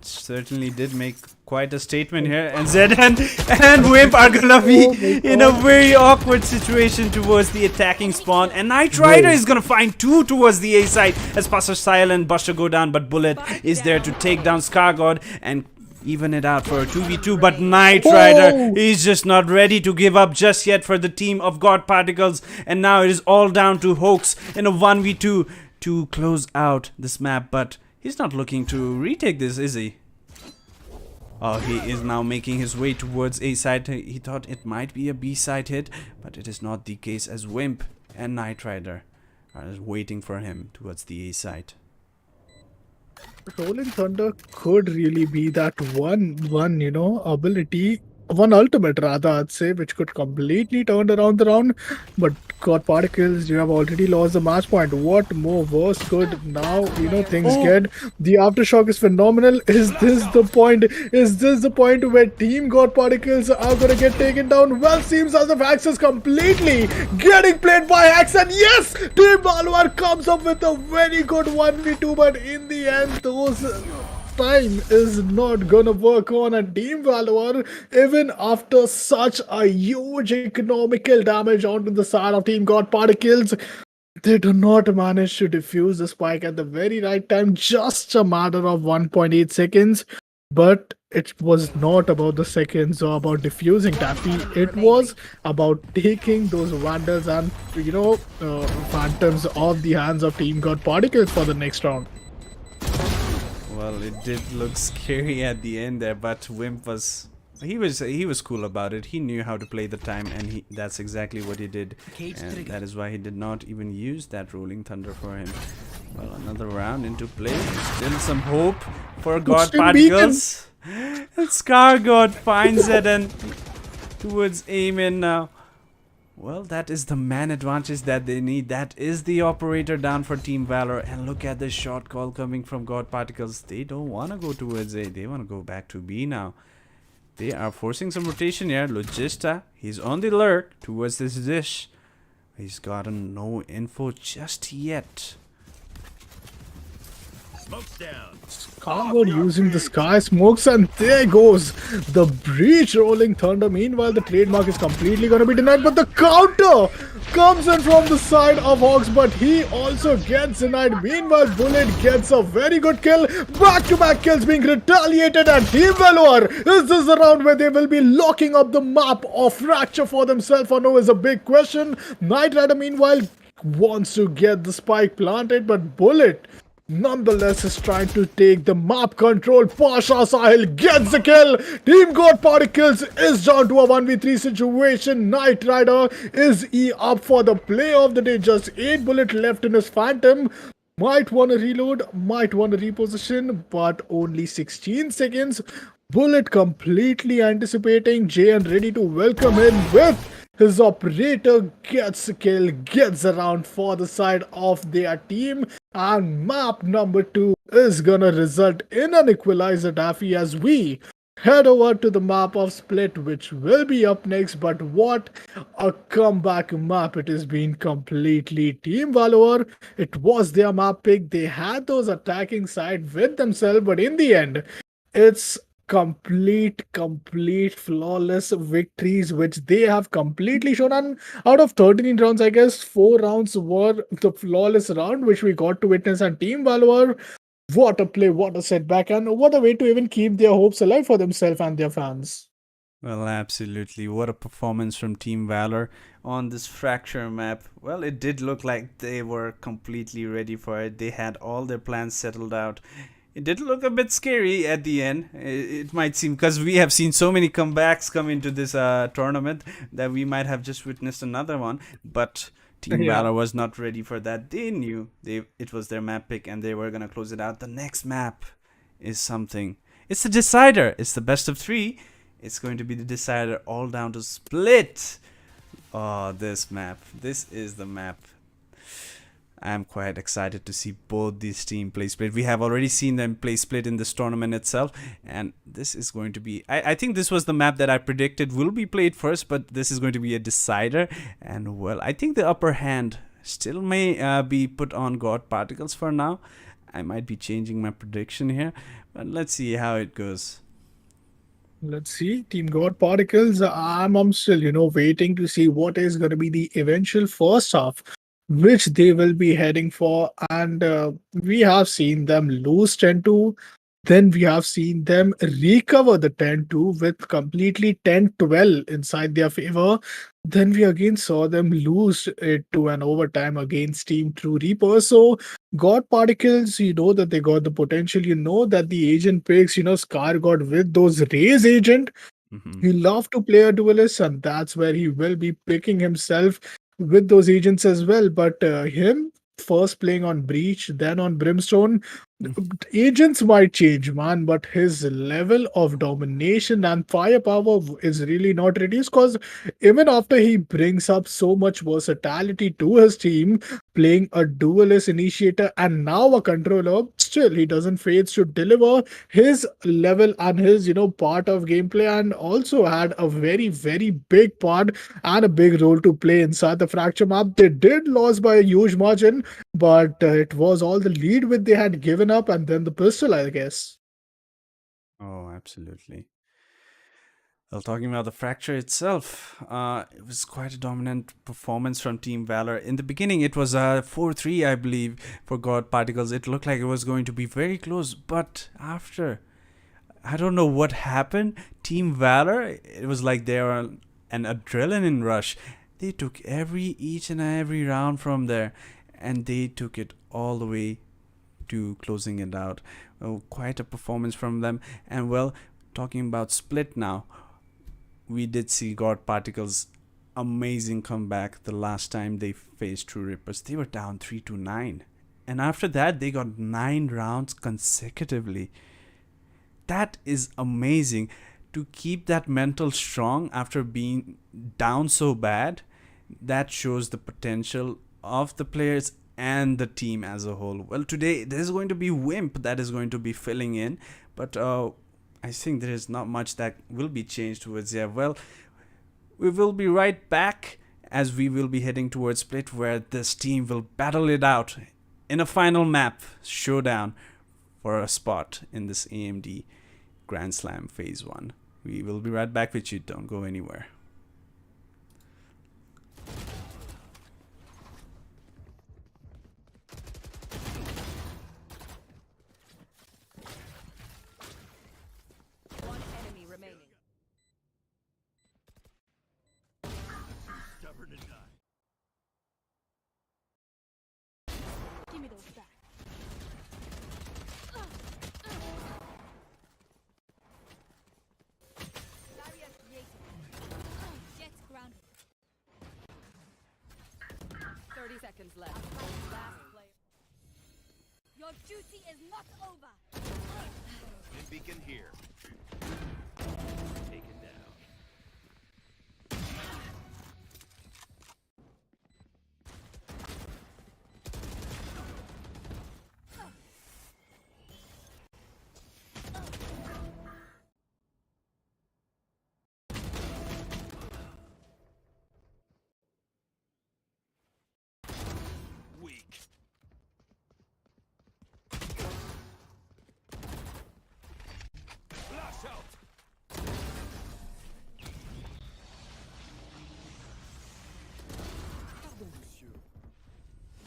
A: certainly did make quite a statement here. And ZN and Wimp are gonna be in a very awkward situation towards the attacking spawn. And Knight Rider is gonna find 2 towards the A side as Pastor Style and Buster go down. But Bullet is there to take down Scargod and even it out for a 2v2, but Knight Rider is just not ready to give up just yet for the team of God Particles, and now it is all down to Hoax in a 1v2 to close out this map. But he's not looking to retake this, is he? Oh, he is now making his way towards A side. He thought it might be a B side hit, but it is not the case, as Wimp and Knight Rider are waiting for him towards the A side.
B: Rolling Thunder could really be that one ability, one ultimate rather, I'd say, which could completely turn around the round. But God Particles, you have already lost the match point. What more worse could now, things get? The aftershock is phenomenal. Is this the point? Is this the point where Team God Particles are gonna get taken down? Well, seems as if Axe is completely getting played by Axe, and yes, Team Valor comes up with a very good 1v2, but in the end, those time is not gonna work on a Team Valor, even after such a huge economical damage onto the side of Team God Particles. They do not manage to defuse the spike at the very right time, just a matter of 1.8 seconds. But it was not about the seconds or about defusing Tappy. It was about taking those Vandals and Phantoms off the hands of Team God Particles for the next round.
A: Well, it did look scary at the end there, but Wimp was He was cool about it. He knew how to play the time, and that's exactly what he did. And that is why he did not even use that rolling thunder for him. Well, another round into play. Still some hope for God
B: Still beacon.
A: Particles. And Scar God finds it and towards aim in now. Well, that is the man advantage that they need. That is the operator down for Team Valor. And look at the shot call coming from God Particles. They don't want to go towards A. They want to go back to B now. They are forcing some rotation here. Logista, he's on the alert towards this dish. He's gotten no info just yet.
D: Smoke's down.
B: Scargold using the sky smokes, and there goes the breach rolling thunder. Meanwhile, the trademark is completely going to be denied, but the counter comes in from the side of Hawks, but he also gets denied. Meanwhile, Bullet gets a very good kill. Back-to-back kills being retaliated, and Team Valor, is this the round where they will be locking up the map of Fracture for themselves or no is a big question. Knight Rider, meanwhile, wants to get the spike planted, but Bullet nonetheless is trying to take the map control. Pasha Sahil gets the kill. Team God Particles is down to a 1v3 situation. Knight Rider is up for the play of the day. Just 8 bullets left in his Phantom. Might want to reload, might want to reposition, but only 16 seconds. Bullet completely anticipating Jay and ready to welcome him with his operator gets a kill, gets around for the side of their team, and map number 2 is gonna result in an equalizer Daffy as we head over to the map of Split, which will be up next. But what a comeback map it has been. Completely Team Valor, it was their map pick. They had those attacking side with themselves, but in the end it's complete flawless victories which they have completely shown. And out of 13 rounds, I guess 4 rounds were the flawless round which we got to witness. And Team Valor, what a play, what a setback, and what a way to even keep their hopes alive for themselves and their fans.
A: Well, absolutely. What a performance from Team Valor on this Fracture map. Well, it did look like they were completely ready for it. They had all their plans settled out. It did look a bit scary at the end. It might seem, because we have seen so many comebacks come into this tournament, that we might have just witnessed another one. But Team
B: Yeah.
A: Valor was not ready for that. They knew it was their map pick and they were going to close it out. The next map is something. It's the decider. It's the best of 3. It's going to be the decider all down to Split. Oh, this map. This is the map. I'm quite excited to see both these teams play Split. We have already seen them play Split in this tournament itself, and this is going to be... I think this was the map that I predicted will be played first, but this is going to be a decider. And, well, I think the upper hand still may be put on God Particles for now. I might be changing my prediction here, but let's see how it goes.
B: Let's see, Team God Particles. I'm still, waiting to see what is going to be the eventual first half, which they will be heading for. And we have seen them lose 10-2. Then we have seen them recover the 10-2 with completely 10-12 inside their favor. Then we again saw them lose it to an overtime against Team Truerippers. So, God Particles, you know that they got the potential. You know that the agent picks, Scar got with those Raze agent. He love to play a duelist, and that's where he will be picking himself with those agents as well. But him first playing on Breach, then on Brimstone, agents might change, man, but his level of domination and firepower is really not reduced, because even after he brings up so much versatility to his team, playing a duelist initiator and now a controller, still he doesn't fail to deliver his level and his part of gameplay, and also had a very very big part and a big role to play inside the Fracture map. They did lose by a huge margin, but it was all the lead which they had given up, and then the pistol, I guess.
A: Oh, absolutely. Well, talking about the Fracture itself, it was quite a dominant performance from Team Valor. In the beginning, it was 4-3, I believe, for God Particles. It looked like it was going to be very close, but after, I don't know what happened. Team Valor, it was like they were an adrenaline rush. They took each and every round from there, and they took it all the way to closing it out. Oh, quite a performance from them. And, well, talking about Split now, we did see God Particles amazing comeback the last time they faced Truerippers. They were down 3-9. And after that, they got 9 rounds consecutively. That is amazing. To keep that mental strong after being down so bad, that shows the potential of the players and the team as a whole. Well, today there's going to be Wimp that is going to be filling in, but I think there is not much that will be changed towards there. Well, we will be right back as we will be heading towards Split, where this team will battle it out in a final map showdown for a spot in this AMD Grand Slam Phase 1. We will be right back with you. Don't go anywhere.
C: One enemy remaining.
D: Stubborn to die.
E: Give me those back. Barrier created. Jet grounded.
C: 30 seconds left. Last player.
E: Your duty is not over.
D: Stim beacon here. Taken down. Weak. Flash out. Pardon, monsieur.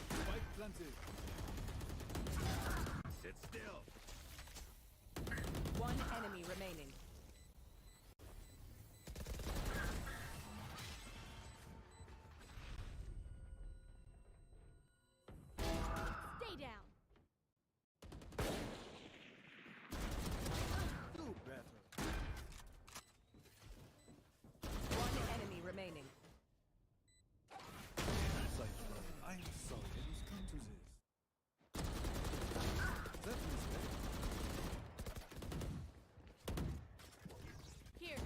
D: Spike planted. Sit still.
C: One enemy remaining.
E: Stay down.
D: Do better.
C: One enemy remaining.
D: I'm sorry it has come to this. That was
E: Here.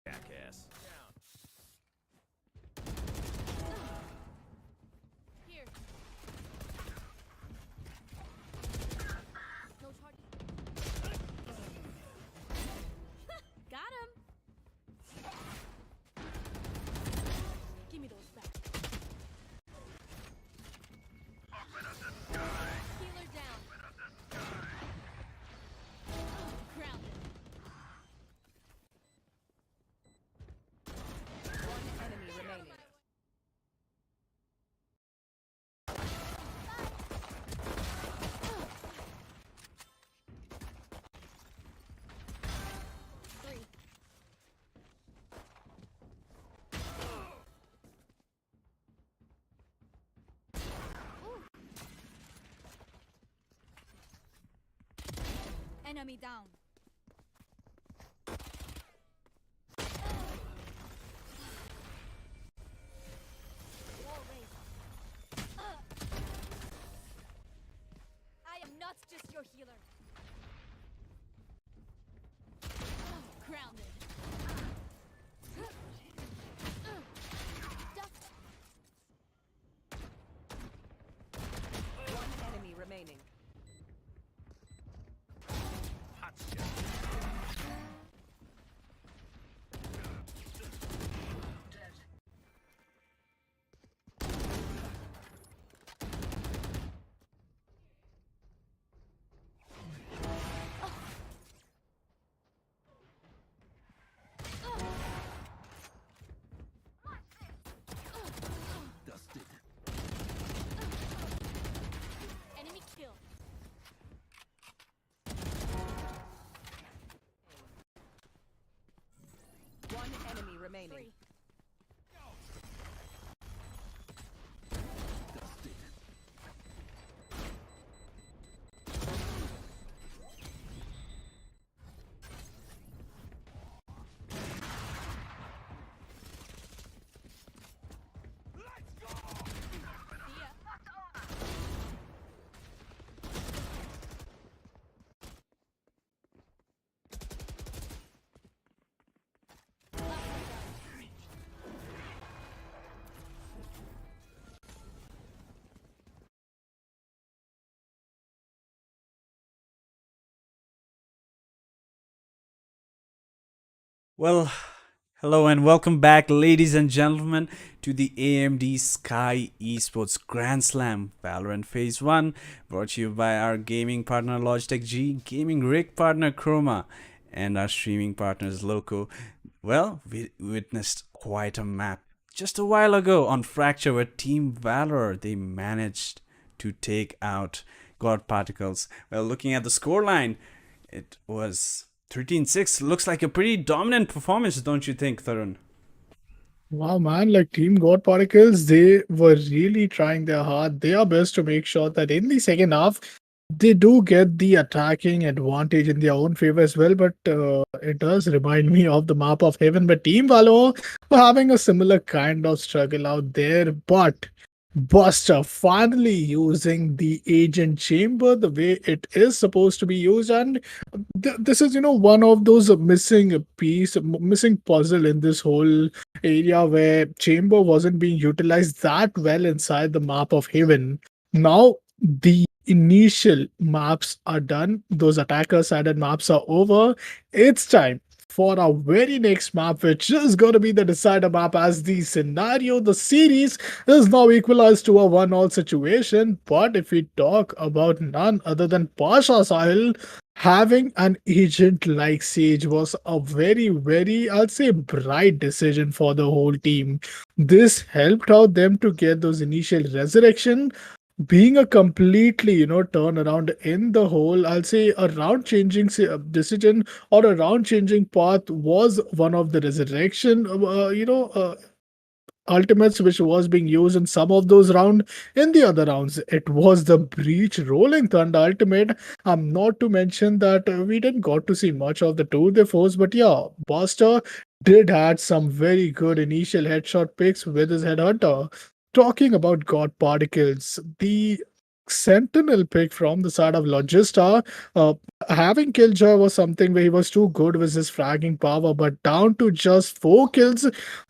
D: jackass.
E: Here. No charge. Got him. Give me those back. Healer down. Grounded.
C: One enemy remaining.
E: Three. Ooh. Enemy down. Wall raised. I am not just your healer. Grounded. Duck.
C: One enemy remaining.
D: Hot shot. Dusted.
E: Enemy kill.
C: One enemy remaining.
E: Three.
D: Dusted.
A: Well, hello and welcome back, ladies and gentlemen, to the AMD Sky Esports Grand Slam Valorant Phase 1, brought to you by our gaming partner Logitech G, gaming rig partner Chroma, and our streaming partners Loco. Well, we witnessed quite a map just a while ago on Fracture where Team Valor, they managed to take out God Particles. Well, looking at the scoreline, it was 13-6. Looks like a pretty dominant performance, don't you think, Tarun?
B: Wow, man, like Team God Particles, they were really trying their hard, their best to make sure that in the second half, they do get the attacking advantage in their own favor as well. But it does remind me of the map of Heaven. But Team Valor were having a similar kind of struggle out there. But Buster finally using the agent chamber the way it is supposed to be used, and this is one of those missing puzzle in this whole area where chamber wasn't being utilized that well inside the map of Haven. Now the initial maps are done, those attacker sided maps are over. It's time for our very next map, which is going to be the decider map, as the scenario, the series is now equalized to a 1-all situation. But if we talk about none other than Pasha Sahil, having an agent like Sage was a very, I'd say, bright decision for the whole team. This helped out them to get those initial resurrection, being a completely turnaround in the whole, I'll say, a round changing decision, or a round changing path was one of the resurrection ultimates which was being used in some of those rounds. In the other rounds, it was the breach rolling thunder ultimate. Not to mention that we didn't got to see much of the tour de force, but yeah, Buster did had some very good initial headshot picks with his headhunter. Talking about God Particles, the Sentinel pick from the side of Logista, having Killjoy was something where he was too good with his fragging power, but down to just 4 kills,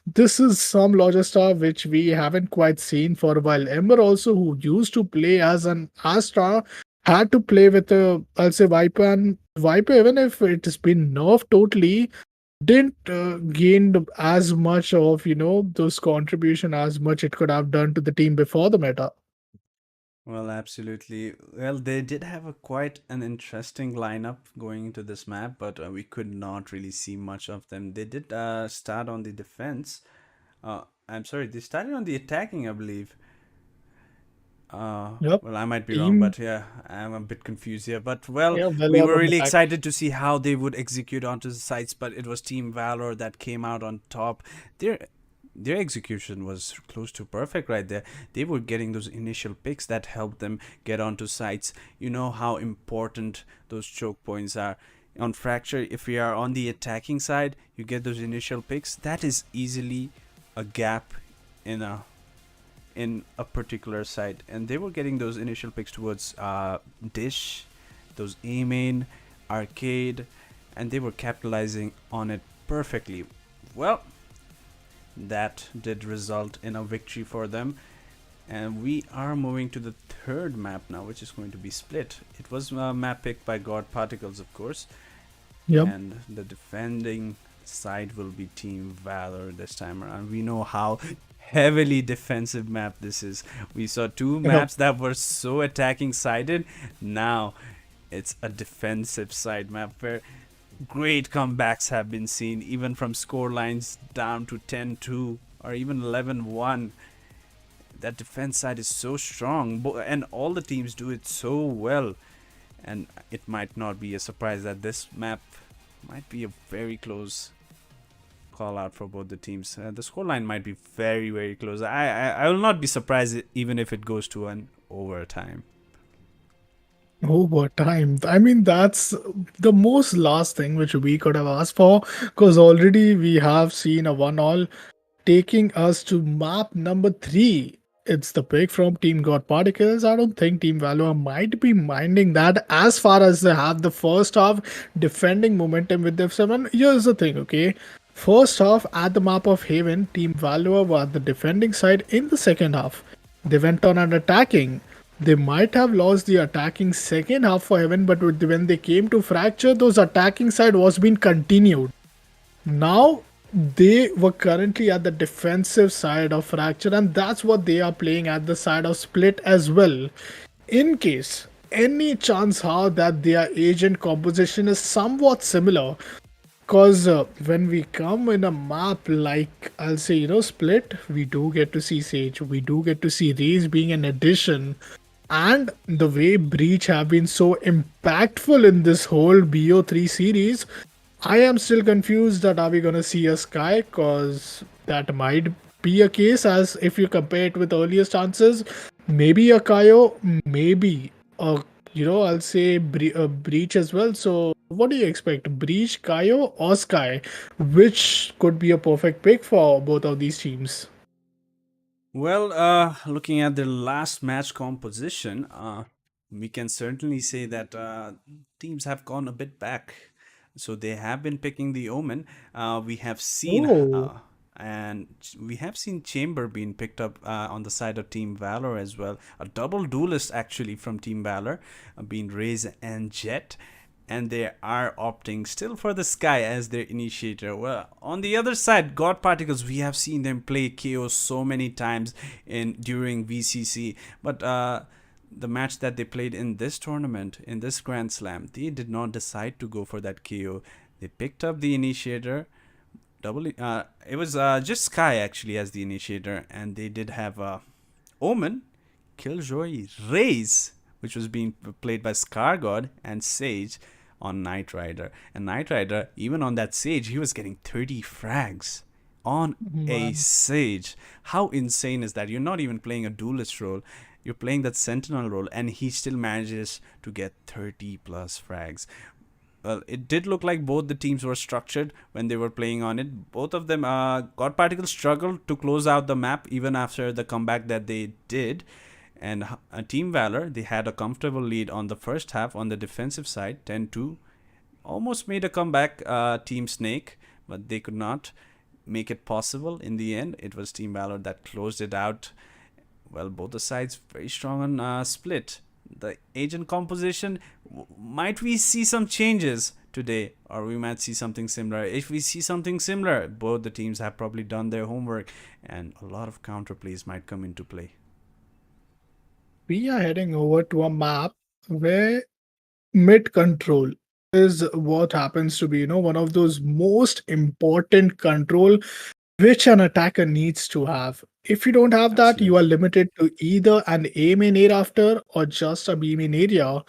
B: this is some Logista which we haven't quite seen for a while. Ember also, who used to play as an Astra, had to play with a, I'll say, Viper, and Viper, even if it has been nerfed totally, didn't gain as much of those contribution as much it could have done to the team before the meta.
A: Well, absolutely. Well, they did have a quite an interesting lineup going into this map, but we could not really see much of them. They did start on the defense. I'm sorry, they started on the attacking, I believe.
B: Yep.
A: Well, I might be wrong,
B: Team,
A: but yeah, I'm a bit confused here. But well,
B: yeah, well
A: we
B: out
A: were
B: on the
A: really
B: back.
A: excited to see how they would execute onto the sites, but it was Team Valor that came out on top. Their execution was close to perfect right there. They were getting those initial picks that helped them get onto sites. You know how important those choke points are. On Fracture, if we are on the attacking side, you get those initial picks. That is easily a gap in a particular site, and they were getting those initial picks towards Dish, those A main, Arcade, and they were capitalizing on it perfectly. Well, that did result in a victory for them, and we are moving to the third map now, which is going to be Split. It was a map picked by God Particles, of course,
B: Yep.
A: and the defending side will be Team Valor this time around. We know how heavily defensive map this is. We saw two maps that were so attacking sided. Now it's a defensive side map where great comebacks have been seen, even from score lines down to 10-2 or even 11-1. That defense side is so strong, and all the teams do it so well. And it might not be a surprise that this map might be a very close call out for both the teams. The scoreline might be very close. I will not be surprised even if it goes to an overtime.
B: Overtime. I mean, that's the most last thing which we could have asked for, because already we have seen a 1-all, taking us to map number 3. It's the pick from Team God Particles. I don't think Team Valor might be minding that, as far as they have the first half defending momentum with their 7. Here's the thing, okay? First half at the map of Haven, Team Valor were the defending side. In the second half, they went on and attacking. They might have lost the attacking second half for Heaven, but when they came to Fracture, those attacking side was being continued. Now they were currently at the defensive side of Fracture, and that's what they are playing at the side of Split as well. In case any chance how that their agent composition is somewhat similar, because when we come in a map like, I'll say, Split, we do get to see Sage, we do get to see Raze being an addition, and the way Breach have been so impactful in this whole BO3 series, I am still confused that are we gonna see a Sky, cause that might be a case as if you compare it with earlier chances. Maybe a Kaio, maybe a I'll say a Breach as well. So what do you expect? Breach, Kaio, or Sky? Which could be a perfect pick for both of these teams?
A: Well, looking at their last match composition, we can certainly say that teams have gone a bit back. So they have been picking the Omen. We have seen,
B: Oh,
A: and we have seen Chamber being picked up on the side of Team Valor as well. A double duelist actually from Team Valor, being Raze and Jet, and they are opting still for the Sky as their initiator. Well, on the other side, God Particles, we have seen them play KO so many times in during VCC, but the match that they played in this tournament, in this Grand Slam, they did not decide to go for that KO. They picked up the initiator. It was just Sky actually as the initiator, and they did have Omen, Killjoy, Raze, which was being played by Scar God, and Sage on Knight Rider. And Knight Rider, even on that Sage, he was getting 30 frags on a
B: man.
A: Sage. How insane is that? You're not even playing a duelist role. You're playing that Sentinel role, and he still manages to get 30 plus frags. Well, it did look like both the teams were structured when they were playing on it. Both of them, God Particles struggled to close out the map even after the comeback that they did. And Team Valor, they had a comfortable lead on the first half on the defensive side, 10-2. Almost made a comeback, Team Snake, but they could not make it possible in the end. It was Team Valor that closed it out. Well, both the sides very strong on Split. The agent composition, might we see some changes today, or we might see something similar? If we see something similar, both the teams have probably done their homework, and a lot of counter plays might come into play.
B: We are heading over to a map where mid control is what happens to be, one of those most important control which an attacker needs to have. If you don't have that, you are
A: Absolutely.
B: limited to either an A main area after or just a B main area.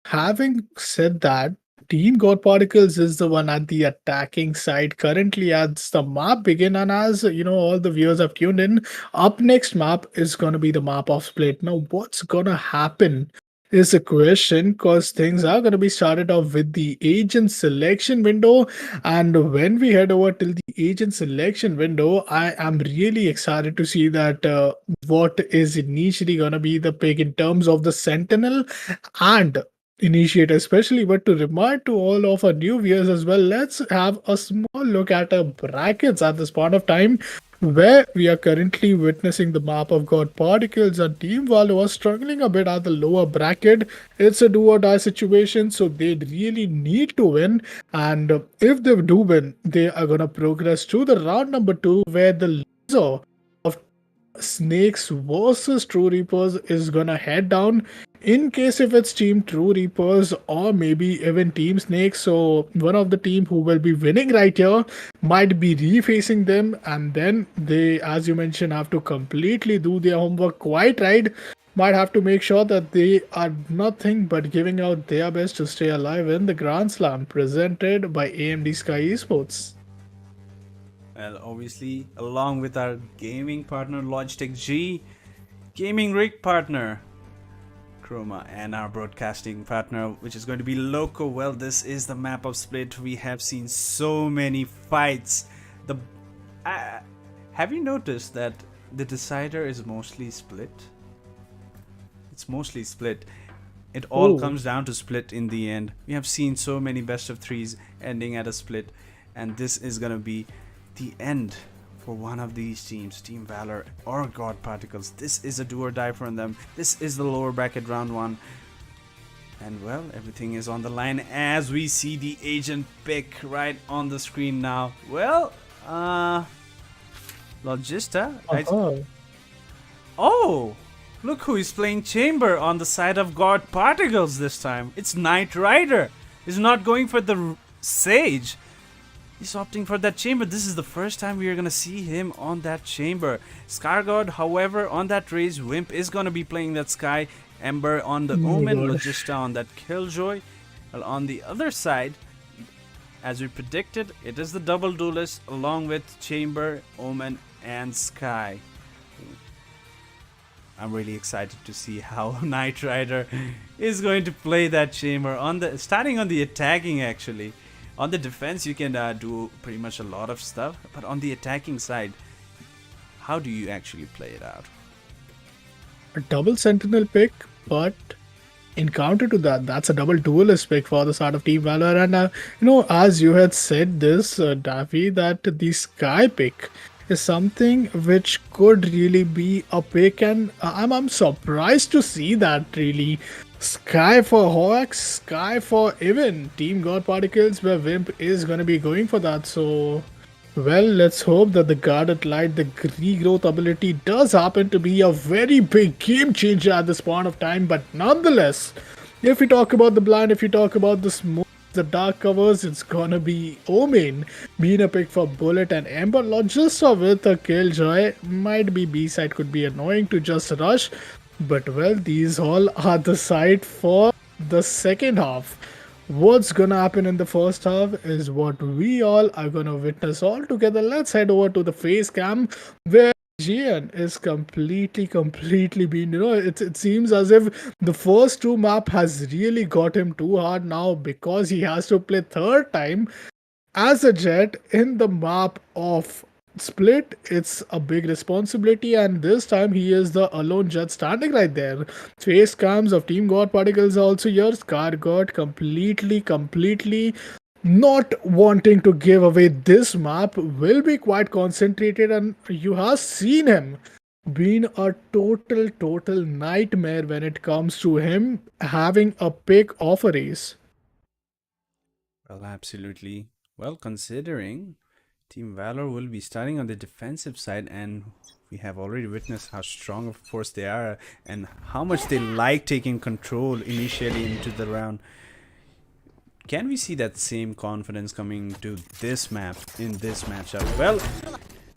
B: Having said that, Team God Particles is the one at the attacking side currently as the map begin, and as all the viewers have tuned in, up next map is gonna be the map of Split. Now, what's gonna happen is a question because things are gonna be started off with the agent selection window, and when we head over till the agent selection window, I am really excited to see that what is initially gonna be the pick in terms of the Sentinel and initiate especially, but to remind to all of our new viewers as well, let's have a small look at our brackets at this point of time where we are currently witnessing the map of God Particles and Team Valor struggling a bit at the lower bracket. It's a do or die situation, so they really need to win, and if they do win, they are gonna progress to the round number 2 where the loser of Snakes versus True Reapers is gonna head down in case if it's Team True Reapers or maybe even Team Snakes. So one of the team who will be winning right here might be refacing them, and then they, as you mentioned, have to completely do their homework quite right. Might have to make sure that they are nothing but giving out their best to stay alive in the Grand Slam presented by AMD Sky Esports.
A: Well, obviously, along with our gaming partner Logitech G, gaming rig partner Chroma, and our broadcasting partner, which is going to be Loco. Well, this is the map of Split. We have seen so many fights. The have you noticed that the decider is mostly split? It's mostly split. It all
B: Oh,
A: comes down to split in the end. We have seen so many best of threes ending at a split, and this is gonna be the end for one of these teams, Team Valor or God Particles. This is a do or die for them. This is the lower bracket round 1, And well, everything is on the line as we see the agent pick right on the screen now. Well, Logista.
B: Uh-huh.
A: Oh, look who is playing Chamber on the side of God Particles this time. It's Knight Rider. He's not going for the Sage. He's opting for that Chamber. This is the first time we are going to see him on that Chamber. Scargod, however, on that Raze, Wimp is going to be playing that Sky. Ember on the Omen,
B: God.
A: Logista on that Killjoy. Well, on the other side, as we predicted, it is the double duelist along with Chamber, Omen, and Sky. I'm really excited to see how Knight Rider is going to play that Chamber on the starting on the attacking actually. On the defense you can do pretty much a lot of stuff, but on the attacking side, how do you actually play it out?
B: A double sentinel pick, but in counter to that, that's a double duelist pick for the side of Team Valor. And as you had said this, Daffy, that the Sky pick is something which could really be a pick, and I'm surprised to see that really. Sky for Hawks, Sky for even Team God Particles, where Wimp is gonna be going for that. So well, let's hope that the Guarded Light, the regrowth ability, does happen to be a very big game changer at this point of time. But nonetheless, if we talk about the blind, if we talk about the smoke, the dark covers, it's gonna be Omen being a pick for Bullet and Ember. Logista with a Killjoy might be B-side, could be annoying to just rush. But well, these all are the side for the second half. What's gonna happen in the first half is what we all are gonna witness all together. Let's head over to the face cam where Jian is completely been, it seems as if the first two map has really got him too hard now, because he has to play third time as a Jet in the map of Split. It's a big responsibility, and this time he is the alone Jet standing right there. Face cams of Team God Particles are also here. Scar God completely not wanting to give away this map, will be quite concentrated, and you have seen him being a total nightmare when it comes to him having a pick of a race.
A: Well, absolutely. Well, considering Team Valor will be starting on the defensive side, and we have already witnessed how strong of a force they are and how much they like taking control initially into the round. Can we see that same confidence coming to this map in this matchup? Well,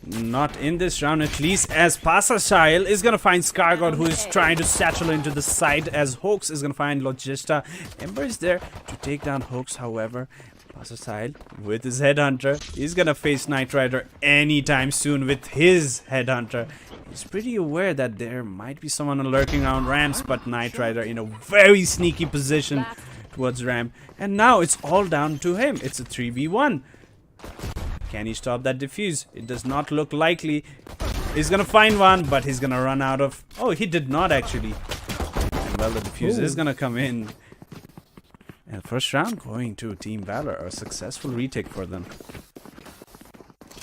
A: not in this round at least, as Pasashile is gonna find Scargod, who is trying to satchel into the side, as Hoax is gonna find Logista. Ember is there to take down Hoax, however. Pasashile with his Headhunter, he's gonna face Knight Rider anytime soon with his Headhunter. He's pretty aware that there might be someone lurking around ramps, but Knight Rider in a very sneaky position towards ramp, and now it's all down to him. It's a 3v1. Can he stop that defuse? It does not look likely. He's gonna find one, but he's gonna run out of... Oh, he did not actually. And well, the defuse is gonna come in. And first round going to Team Valor, a successful retake for them.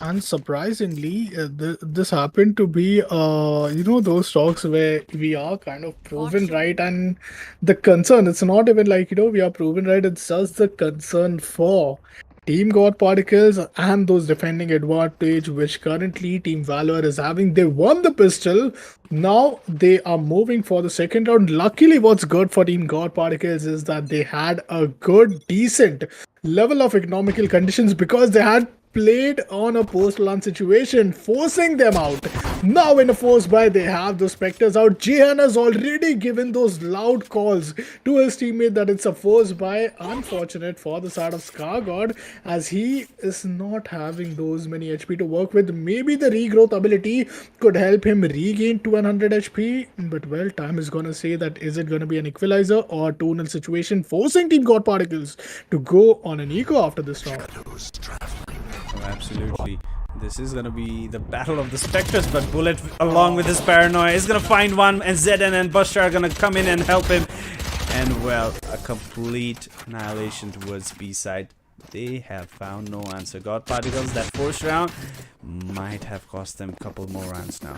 B: And surprisingly, this happened to be, those talks where we are kind of proven right, and the concern, it's not even like, we are proven right, it's just the concern for Team God Particles and those defending advantage, which currently Team Valor is having. They won the pistol. Now they are moving for the second round. Luckily, what's good for Team God Particles is that they had a good, decent level of economical conditions, because they had played on a post-launch situation, forcing them out. Now in a force buy, they have the Spectres out. Jihan has already given those loud calls to his teammate that it's a force buy. Unfortunate for the side of Scargod, as he is not having those many HP to work with. Maybe the regrowth ability could help him regain 200 HP, but well, time is gonna say that is it gonna be an equalizer or 2-0 situation, forcing Team God Particles to go on an eco after this round.
A: Oh, absolutely. This is gonna be the battle of the Spectres, but Bullet, along with his paranoia, is gonna find one, and Zeden and Buster are gonna come in and help him. And well, a complete annihilation towards B-side. They have found no answer. God Particles, that first round might have cost them a couple more rounds now.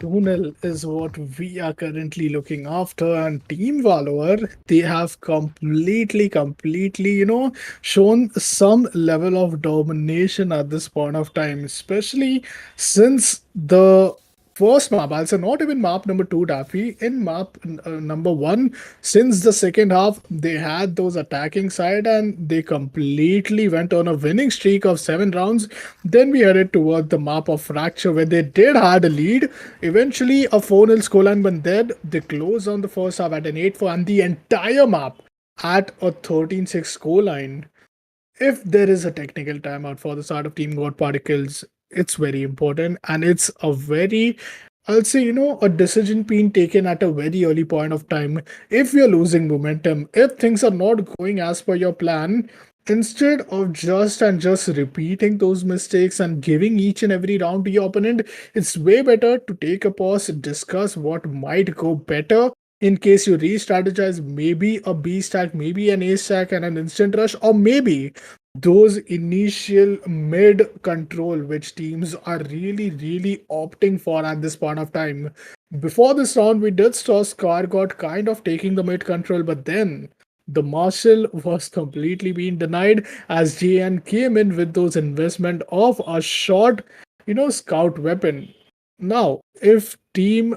B: 2-0 is what we are currently looking after, and Team Valor, they have completely, shown some level of domination at this point of time, especially since the first map, I'll say not even map number two, Daffy, in map number one, since the second half, they had those attacking side and they completely went on a winning streak of 7 rounds. Then we headed toward the map of Fracture where they did had a lead. Eventually, a 4-0 scoreline went dead. They closed on the first half at an 8-4 and the entire map at a 13-6 scoreline. If there is a technical timeout for the start of Team God Particles, it's very important and it's a very, I'll say, a decision being taken at a very early point of time. If you're losing momentum, if things are not going as per your plan, instead of just repeating those mistakes and giving each and every round to your opponent, it's way better to take a pause, discuss what might go better in case you re-strategize, maybe a B stack, maybe an A stack and an instant rush, or maybe those initial mid control which teams are really opting for at this point of time. Before this round, we did saw Scar got kind of taking the mid control, but then the Marshall was completely being denied as JN came in with those investment of a short, scout weapon. Now, if team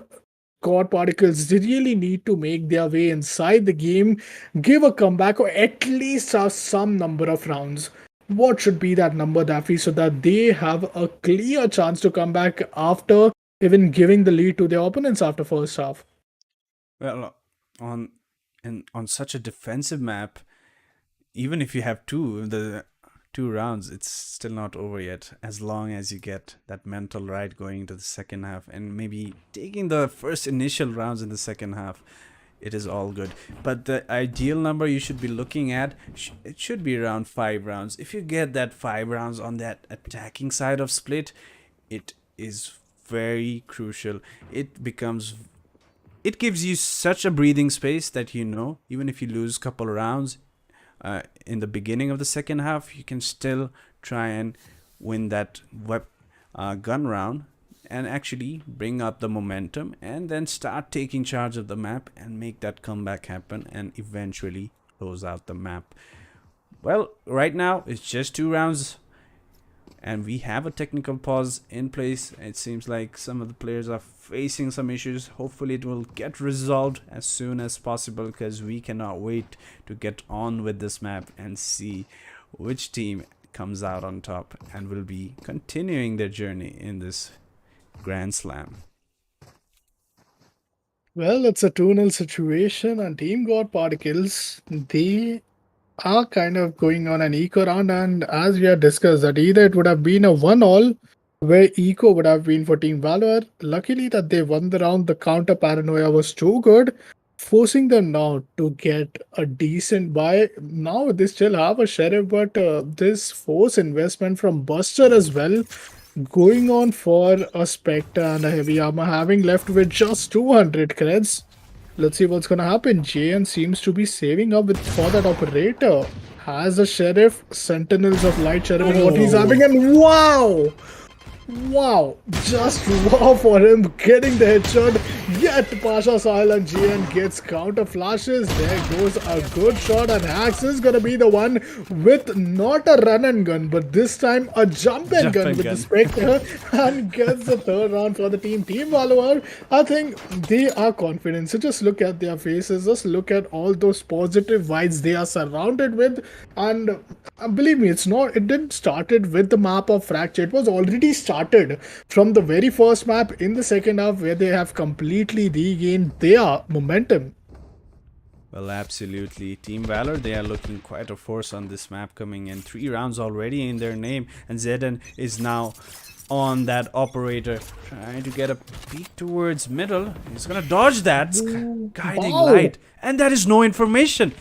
B: God Particles really need to make their way inside the game, give a comeback, or at least have some number of rounds. What should be that number, Daffy, so that they have a clear chance to come back after even giving the lead to their opponents after first half?
A: Well, on on such a defensive map, even if you have the 2 rounds, it's still not over yet. As long as you get that mental right going into the second half and maybe taking the first initial rounds in the second half, it is all good. But the ideal number you should be looking at, it should be around 5 rounds. If you get that 5 rounds on that attacking side of split, it is very crucial. It gives you such a breathing space that even if you lose a couple rounds in the beginning of the second half, you can still try and win that gun round and actually bring up the momentum and then start taking charge of the map and make that comeback happen and eventually close out the map. Well, right now it's just 2 rounds and we have a technical pause in place. It seems like some of the players are facing some issues. Hopefully it will get resolved as soon as possible because we cannot wait to get on with this map and see which team comes out on top and will be continuing their journey in this Grand Slam.
B: Well, it's a 2-0 situation, and Team God Particles, they are kind of going on an eco round, and as we had discussed, that either it would have been a 1-all where eco would have been for Team Valor. Luckily that they won the round, the counter paranoia was too good, forcing them now to get a decent buy. Now they still have a sheriff, but this force investment from Buster as well, going on for a Spectre and a heavy armor, having left with just 200 creds. Let's see what's gonna happen. JN seems to be saving up for that operator. Has a sheriff, Sentinels of Light sheriff is what he's having, and wow! Wow, just wow for him getting the headshot. Yet Pasha Sahil and GN gets counter flashes. There goes a good shot, and Hax is gonna be the one with not a run and gun, but this time a jump and gun with the Spectre and gets the third round for the team. Team Valor, I think they are confident. So just look at their faces, just look at all those positive vibes they are surrounded with, and believe me, it didn't started with the map of Fracture. It was already started from the very first map in the second half where they have completely regained their momentum.
A: Well, absolutely. Team Valor, they are looking quite a force on this map, coming in 3 rounds already in their name, and Zeden is now on that operator, trying to get a peek towards middle. He's gonna dodge that guiding light, and that is no information.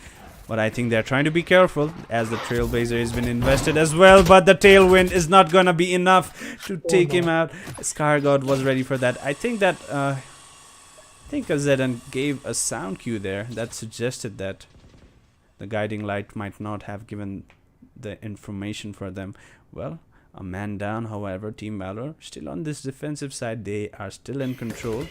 A: But I think they're trying to be careful as the Trailblazer has been invested as well. But the Tailwind is not going to be enough to take him out. Scargod was ready for that. I think that Zeden gave a sound cue there that suggested that the guiding light might not have given the information for them. Well, A man down, however, Team Valor still on this defensive side. They are still in control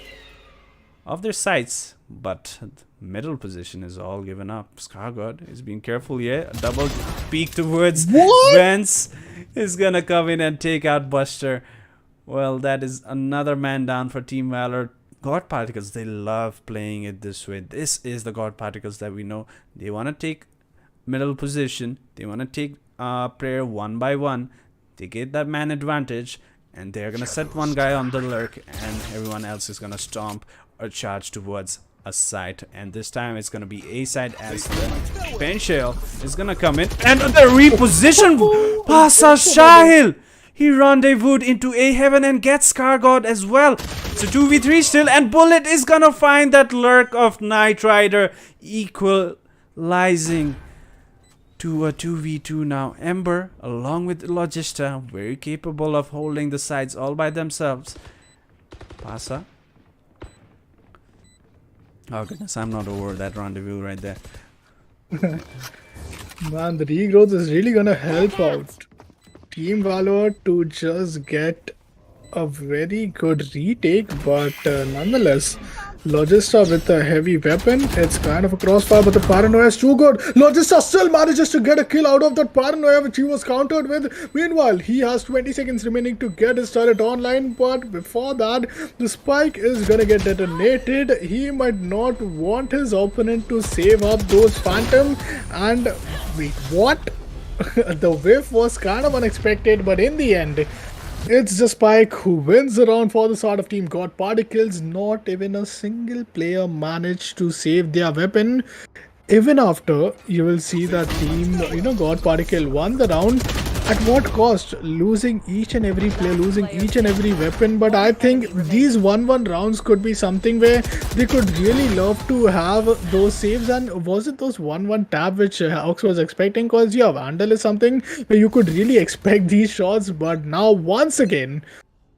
A: of their sights, but middle position is all given up. Scargod is being careful here. A double peek towards Vance is gonna come in and take out Buster. Well, that is another man down for Team Valor. God Particles, they love playing it this way. This is the God Particles that we know. They want to take middle position. They want to take player one by one. They get that man advantage, and they're gonna set one guy on the lurk, and everyone else is gonna stomp or charge towards a site. And this time it's gonna be A side as the pen shell is gonna come in, and the reposition Pasa Shahil. He rendezvoused into A heaven and gets Scargod as well. It's a 2v3 still, and Bullet is gonna find that lurk of Knight Rider, equalizing to a 2v2 now. Ember, along with Logista, very capable of holding the sides all by themselves. Pasa. Oh goodness, I'm not over that rendezvous right there.
B: Man, the regrowth is really gonna help out Team Valor to just get a very good retake, but nonetheless, Logista with a heavy weapon, it's kind of a crossfire, but the paranoia is too good. Logista still manages to get a kill out of that paranoia which he was countered with. Meanwhile, he has 20 seconds remaining to get his turret online, but before that, the spike is gonna get detonated. He might not want his opponent to save up those phantom, and wait, what? The whiff was kind of unexpected, but in the end, it's the Spike who wins the round for the side of Team God Particles. Not even a single player managed to save their weapon. Even after, you will see that Team, God Particle won the round. At what cost? Losing each and every player, losing each and every weapon. But I think these 1-1 rounds could be something where they could really love to have those saves. And was it those 1-1 tap which Aux was expecting? Because yeah, Vandal is something where you could really expect these shots. But now once again,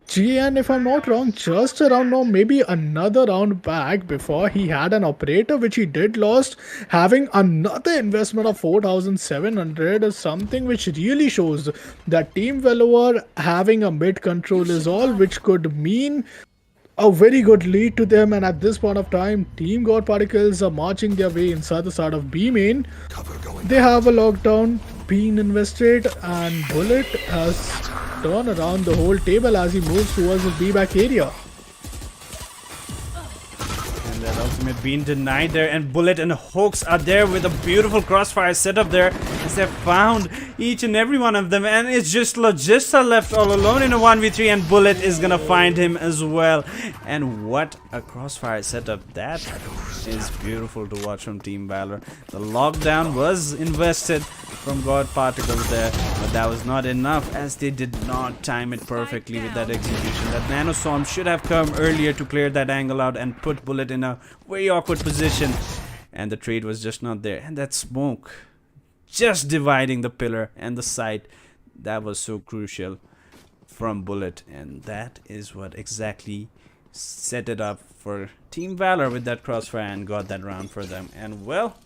B: GN, if I'm not wrong, just around now, maybe another round back before he had an operator which he did lost, having another investment of 4,700 is something which really shows that Team Valor having a mid control is all, which could mean a very good lead to them. And at this point of time, Team God Particles are marching their way inside the side of B main. They have a lockdown being invested, and Bullet has turned around the whole table as he moves towards the B back area.
A: And that ultimate being denied there, and Bullet and Hoax are there with a beautiful crossfire setup there as they found each and every one of them, and it's just Logista left all alone in a 1v3, and Bullet is gonna find him as well. And what a crossfire setup. That is beautiful to watch from Team Valor. The lockdown was invested from God Particles there, but that was not enough as they did not time it perfectly with that execution. That nanostorm should have come earlier to clear that angle out and put Bullet in a very awkward position, and the trade was just not there. And that smoke just dividing the pillar and the site, that was so crucial from Bullet, and that is what exactly set it up for Team Valor with that crossfire and got that round for them. And well,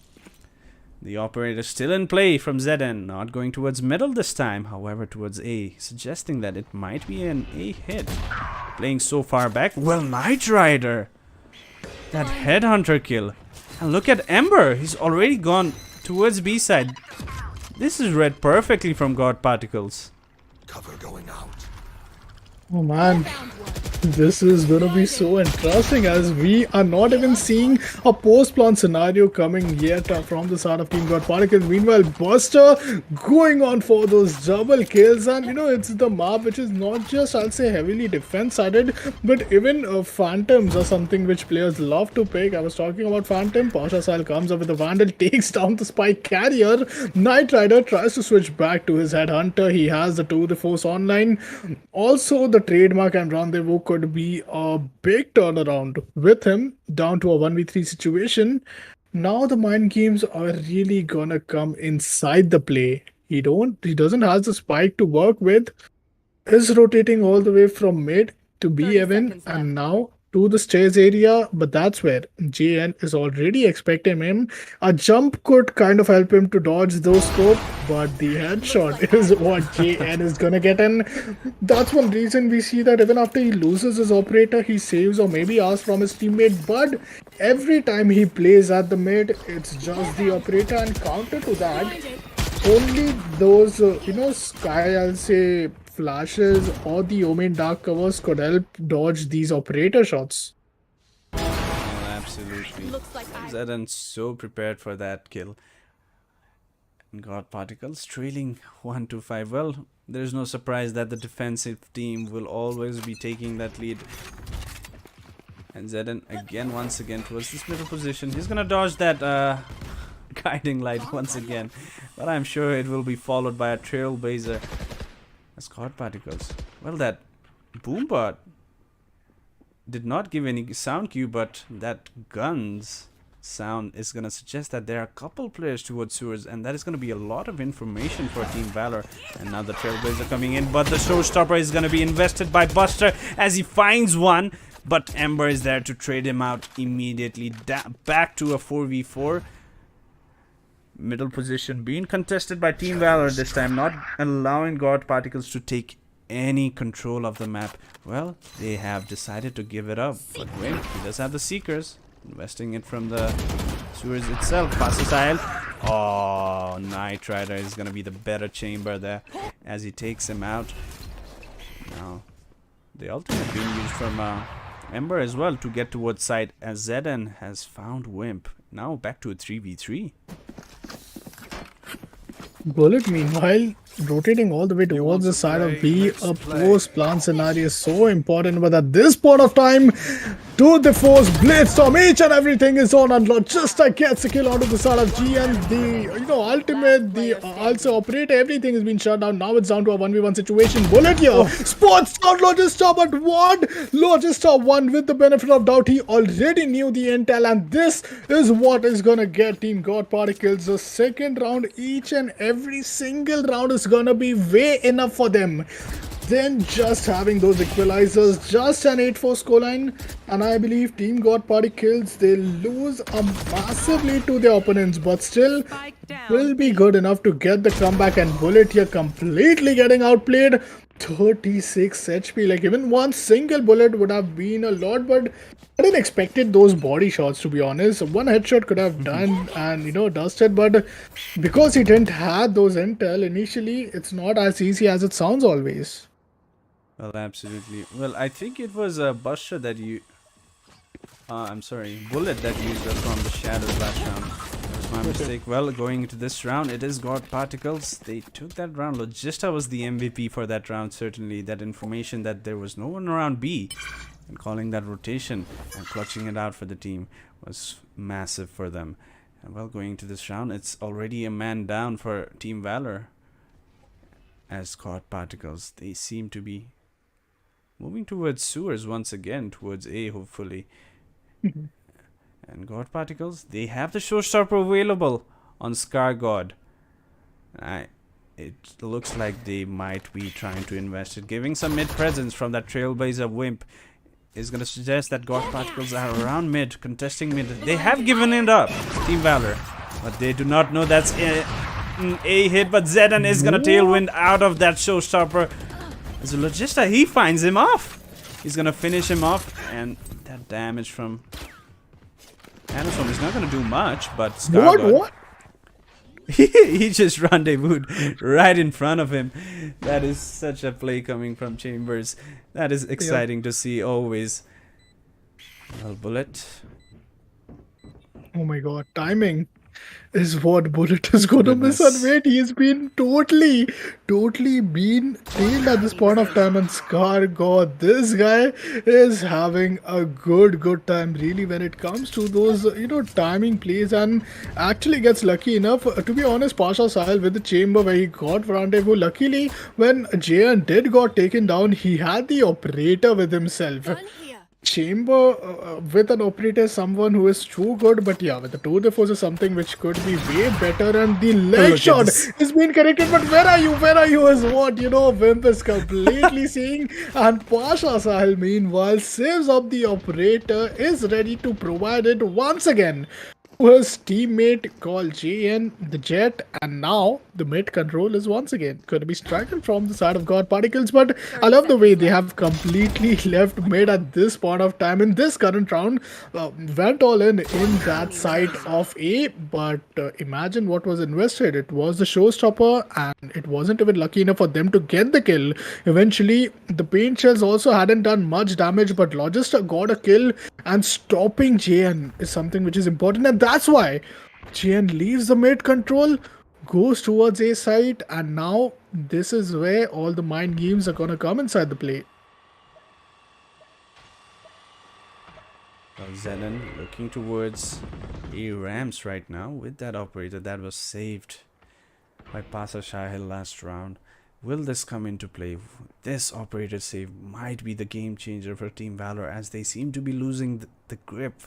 A: the operator still in play from ZN, not going towards middle this time, however towards A, suggesting that it might be an A hit. Playing so far back, well, Knight Rider, that headhunter kill. And look at Ember, he's already gone towards B side. This is read perfectly from God Particles.
D: Cover going out.
B: Oh man, this is gonna be so interesting as we are not even seeing a post-plant scenario coming yet from the side of Team God Particles. Meanwhile, Buster going on for those double kills, and it's the map which is not just, I'll say, heavily defense-sided, but even Phantoms are something which players love to pick. I was talking about Phantom. Pasha Sal comes up with a Vandal, takes down the Spike carrier. Knight Rider tries to switch back to his Headhunter. He has the Tour de Force online. Also, the trademark and rendezvous could be a big turnaround with him down to a 1v3 situation. Now the mind games are really gonna come inside the play. He doesn't have the spike to work with. Is rotating all the way from mid to B
C: 30
B: Evan,
C: seconds
B: and
C: left.
B: now to the stairs area, but that's where JN is already expecting him. A jump could kind of help him to dodge those scope, but the headshot is what JN is gonna get in. That's one reason we see that even after he loses his operator, he saves or maybe asks from his teammate, but every time he plays at the mid, it's just the operator, and counter to that, only those sky, I'll say, flashes or the Omen dark covers could help dodge these operator shots.
A: Well, absolutely.
E: Looks like I
A: Zedden so prepared for that kill. And God Particles trailing 1-5. Well, there's no surprise that the defensive team will always be taking that lead. And Zedden again, once again, towards this middle position. He's gonna dodge that guiding light once again, but I'm sure it will be followed by a trailblazer. As God Particles. Well, that boombot did not give any sound cue, but that guns sound is gonna suggest that there are a couple players towards sewers, and that is gonna be a lot of information for Team Valor. And now the trailblazer coming in, but the showstopper is gonna be invested by Buster as he finds one, but Ember is there to trade him out immediately. Back to a 4v4. Middle position being contested by Team Valor this time, not allowing God Particles to take any control of the map. Well, they have decided to give it up, but wait, he does have the Seekers, investing it from the sewers itself. Passes. Oh, Knight Rider is gonna be the better chamber there as he takes him out. Now, the ultimate being used from Ember as well to get towards side, as Zedden has found Wimp. Now back to a 3v3.
B: Bullet, meanwhile, rotating all the way towards the side of B. A post-plant scenario is so important, but at this point of time, to the force, Bladestorm, each and everything is on unlock. Just gets a kill out of the side of G, and the ultimate, the also operator, everything has been shut down. Now it's down to a 1v1 situation. Bullet here, spots out Logista, but what? Logista won with the benefit of doubt. He already knew the intel, and this is what is gonna get Team God Particles the second round. Each and every single round is gonna be way enough for them. Then just having those equalizers, just an 8-4 scoreline, and I believe Team God Particles, they lose massively to their opponents, but still will be good enough to get the comeback. And Bullet here completely getting outplayed. 36 HP, like even one single bullet would have been a lot, but I didn't expected those body shots, to be honest. One headshot could have done and dusted, but because he didn't have those intel initially, it's not as easy as it sounds always.
A: Well, absolutely. Well, I think it was a Buster that you... I'm sorry, Bullet that used us from the shadows last round. That was my mistake. Well, going into this round, it is God Particles. They took that round. Logista was the MVP for that round, certainly. That information that there was no one around B and calling that rotation and clutching it out for the team was massive for them. And well, going into this round, it's already a man down for Team Valor. As God Particles, they seem to be moving towards sewers once again, towards A, hopefully. And God Particles, they have the showstopper available on Scar God. It looks like they might be trying to invest it. Giving some mid presence from that Trailblazer Wimp is going to suggest that God Particles are around mid, contesting mid. They have given it up, Team Valor, but they do not know that's a hit. But Zedden is going to tailwind out of that showstopper. As a Logista, he finds him off. He's going to finish him off, and that damage from Anderson is not going to do much, but
B: What?
A: he just rendezvoused right in front of him. That is such a play coming from Chambers. That is exciting to see always. Well, Bullet.
B: Oh my god, timing is what Bullet is gonna miss. And wait, he's been totally been tailed at this point of time. And Scar God, this guy is having a good time really when it comes to those timing plays, and actually gets lucky enough. To be honest, Pasha Sahil with the chamber where he got rendezvous. Luckily, when JN did got taken down, he had the operator with himself.
E: Gun here.
B: chamber with an operator, someone who is too good, but yeah, with the tour de force is something which could be way better. And the leg
A: Look at
B: shot
A: this.
B: is being connected, but where are you? Where are you? Is what Wimp is completely seeing, and Pasha Sahil meanwhile saves up the operator, is ready to provide it once again to his teammate called JN the Jet, and now the mid control is once again going to be striking from the side of God Particles. But I love the way they have completely left mid at this point of time in this current round. Went all in that side of A, but imagine what was invested. It was the showstopper, and it wasn't even lucky enough for them to get the kill. Eventually, the paint shells also hadn't done much damage, but Logister got a kill, and stopping JN is something which is important, and that's why JN leaves the mid control, goes towards A side, and now this is where all the mind games are gonna come inside the play.
A: Well, Zelen looking towards A ramps right now with that operator that was saved by Pasha Shahil last round. Will this come into play? This operator save might be the game changer for Team Valor, as they seem to be losing the grip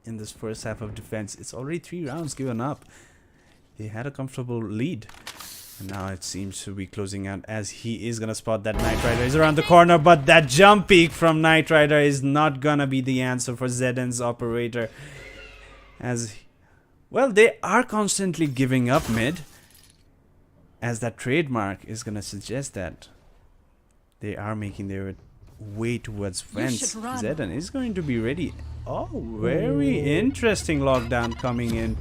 A: in this first half of defense. It's already 3 rounds given up. They had a comfortable lead, and now it seems to be closing out, as he is gonna spot that Knight Rider is around the corner, but that jump peek from Knight Rider is not gonna be the answer for Zeden's operator, as well they are constantly giving up mid, as that trademark is gonna suggest that they are making their way towards fence. Zeden is going to be ready. Oh, very interesting lockdown coming in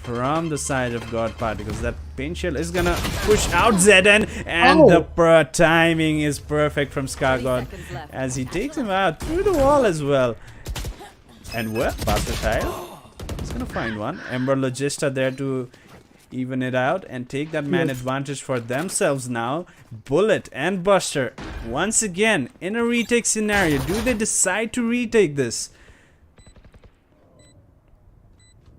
A: from the side of God Particles. That paint shell is gonna push out Zeden, and the timing is perfect from Scar God, as he takes him out through the wall as well. And well, Pasha Shahil is gonna find one. Ember Logista there to even it out and take that man advantage for themselves now. Bullet and Buster once again in a retake scenario. Do they decide to retake this?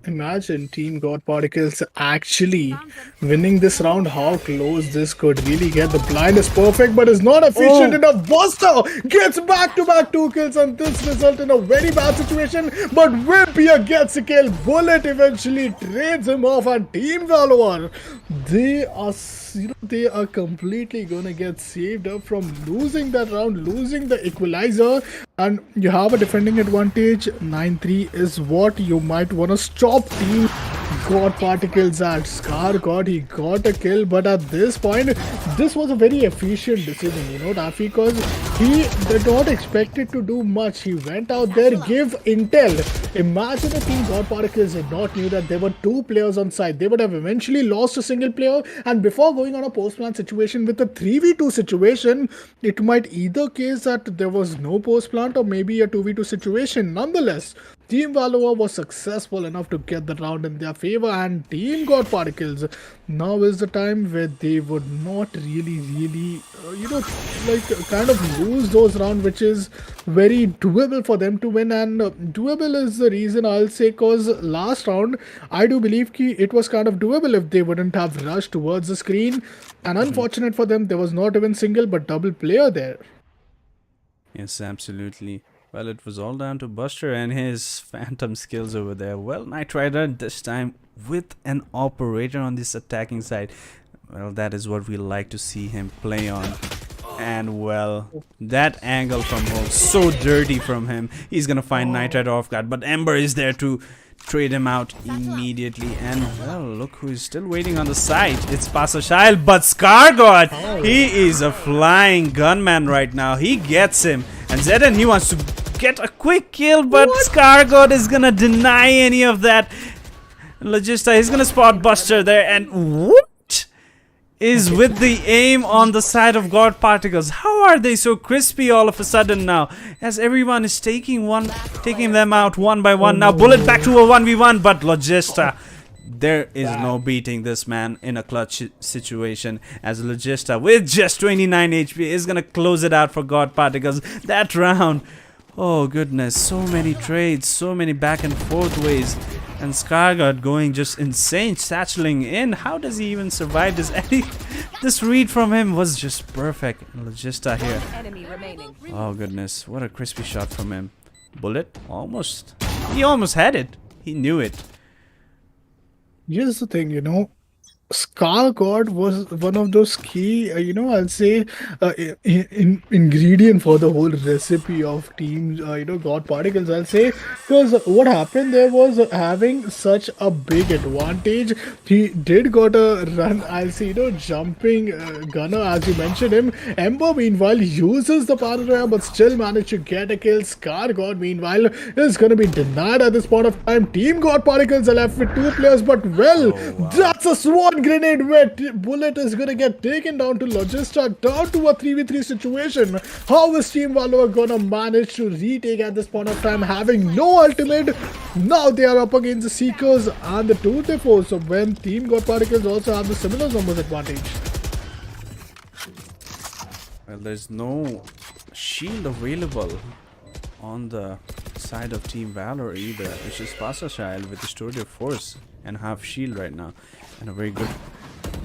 B: Imagine Team God Particles actually winning this round. How close this could really get. The blind is perfect, but is not efficient enough. Buster gets back-to-back 2 kills, and this result in a very bad situation. But Wimpia gets a kill. Bullet eventually trades him off, and Team Valor, they are completely gonna get saved up from losing that round, losing the equalizer. And you have a defending advantage. 9-3 is what you might want to stop Team God Particles at. Scar God, he got a kill, but at this point, this was a very efficient decision, Daffy, because he did not expect it to do much. He went out there, give intel. Imagine if Team God Particles did not knew that there were 2 players on site. They would have eventually lost a single player, and before going on a post-plant situation with a 3v2 situation, it might either case that there was no post-plant or maybe a 2v2 situation. Nonetheless, Team Valor was successful enough to get the round in their favor, and Team God Particles, now is the time where they would not really kind of lose those rounds, which is very doable for them to win. And doable is the reason I'll say, cause last round I do believe it was kind of doable if they wouldn't have rushed towards the screen, and unfortunate for them, there was not even single but double player there.
A: Yes, absolutely. Well, it was all down to Buster and his phantom skills over there. Well, Knight Rider this time with an operator on this attacking side. Well, that is what we like to see him play on. And well, that angle from home, so dirty from him. He's gonna find Knight Rider off guard, but Ember is there to trade him out immediately. And well, look who is still waiting on the side. It's Pasha Shahil, but Scar God, he is a flying gunman right now. He gets him, and Zeden, he wants to get a quick kill, but Scar God is gonna deny any of that. Logista, he's gonna spot Buster there, and what is with the aim on the side of God Particles? How are they so crispy all of a sudden now, as everyone is taking them out one by one? Now Bullet back to a 1v1, but Logista, there is no beating this man in a clutch situation, as Logista with just 29 HP is gonna close it out for God Particles. That round, oh goodness, so many trades, so many back and forth ways, and Skargard going just insane, satcheling in. How does he even survive this? This read from him was just perfect. Logista here.
C: Enemy remaining.
A: Oh goodness, what a crispy shot from him. Bullet almost. He almost had it. He knew it.
B: Here's the thing, Scar God was one of those key, I'll say, ingredient for the whole recipe of Team, God Particles, I'll say, because what happened there was having such a big advantage. He did got a run, I'll say, jumping gunner, as you mentioned him. Ember, meanwhile, uses the power round, but still managed to get a kill. Scar God, meanwhile, is going to be denied at this point of time. Team God Particles are left with 2 players, but that's a swan grenade where Bullet is gonna get taken down to Logista, down to a 3v3 situation. How is Team Valor gonna manage to retake at this point of time, having no ultimate? Now they are up against the Seekers and the 2v4. So when Team God Particles also have the similar numbers advantage.
A: Well, there's no shield available on the side of Team Valor either. It's just Pasta Child with the Story of Force and half shield right now. And a very good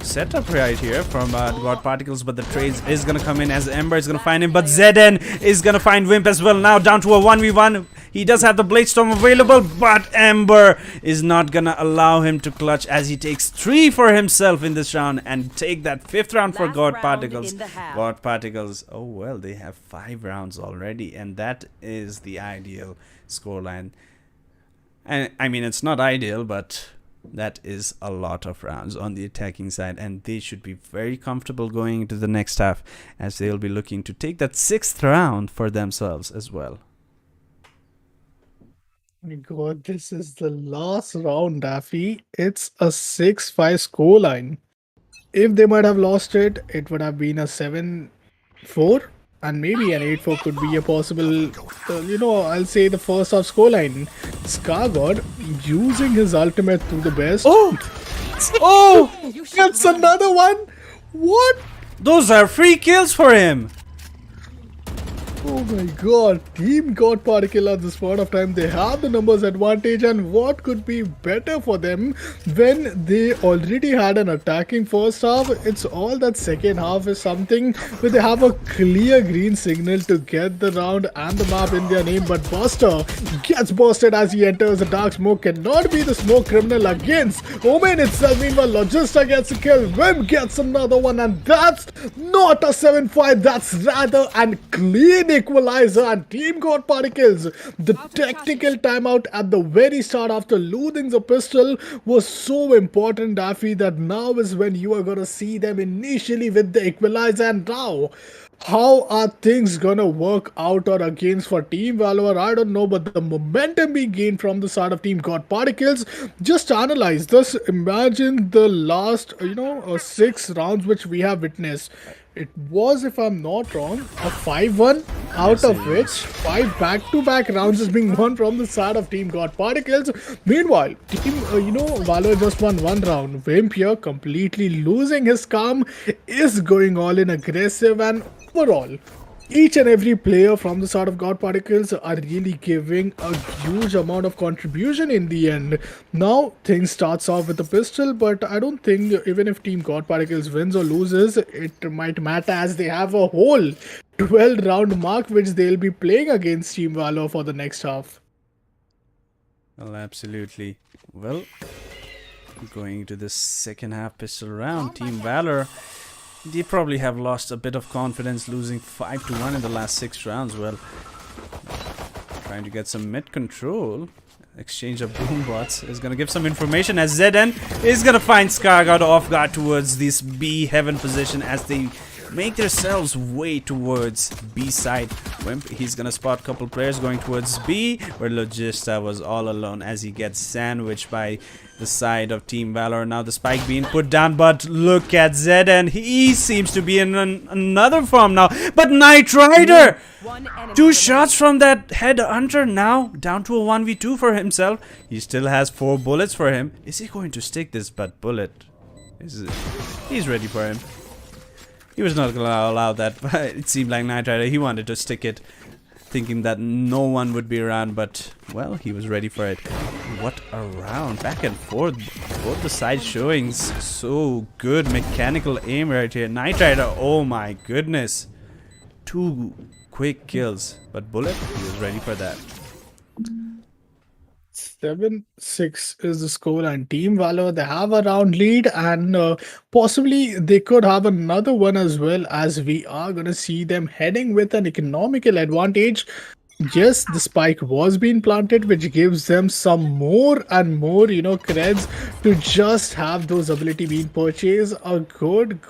A: setup right here from God Particles, but the trades is gonna come in as Ember is gonna find him, but Zeden is gonna find Wimp as well. Now down to a 1v1. He does have the Blade Storm available, but Ember is not gonna allow him to clutch as he takes 3 for himself in this round and take that 5th round for
C: Last
A: God
C: round
A: Particles.
C: in the half.
A: God Particles, oh well, they have 5 rounds already, and that is the ideal scoreline. And I mean, it's not ideal, but that is a lot of rounds on the attacking side, and they should be very comfortable going into the next half as they'll be looking to take that 6th round for themselves as well.
B: My God, this is the last round, Daffy. It's a 6-5 scoreline. If they might have lost it, it would have been a 7-4, and maybe an 8-4 could be a possible, I'll say the first half scoreline. Scar God using his ultimate to the best. Oh, that's another one. What?
A: Those are free kills for him.
B: Oh my God, Team God Particle at this point of time, they have the numbers advantage, and what could be better for them when they already had an attacking first half? It's all that second half is something where they have a clear green signal to get the round and the map in their name, but Buster gets busted as he enters the dark smoke. Cannot be the smoke criminal against Omen itself. Meanwhile, Logista gets a kill, Vim gets another one, and that's not a 7-5, that's rather an clean equalizer. And Team God Particles, the technical timeout at the very start after losing the pistol was so important, Daffy, that now is when you are gonna see them initially with the equalizer. And now, how are things gonna work out or against for Team Valor? I don't know, but the momentum being gained from the side of Team God Particles, just analyze this. Imagine the last, 6 rounds which we have witnessed. It was, if I'm not wrong, a 5-1, out of which 5 back-to-back rounds is being won from the side of Team God Particles. Meanwhile, Team, Valor just won 1 round. Wimp here completely losing his calm, is going all in aggressive, and overall, each and every player from the side of God Particles are really giving a huge amount of contribution in the end. Now, things starts off with a pistol, but I don't think even if Team God Particles wins or loses, it might matter, as they have a whole 12 round mark which they'll be playing against Team Valor for the next half.
A: Well, absolutely. Well, going to the second half pistol round, Team Valor, they probably have lost a bit of confidence, losing 5-1 in the last 6 rounds. Well, trying to get some mid control. Exchange of boom bots is going to give some information as Zeden is going to find Skargard off guard towards this B heaven position as they make themselves way towards B side. Wimp, he's going to spot a couple players going towards B, where Logista was all alone as he gets sandwiched by the side of Team Valor. Now the spike being put down, but look at Zed, and he seems to be in another form now. But Knight Rider! 2 shots from that head hunter, now down to a 1v2 for himself. He still has 4 bullets for him. Is he going to stick this butt bullet? He's ready for him. He was not going to allow that, but it seemed like Knight Rider, he wanted to stick it, thinking that no one would be around, but, well, he was ready for it. What a round, back and forth, both the sides showing so good mechanical aim right here. Knight Rider, oh my goodness, 2 quick kills, but Bullet, he was ready for that.
B: 7-6 is the score, and Team Valor, they have a round lead, and possibly they could have another one as well, as we are going to see them heading with an economical advantage. Yes, the spike was being planted, which gives them some more and more, creds to just have those ability being purchased. A good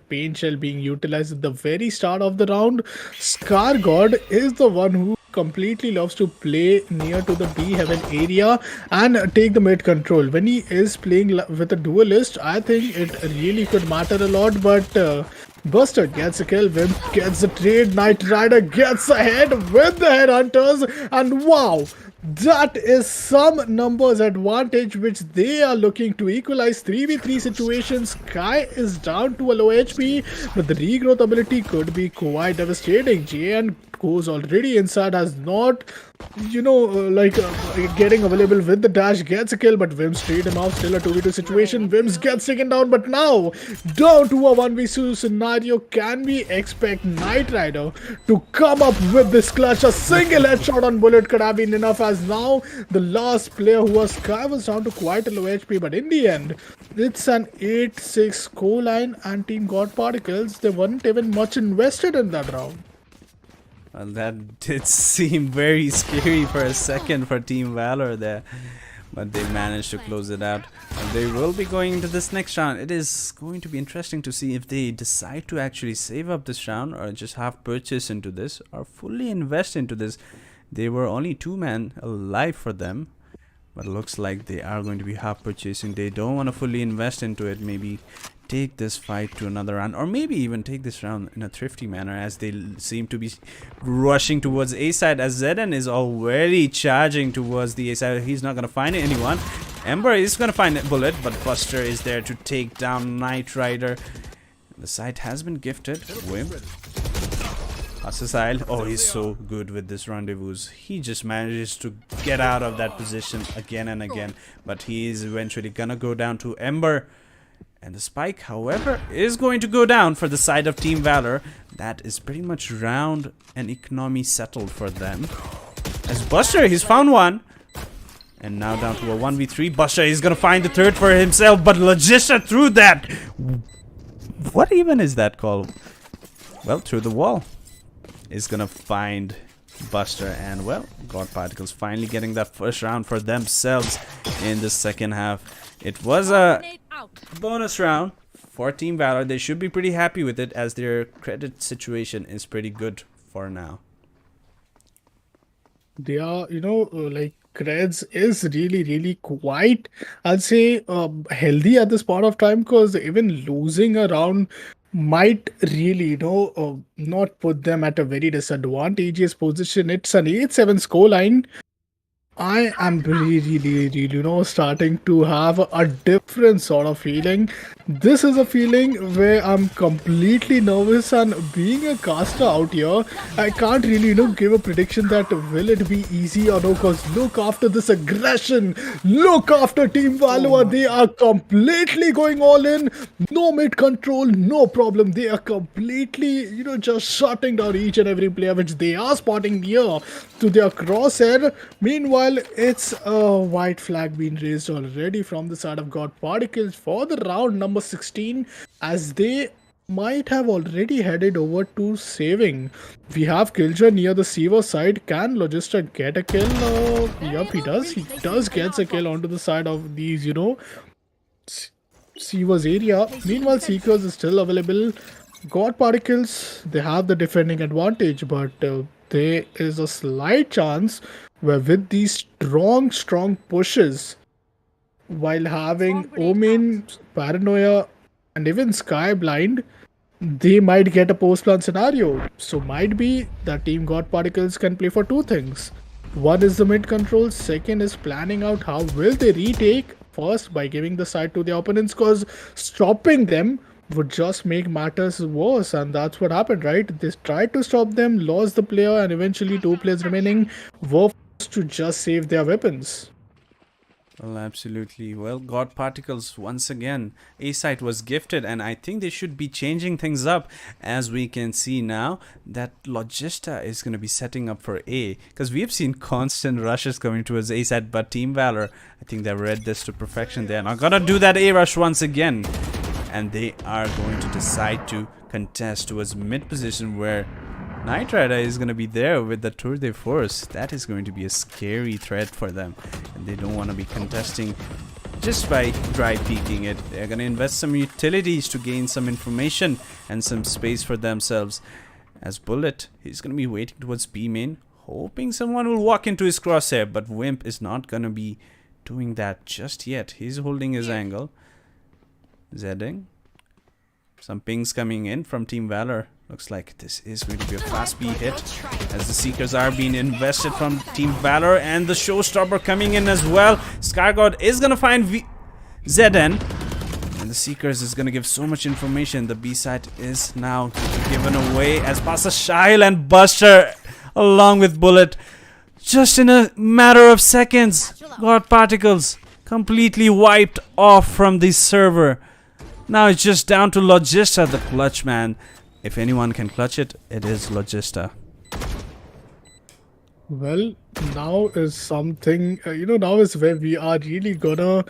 B: pain shell being utilized at the very start of the round. Scar God is the one who completely loves to play near to the B heaven area and take the mid control. When he is playing with a duelist, I think it really could matter a lot, but Buster gets a kill, Vim gets a trade, Knight Rider gets ahead with the Headhunters, and wow, that is some numbers advantage which they are looking to equalize. 3v3 situation, Sky is down to a low HP, but the regrowth ability could be quite devastating. JN goes already inside, has not, getting available with the dash, gets a kill, but Vims trade him out. Still a 2v2 situation. Vims gets taken down, but now down to a 1v2 scenario. Can we expect Knight Rider to come up with this clutch? A single headshot on bullet could have been enough, as now the last player who was Sky was down to quite a low HP, but in the end, it's an 8-6 scoreline, and Team God Particles, they weren't even much invested in that round.
A: Well, that did seem very scary for a second for Team Valor there, but they managed to close it out. And they will be going into this next round. It is going to be interesting to see if they decide to actually save up this round, or just have purchase into this, or fully invest into this. They were only 2 men alive for them, but it looks like they are going to be half purchasing. They don't want to fully invest into it. Maybe take this fight to another round, or maybe even take this round in a thrifty manner, as they seem to be rushing towards A side, as Zeden is already charging towards the A side. He's not going to find anyone. Ember is going to find a bullet, but Buster is there to take down Knight Rider. The site has been gifted. Wim. Assasil. Oh, he's so good with this rendezvous. He just manages to get out of that position again and again, but he is eventually gonna go down to Ember. And the spike, however, is going to go down for the side of Team Valor. That is pretty much round and economy settled for them. As Buster, he's found one. And now down to a 1v3. Buster is going to find the third for himself, but Logista through that. What even is that called? Well, through the wall. Is going to find Buster, and well, God Particles finally getting that first round for themselves in the second half. It was a bonus round for Team Valor. They should be pretty happy with it, as their credit situation is pretty good for now.
B: They are, creds is really quite, I'd say, healthy at this point of time, because even losing a round might really, not put them at a very disadvantageous position. It's an 8-7 scoreline. I am really, starting to have a different sort of feeling. This is a feeling where I'm completely nervous, and being a caster out here, I can't really, give a prediction that will it be easy or no, because look after this aggression, look after Team Valor, they are completely going all in, no mid control, no problem, they are completely, just shutting down each and every player which they are spotting near to their crosshair. Meanwhile, it's a white flag being raised already from the side of God Particles for the round number 16, as they might have already headed over to saving. We have Killjoy near the Seaver side. Can Logista get a kill? Yup, he does. He does get a kill onto the side of these, Seaver's area. Meanwhile, Seekers is still available. God Particles, they have the defending advantage, but there is a slight chance where with these strong pushes, while having Omen, Paranoia, and even Sky blind, they might get a post-plan scenario. So might be that Team God Particles can play for 2 things. One is the mid control, second is planning out how will they retake, first by giving the side to their opponents, because stopping them would just make matters worse, and that's what happened, right? They tried to stop them, lost the player, and eventually 2 players remaining were forced to just save their weapons.
A: Well, absolutely. Well, God Particles once again. A site was gifted, and I think they should be changing things up. As we can see now, that Logista is going to be setting up for A, because we have seen constant rushes coming towards A site, but Team Valor, I think they've read this to perfection. They're not going to do that A rush once again, and they are going to decide to contest towards mid position where Knight Rider is going to be there with the Tour de Force. That is going to be a scary threat for them. And they don't want to be contesting just by dry peeking it. They're going to invest some utilities to gain some information and some space for themselves. As Bullet, he's going to be waiting towards B main, hoping someone will walk into his crosshair. But Wimp is not going to be doing that just yet. He's holding his angle. Zedding. Some pings coming in from Team Valor. Looks like this is going to be a fast B hit as the Seekers are being invested from Team Valor, and the Showstopper coming in as well. Scargod is going to find ZN, and the Seekers is going to give so much information. The B site is now given away as Pasa Shahil and Buster along with Bullet. Just in a matter of seconds, God Particles completely wiped off from the server. Now it's just down to Logista, the clutch man. If anyone can clutch it, it is Logista.
B: Well, now is something, now is where we are really gonna,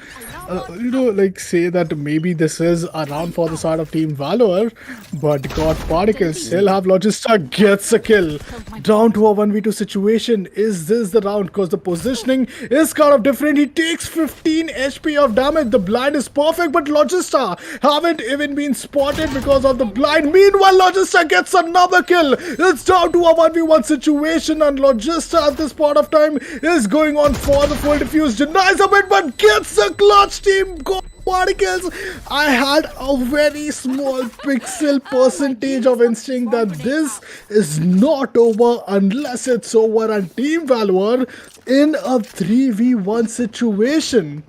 B: like say that maybe this is a round for the side of Team Valor, but God Particles still have Logista gets a kill. Down to a 1v2 situation. Is this the round? Because the positioning is kind of different. He takes 15 HP of damage. The blind is perfect, but Logista haven't even been spotted because of the blind. Meanwhile, Logista gets another kill. It's down to a 1v1 situation, and Logista at this point of time is going on for the full defuse, denies a bit but gets a clutch. Team Go Particles. I had a very small pixel percentage of instinct that this is not over unless it's over, and Team Valor in a 3v1 situation.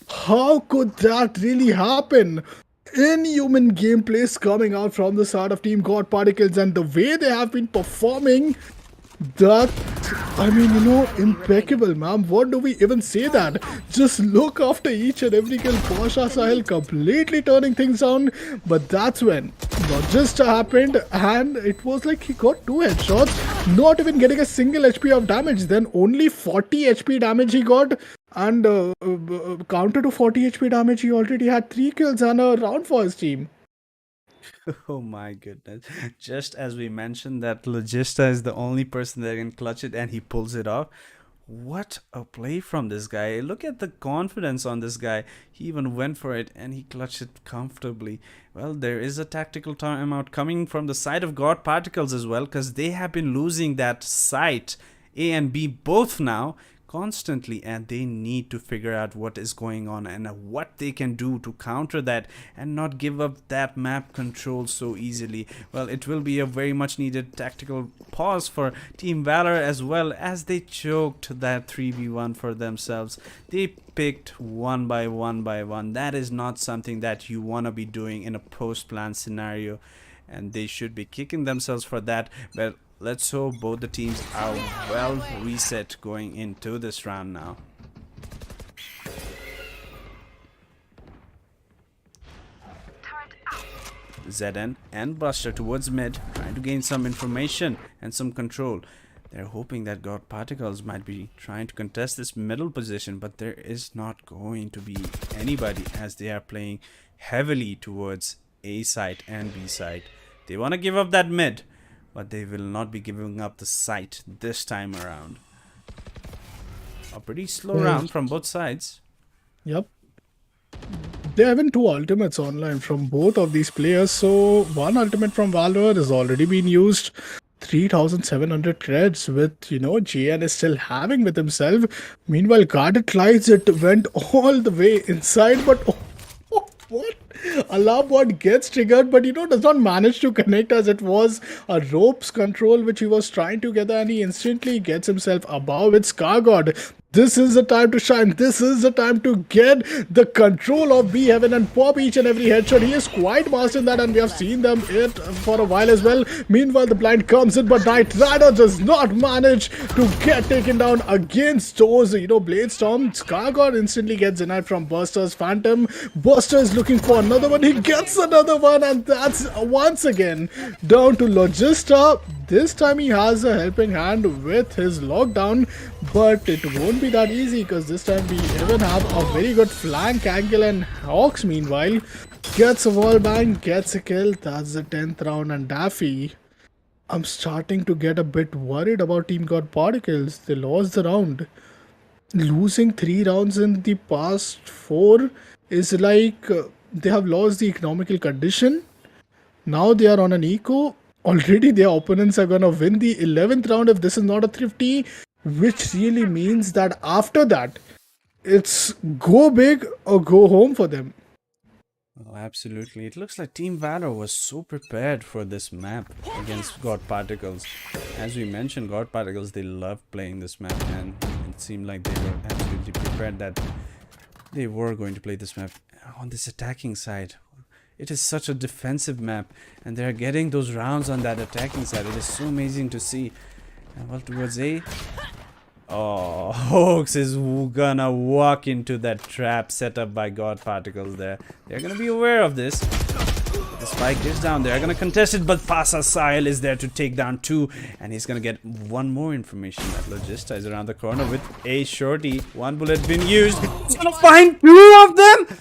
B: How could that really happen? Inhuman gameplays coming out from the side of Team God Particles, and the way they have been performing, that, I mean, impeccable, ma'am. What do we even say that? Just look after each and every kill. Pasha Sahil completely turning things down. But that's when Logista happened, and it was like he got 2 headshots, not even getting a single HP of damage. Then only 40 HP damage he got, and counter to 40 HP damage, he already had 3 kills and a round for his team.
A: Oh my goodness. Just as we mentioned that Logista is the only person that can clutch it and he pulls it off. What a play from this guy. Look at the confidence on this guy. He even went for it and he clutched it comfortably. Well, there is a tactical timeout coming from the side of God Particles as well, because they have been losing that site, A and B both now, constantly, and they need to figure out what is going on and what they can do to counter that and not give up that map control so easily. Well, it will be a very much needed tactical pause for Team Valor as well, as they choked that 3v1 for themselves. They picked one by one. That is not something that you want to be doing in a post-plan scenario, and they should be kicking themselves for that. But let's hope both the teams are well reset going into this round now. ZN and Buster towards mid, trying to gain some information and some control. They're hoping that God Particles might be trying to contest this middle position, but there is not going to be anybody, as they are playing heavily towards A side and B side. They want to give up that mid, but they will not be giving up the site this time around. A pretty slow round from both sides.
B: Yep. There have been 2 ultimates online from both of these players. So one ultimate from Valor has already been used. 3,700 creds with, JN is still having with himself. Meanwhile, Guarded Lights, it went all the way inside, but what? Alarm bot gets triggered, but does not manage to connect, as it was a ropes control which he was trying to get, and he instantly gets himself above with Scar God. this is the time to shine. This is the time to get the control of B Heaven and pop each and every headshot. He is quite mastered that, and we have seen them it for a while as well. Meanwhile, the blind comes in, but Knight Rider does not manage to get taken down against those, Blade Storm. Skargod instantly gets denied from Buster's Phantom. Buster is looking for another one. He gets another one, and that's once again down to Logista. This time he has a helping hand with his lockdown, but it won't be that easy because this time we even have a very good flank angle, and Hawks meanwhile gets a wall bang, gets a kill. That's the 10th round, and Daffy, I'm starting to get a bit worried about Team God Particles. They lost the round. Losing 3 rounds in the past 4 is like they have lost the economical condition. Now they are on an eco. Already their opponents are gonna win the 11th round if this is not a thrifty, which really means that after that, it's go big or go home for them.
A: Oh, absolutely. It looks like Team Valor was so prepared for this map against God Particles. As we mentioned, God Particles, they love playing this map, and it seemed like they were absolutely prepared that they were going to play this map on this attacking side. It is such a defensive map, and they're getting those rounds on that attacking side. It is so amazing to see. And well, towards A. Oh, Hawks is gonna walk into that trap set up by God Particles there. They're gonna be aware of this. The spike is down. They're gonna contest it, but Pasa Sahil is there to take down 2, and he's gonna get one more information that Logista is around the corner with a shorty. 1 bullet been used. He's gonna find 2 of them.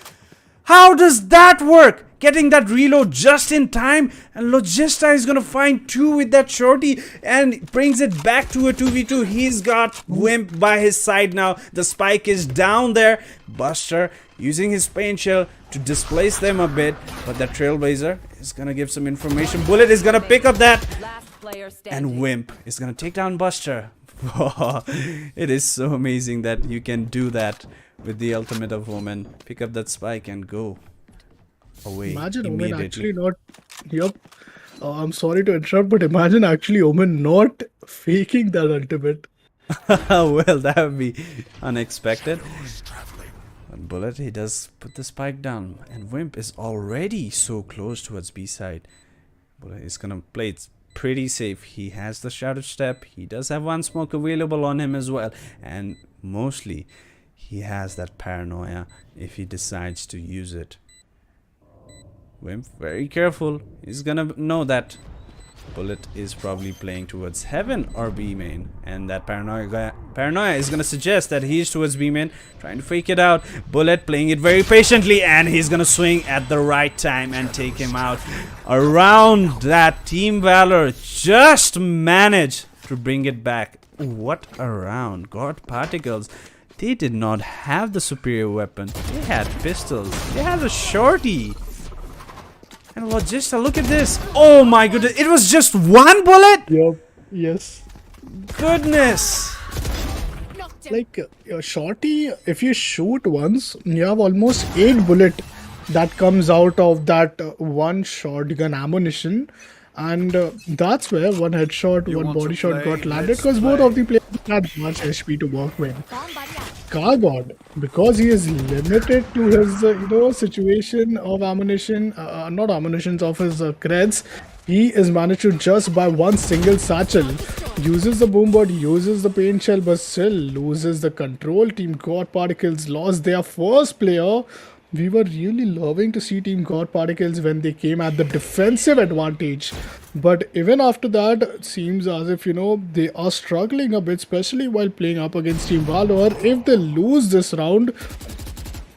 A: How does that work? Getting that reload just in time, and Logista is gonna find 2 with that shorty and brings it back to a 2v2. He's got Wimp by his side now. The spike is down there. Buster using his paint shell to displace them a bit, but that Trailblazer is gonna give some information. Bullet is gonna pick up that,
C: Last player
A: and
C: standing.
A: Wimp is gonna take down Buster. It is so amazing that you can do that with the ultimate of Omen. Pick up that spike and go away.
B: Imagine Omen
A: immediately.
B: actually not. Yep. I'm sorry to interrupt, but imagine actually Omen not faking that ultimate.
A: Well, that would be unexpected. But Bullet, he does put the spike down, and Wimp is already so close towards B side. Bullet is gonna play it pretty safe. He has the Shadow Step. He does have 1 smoke available on him as well, and mostly he has that paranoia if he decides to use it. Wimp, very careful. He's gonna know that Bullet is probably playing towards Heaven or B main, and that paranoia is gonna suggest that he's towards B main, trying to fake it out. Bullet playing it very patiently, and he's gonna swing at the right time and take him out. Around that, Team Valor just managed to bring it back. What a round. God Particles, they did not have the superior weapon. They had pistols. They had a shorty. And Logista, look at this. Oh my goodness. It was just 1 bullet?
B: Yep. Yes.
A: Goodness.
E: Knocked him.
B: Like shorty, if you shoot once, you have almost 8 bullet that comes out of that 1 shotgun ammunition, and that's where 1 headshot, 1
D: want
B: body
D: to
B: shot
D: play?
B: got landed
D: Let's
B: because both
D: play.
B: of the players had much HP to work with.
E: Bomb buddy out.
B: Skargod, because he is limited to his situation of ammunition, not ammunitions of his creds, he is managed to just buy 1 single satchel, uses the boombot, uses the paint shell, but still loses the control. Team God Particles lost their first player. We were really loving to see Team God Particles when they came at the defensive advantage. But even after that, it seems as if, they are struggling a bit, especially while playing up against Team Valor. If they lose this round,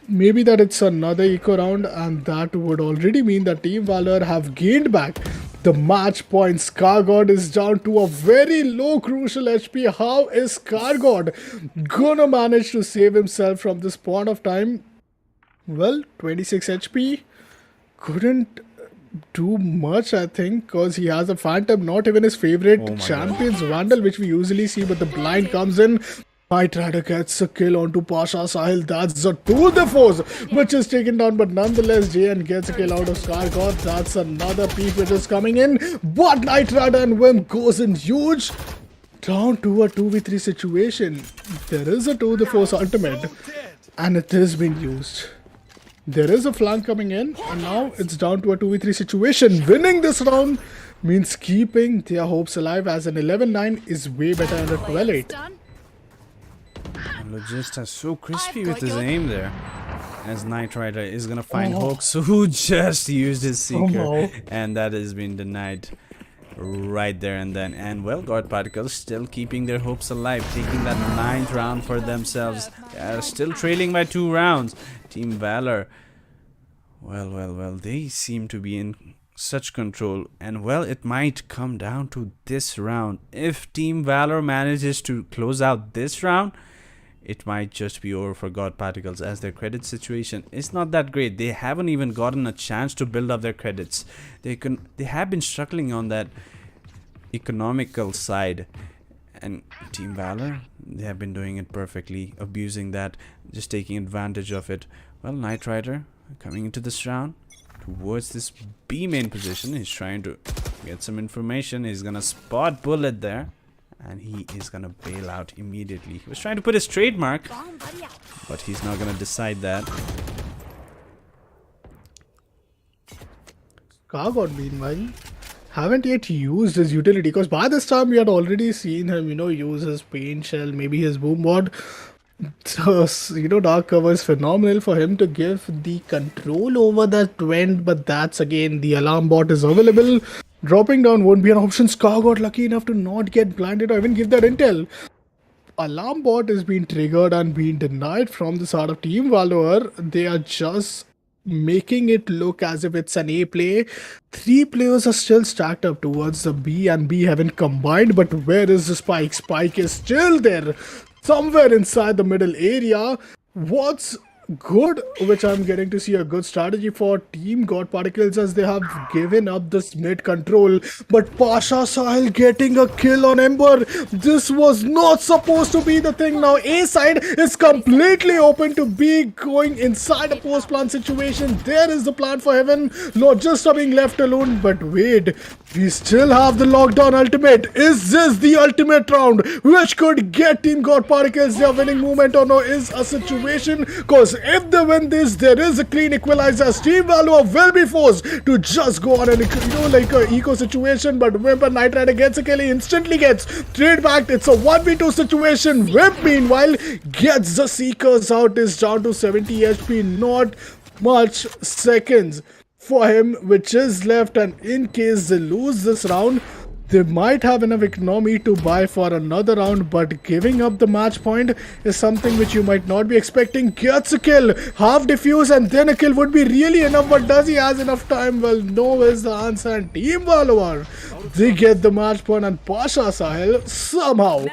B: maybe that it's another eco round, and that would already mean that Team Valor have gained back the match points. Skargod is down to a very low crucial HP. How is Skargod gonna manage to save himself from this point of time? Well, 26 HP couldn't do much, I think, because he has a Phantom, not even his favorite
A: Oh my
B: champion's Vandal, which we usually see, but the blind comes in. Knight Rider gets a kill onto Pasha Sahil. That's the tour de force, which is taken down, but nonetheless, JN gets a kill out of Skargod. That's another peak which is coming in, but Knight Rider and Wimp goes in huge. down to a 2v3 situation. There is a 2 the force ultimate, and it is being used. There is a flank coming in, and now it's down to a 2v3 situation. Winning this round means keeping their hopes alive, as an 11-9 is way better than a 12-8.
E: Done.
A: And Logista so crispy with his aim there. As Knight Rider is gonna find Hawks, who just used his Seeker,
B: no.
A: and that has been denied right there and then. And well, God Particles still keeping their hopes alive, taking that 9th round for themselves. They are still trailing by 2 rounds. Team Valor, well, they seem to be in such control, and well, it might come down to this round. If Team Valor manages to close out this round, it might just be over for God Particles, as their credit situation is not that great. They haven't even gotten a chance to build up their credits. They have been struggling on that economical side, and Team Valor, they have been doing it perfectly, abusing that, just taking advantage of it. Well, Knight Rider coming into this round towards this B main position. He's trying to get some information. He's gonna spot Bullet there, and he is gonna bail out immediately. He was trying to put his trademark,
E: Bomb buddy out.
A: but he's not gonna decide that.
B: Cargot, meanwhile, haven't yet used his utility, because by this time we had already seen him, use his paint shell, maybe his boom board. So, Dark Cover is phenomenal for him to give the control over that vent, but that's again, the alarm bot is available. Dropping down won't be an option. Scar got lucky enough to not get blinded or even give that intel. Alarm bot is being triggered and being denied from the side of Team Valor. They are just making it look as if it's an A play. 3 players are still stacked up towards the B, and B haven't combined, but where is the Spike? Spike is still there, somewhere inside the middle area. What's good, which I'm getting to see a good strategy for Team God Particles, as they have given up this mid control, but Pasha Sahil getting a kill on Ember. This was not supposed to be the thing. Now A side is completely open to B, going inside a post plant situation. There is the plan for Heaven. Logista being left alone, but wait, we still have the lockdown ultimate. Is this the ultimate round which could get Team God Particles their winning movement, or no? Is a situation, because if they win this, there is a clean equalizer. Team Valor will be forced to just go on an like a eco situation, but Wimp Knight Rider gets a kill. He instantly gets trade back. It's a 1v2 situation. Wimp meanwhile gets the Seekers out. Is down to 70 HP. Not much seconds for him which is left, and in case they lose this round, they might have enough economy to buy for another round, but giving up the match point is something which you might not be expecting. Gets a kill, half defuse, and then a kill would be really enough, but does he has enough time? Well, no is the answer, and Team Valor, they get the match point, and Pasha Sahil somehow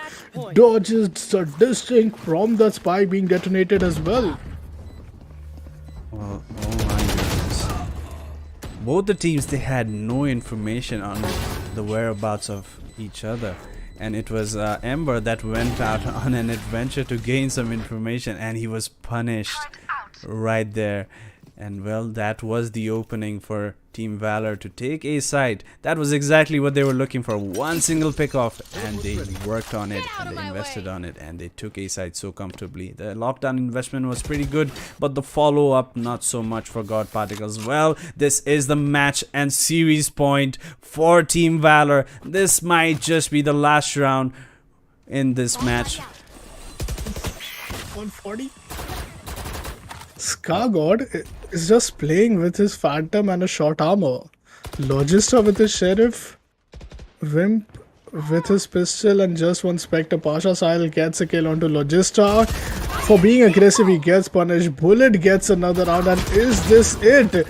B: dodges the distinct from the spike being detonated as well.
A: Well, oh my goodness. Both the teams, they had no information on the whereabouts of each other, and it was Ember that went out on an adventure to gain some information, and he was punished right there. And well, that was the opening for Team Valor to take A side. That was exactly what they were looking for. One single pick off, and they worked on it, and they invested on it, and they took A side so comfortably. The lockdown investment was pretty good, but the follow up not so much for God Particles. Well, this is the match and series point for Team Valor. This might just be the last round in this match.
B: 140. Scargod is just playing with his Phantom and a short armor. Logista with his Sheriff. Wimp with his pistol and just one Spectre. Pasha Sahil gets a kill onto Logista. For being aggressive, he gets punished. Bullet gets another round, and is this it?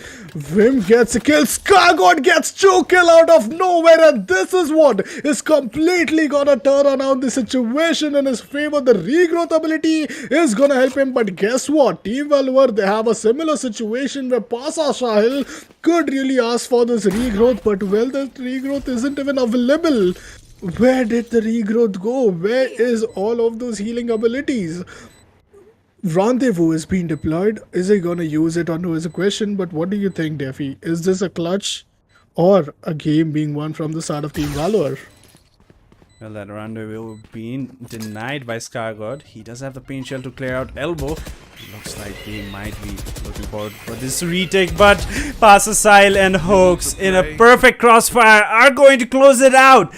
B: Wimp gets a kill. Scargod gets 2 kill out of nowhere, and this is what is completely gonna turn around the situation in his favor. The regrowth ability is gonna help him, but guess what? Team Valor, they have a similar situation where Pasha Sahil could really ask for this regrowth, but well, the regrowth isn't even available. Where did the regrowth go? Where is all of those healing abilities? Rendezvous is being deployed. Is he gonna use it or no is a question, but what do you think, Defi? Is this a clutch or a game being won from the side of Team Valor?
A: Well, that rendezvous being denied by Scargod. He does have the paint shell to clear out elbow. Looks like they might be looking forward for this retake, but Passasile and Hoax in a perfect crossfire are going to close it out.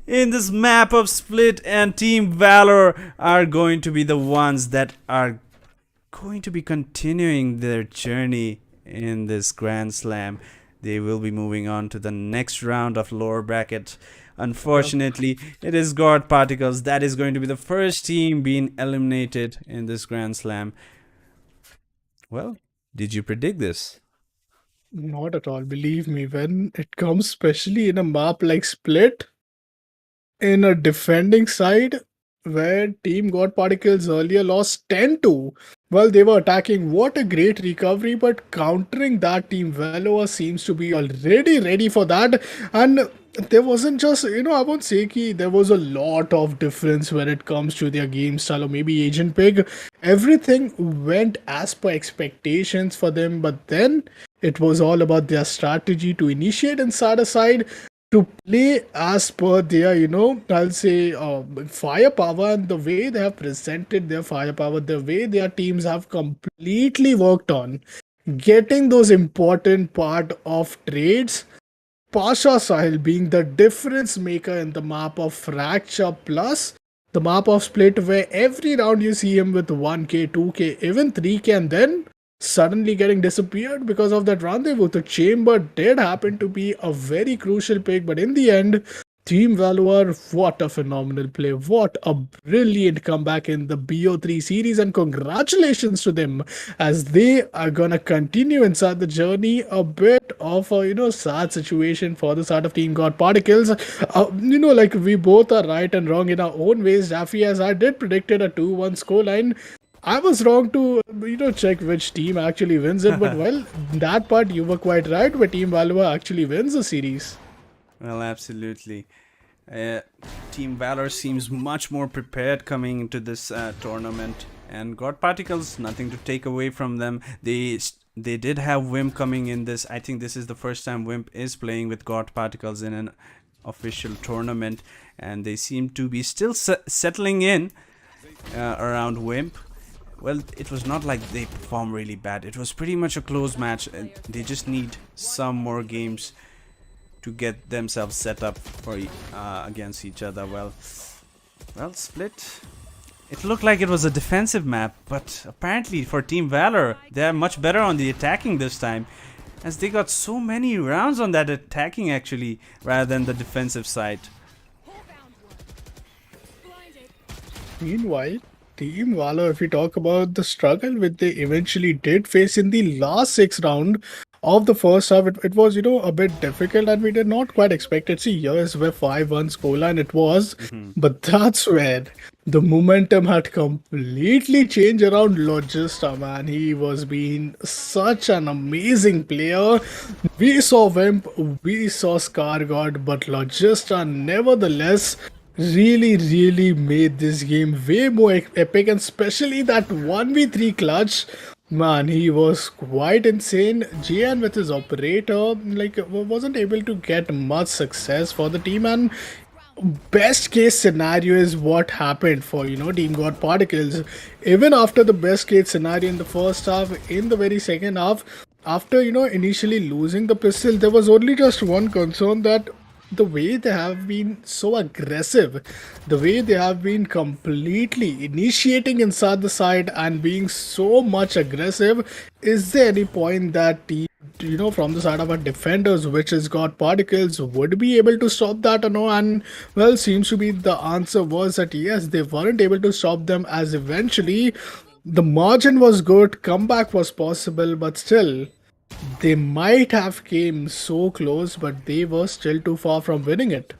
A: In this map of Split, and Team Valor are going to be the ones that are going to be continuing their journey in this Grand Slam. They will be moving on to the next round of lower bracket. Unfortunately, it is God Particles that is going to be the first team being eliminated in this Grand Slam. Well, did you predict this?
B: Not at all. Believe me, when it comes, especially in a map like Split, in a defending side where Team God Particles earlier lost 10-2 while they were attacking. What a great recovery, but countering that, Team Valor seems to be already ready for that. And there wasn't just, I won't say there was a lot of difference when it comes to their game style or maybe Agent Pig. Everything went as per expectations for them, but then it was all about their strategy to initiate inside a side, to play as per their, I'll say, firepower, and the way they have presented their firepower, the way their teams have completely worked on getting those important part of trades. Pasha Sahil being the difference maker in the map of Fracture plus the map of Split, where every round you see him with 1k, 2k, even 3k, and then suddenly getting disappeared because of that rendezvous. The chamber did happen to be a very crucial pick, but in the end, Team Valor, what a phenomenal play. What a brilliant comeback in the BO3 series, and congratulations to them as they are gonna continue inside the journey. A bit of a sad situation for the side of Team God Particles. Like we both are right and wrong in our own ways. Jaffe, as I did predicted a 2-1 scoreline. I was wrong to check which team actually wins it, but well, that part you were quite right, where Team Valor actually wins the series.
A: Well, absolutely. Team Valor seems much more prepared coming into this tournament, and God Particles, nothing to take away from them. They did have Wimp coming in this. I think this is the first time Wimp is playing with God Particles in an official tournament, and they seem to be still settling in around Wimp. Well, it was not like they performed really bad. It was pretty much a close match, and they just need some more games to get themselves set up for against each other. Well, Split. It looked like it was a defensive map, but apparently for Team Valor, they are much better on the attacking this time, as they got so many rounds on that attacking actually, rather than the defensive side.
B: Meanwhile, Team Valor, if we talk about the struggle which they eventually did face in the last 6 round of the first half, it was, a bit difficult, and we did not quite expect it. See, here's where 5-1 scoreline it was, but that's where the momentum had completely changed around Logista, man. He was being such an amazing player. We saw Vimp, we saw Scargod, but Logista nevertheless really made this game way more epic, and especially that 1v3 clutch. Man, he was quite insane. JN with his operator wasn't able to get much success for the team, and best case scenario is what happened for Team God Particles. Even after the best case scenario in the first half, in the very second half, after initially losing the pistol, there was only just one concern, that the way they have been so aggressive, the way they have been completely initiating inside the side and being so much aggressive, is there any point that team, from the side of our defenders, which has got Particles, would be able to stop that or no? And well, seems to be the answer was that yes, they weren't able to stop them, as eventually the margin was good, comeback was possible, but still they might have came so close, but they were still too far from winning it.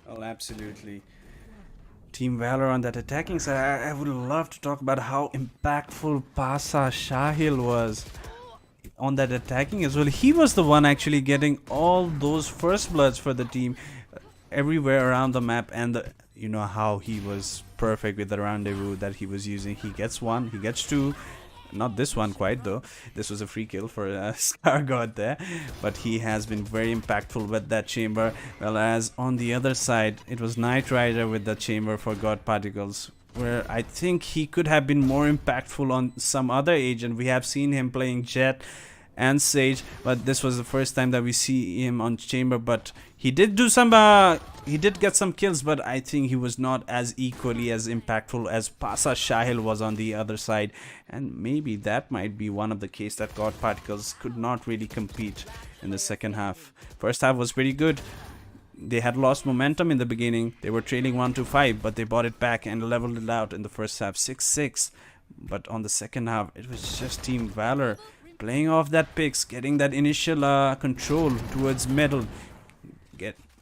A: Well, absolutely. Team Valor on that attacking side, I would love to talk about how impactful Pasa Shahil was on that attacking as well. He was the one actually getting all those first bloods for the team everywhere around the map, and how he was perfect with the rendezvous that he was using. He gets one, he gets two, Not this one quite though. This was a free kill for Scar God there, but he has been very impactful with that chamber. Well, as on the other side, it was Knight Rider with the chamber for God Particles, where I think he could have been more impactful on some other agent. We have seen him playing Jet and Sage, but this was the first time that we see him on chamber. But he did do some he did get some kills, but I think he was not as equally as impactful as Pasa Shahil was on the other side, and maybe that might be one of the case that God Particles could not really compete in the second half. First half was pretty good. They had lost momentum in the beginning. They were trailing 1-5, but they bought it back and leveled it out in the first half 6-6. But on the second half, it was just Team Valor playing off that picks, getting that initial control towards middle,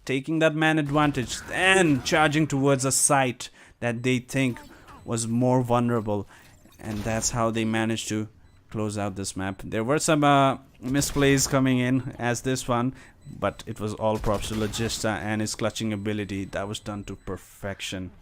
A: taking that man advantage, then charging towards a site that they think was more vulnerable, and that's how they managed to close out this map. There were some misplays coming in as this one, but it was all props to Logista and his clutching ability. That was done to perfection.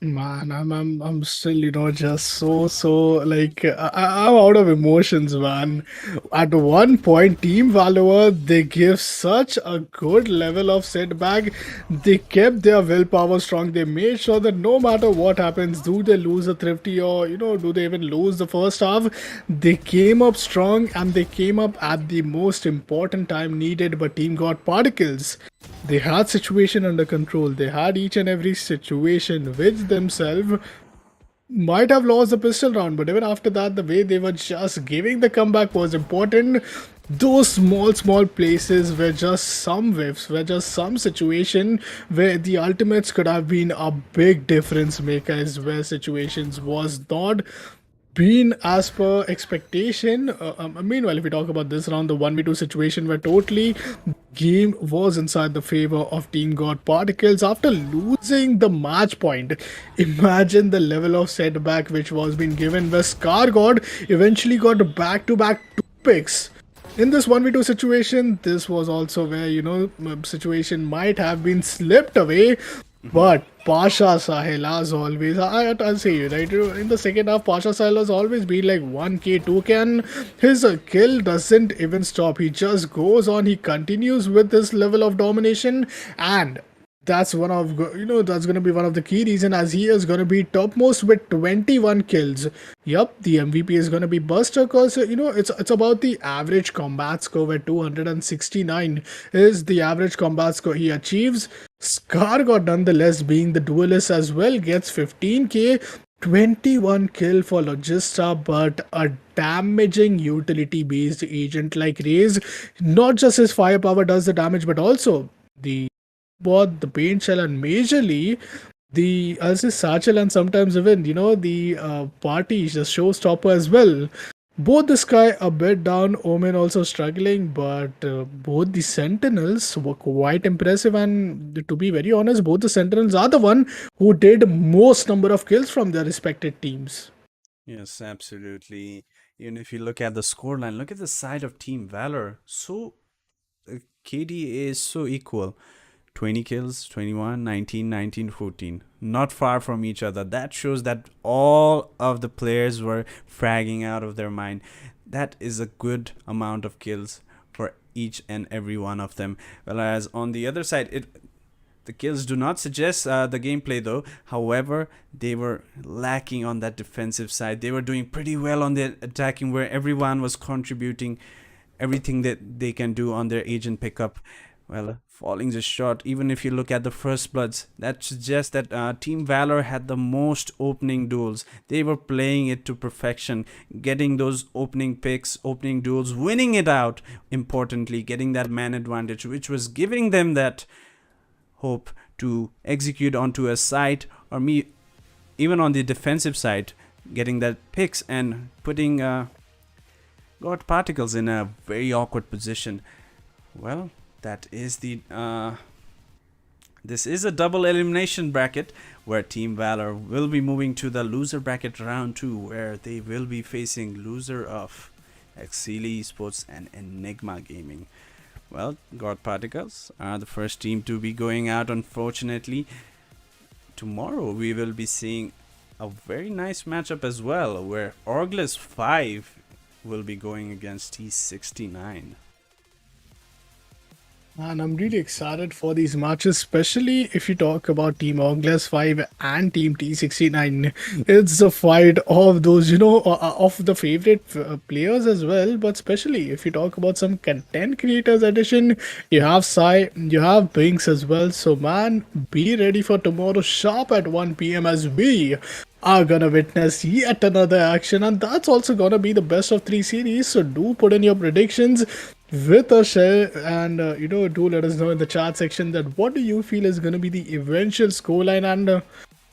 B: Man, I'm still, just so like I'm out of emotions, man. At one point, Team Valor, they give such a good level of setback. They kept their willpower strong. They made sure that no matter what happens, do they lose a thrifty or do they even lose the first half, they came up strong and they came up at the most important time needed. But team got particles. They had situation under control. They had each and every situation which themselves might have lost the pistol round, but even after that, the way they were just giving the comeback was important. Those small places were just some whiffs, were just some situation where the ultimates could have been a big difference makers, where situations was not been as per expectation. Meanwhile, if we talk about this round, the 1v2 situation where totally game was inside the favor of Team God Particles after losing the match point. Imagine the level of setback which was being given, where Scar God eventually got back-to-back 2 picks. In this 1v2 situation, this was also where, situation might have been slipped away. But Pasha Sahil, as always, I'll say you, right? In the second half, Pasha Sahil has always been like 1k, 2k, and his kill doesn't even stop. He just goes on, he continues with this level of domination, and that's one of that's gonna be one of the key reason, as he is gonna be topmost with 21 kills. Yup, the MVP is gonna be Buster, cause it's about the average combat score, where 269 is the average combat score he achieves. Scar got nonetheless, being the duelist as well, gets 15k, 21 kill for Logista, but a damaging utility based agent like Raze, not just his firepower does the damage, but also the paint shell, and majorly the satchel, and sometimes even the party, the showstopper as well. Both the Sky a bit down, Omen also struggling, but both the Sentinels were quite impressive. And to be very honest, both the Sentinels are the one who did most number of kills from their respected teams.
A: Yes, absolutely. Even if you look at the scoreline, look at the side of Team Valor. So KD is so equal. 20 kills, 21, 19, 19, 14. Not far from each other. That shows that all of the players were fragging out of their mind. That is a good amount of kills for each and every one of them. Whereas on the other side, the kills do not suggest the gameplay though. However, they were lacking on that defensive side. They were doing pretty well on their attacking, where everyone was contributing everything that they can do on their agent pickup. Well, falling just short. Even if you look at the first bloods, that suggests that Team Valor had the most opening duels. They were playing it to perfection, getting those opening picks, opening duels, winning it out. Importantly, getting that man advantage, which was giving them that hope to execute onto a site, or even on the defensive side, getting that picks and putting God Particles in a very awkward position. Well, that is this is a double elimination bracket, where Team Valor will be moving to the loser bracket round 2, where they will be facing loser of Exceeli Esports and Enigma Gaming. Well, God Particles are the first team to be going out, unfortunately. Tomorrow we will be seeing a very nice matchup as well, where Orglis 5 will be going against T69.
B: And I'm really excited for these matches, especially if you talk about Team Ogles 5 and Team T69. It's the fight of those, of the favorite players as well. But especially if you talk about some content creators edition, you have Sai, you have Binks as well. So, man, be ready for tomorrow sharp at 1 p.m. as we are gonna witness yet another action, and that's also gonna be the best of three series. So do put in your predictions with a share, and do let us know in the chat section that what do you feel is gonna be the eventual scoreline. And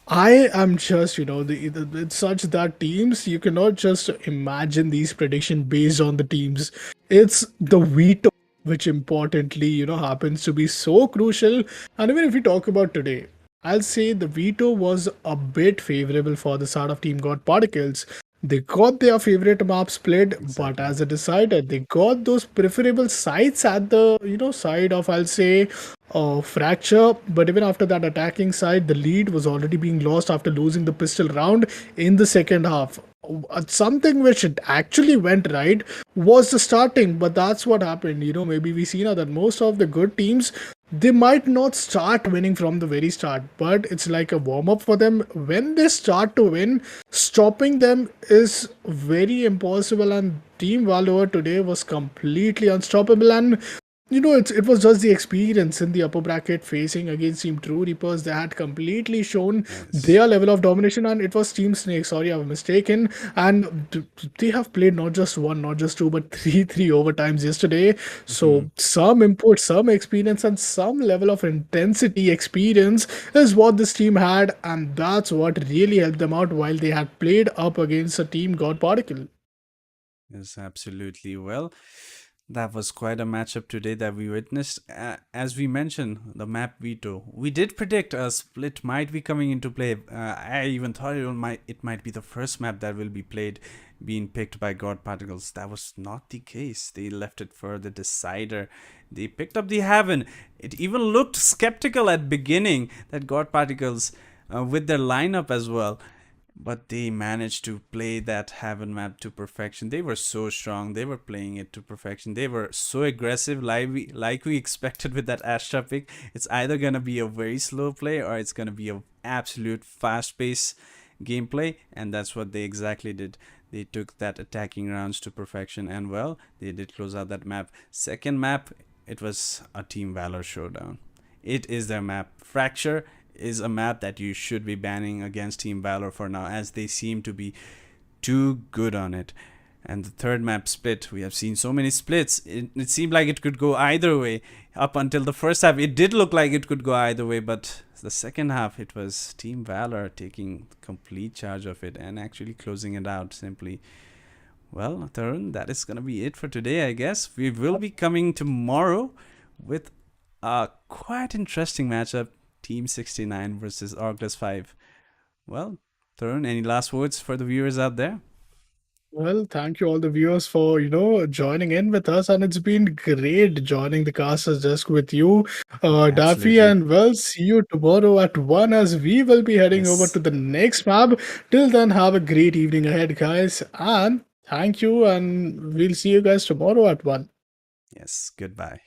B: I am just, it's such that teams, you cannot just imagine these prediction based on the teams. It's the veto which importantly, happens to be so crucial. And even if we talk about today, I'll say the veto was a bit favorable for the side of Team God Particles. They got their favorite map split, but
A: Exactly.
B: as a decider, they got those preferable sites at the side of, I'll say, fracture. But even after that attacking side, the lead was already being lost after losing the pistol round in the second half. Something which it actually went right was the starting, but that's what happened. Maybe we see now that most of the good teams, they might not start winning from the very start, but it's like a warm up for them. When they start to win, stopping them is very impossible. And Team Valor today was completely unstoppable. And it was just the experience in the upper bracket facing against Team Truerippers. They had completely shown
A: Yes.
B: their level of domination, and it was Team Snake. Sorry, I was mistaken. And they have played not just one, not just two, but three overtimes yesterday.
A: Hmm.
B: So some input, some experience, and some level of intensity experience is what this team had, and that's what really helped them out while they had played up against a team God Particle.
A: Yes, absolutely. Well, that was quite a matchup today that we witnessed. As we mentioned, the map veto. We did predict a split might be coming into play. I even thought it might be the first map that will be played, being picked by God Particles. That was not the case. They left it for the decider. They picked up the Heaven. It even looked skeptical at beginning that God Particles, with their lineup as well, but they managed to play that Heaven map to perfection. They were so strong. They were playing it to perfection. They were so aggressive, like we expected with that Astra pick. It's either gonna be a very slow play or it's gonna be a absolute fast-paced gameplay, and that's what they exactly did. They took that attacking rounds to perfection, and well, they did close out that map. Second map, it was a Team Valor showdown. It is their map. Fracture is a map that you should be banning against Team Valor for now, as they seem to be too good on it. And the third map, Split, we have seen so many splits. It seemed like it could go either way. Up until the first half, it did look like it could go either way, but the second half, it was Team Valor taking complete charge of it and actually closing it out simply. Well, Tarun, that is going to be it for today, I guess. We will be coming tomorrow with a quite interesting matchup, Team 69 versus Orglas 5. Well, Tarun, any last words for the viewers out there?
B: Well, thank you all the viewers for, joining in with us, and it's been great joining the Casters Desk with you, Daffy,
A: Absolutely.
B: and we'll see you tomorrow at 1 as we will be heading over
A: Yes.
B: to the next map. Till then, have a great evening ahead, guys, and thank you, and we'll see you guys tomorrow at 1.
A: Yes. Goodbye.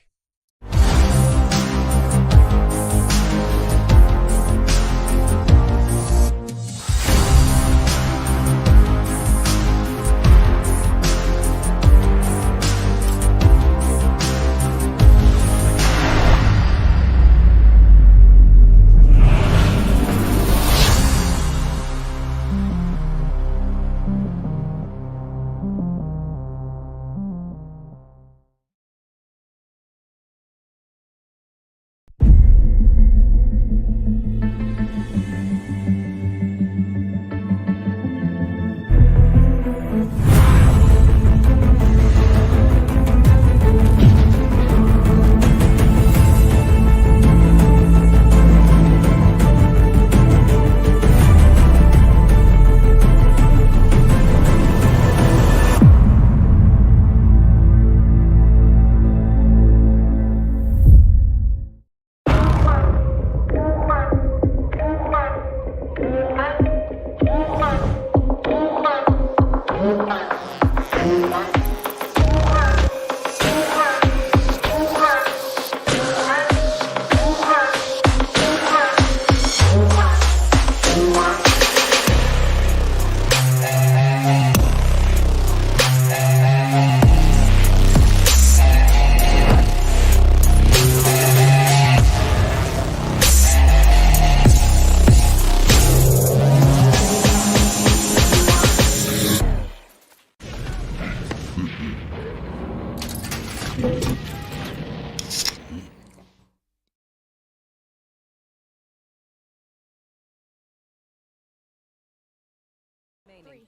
C: remaining.
E: 3.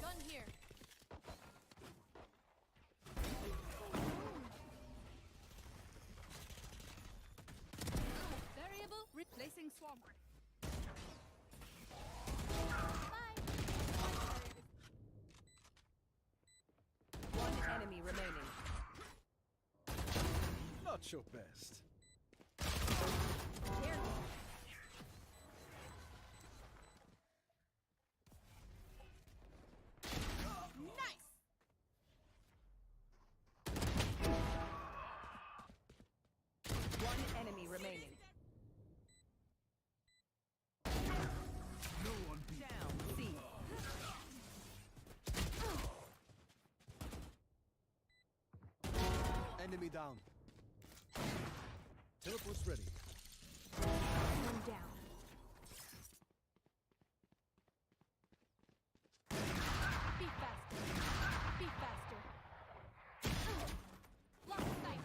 E: Gun here. Variable replacing swarm. Bye.
C: One enemy remaining.
D: Not your best.
E: Here. Nice.
C: One enemy remaining.
D: No one beat.
C: Down. C.
D: Enemy down. Teleport's ready.
E: One down. Be faster. Be faster. Lock sight.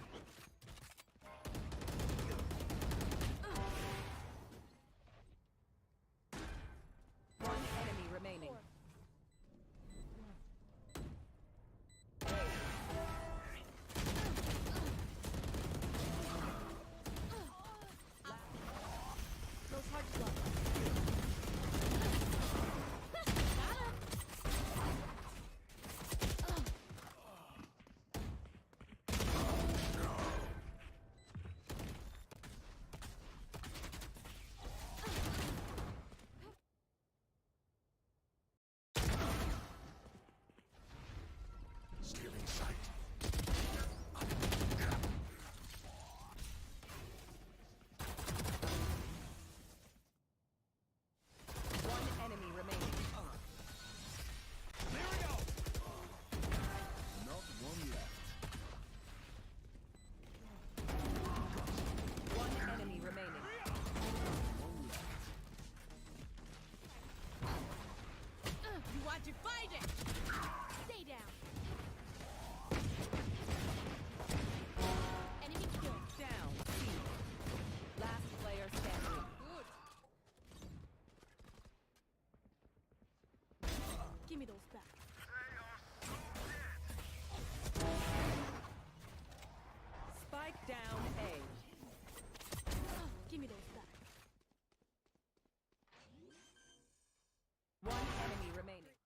C: One enemy remaining.
E: 4. Close hard to block.
D: Stealing sight.
C: One enemy remaining.
D: Clearing out. Not one left.
C: One enemy remaining.
D: One left.
E: You want to fight it? Stay down. Enemy killed.
C: Down. C. Last player standing.
E: Good. Give me those back.
C: Spike down A.
E: Give me those back.
C: One enemy remaining.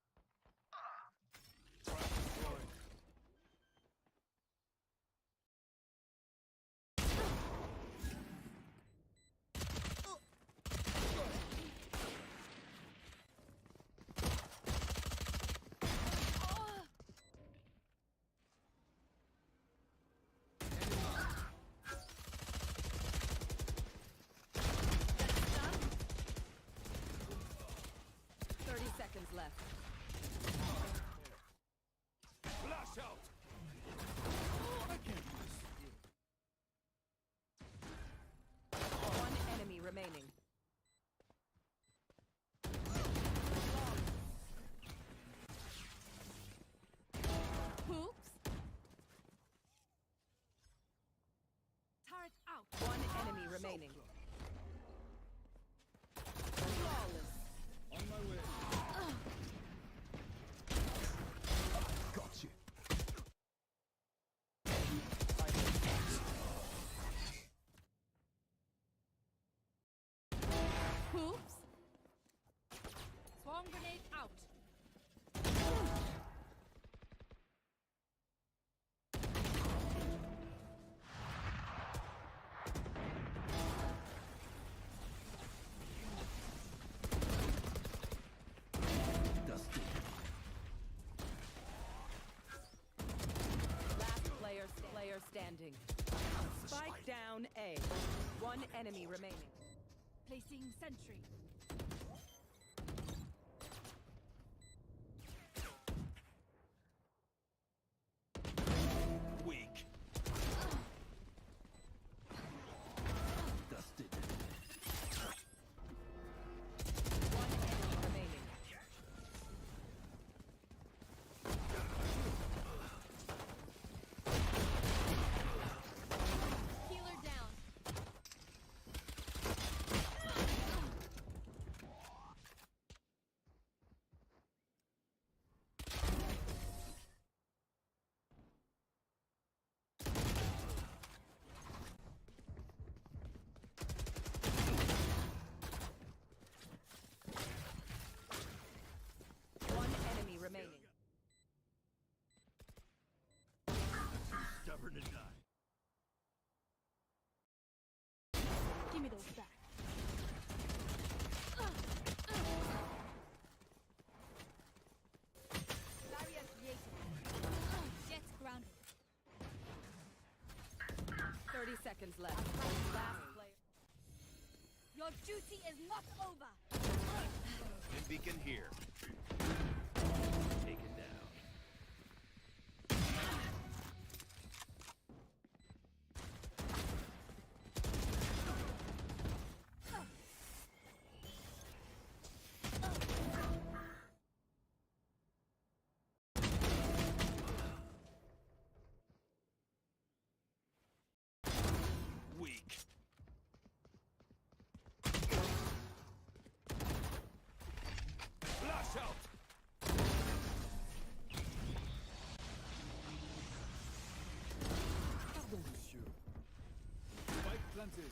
C: Seconds left.
D: Flash out. I can't lose.
C: One enemy remaining.
E: Hoops. Turret out.
C: One enemy remaining. Flawless.
D: On my way. Got you.
E: Hoops. Swarm grenade out.
C: Player standing. Spike down A. One enemy remaining.
E: Placing sentry.
D: Weak. Dusted.
C: One enemy remaining.
E: Healer down.
C: seconds left. Last player.
E: Your duty is not over.
D: Stim beacon here. Taken down. Weak. Flash out. Pardon, monsieur. Spike planted.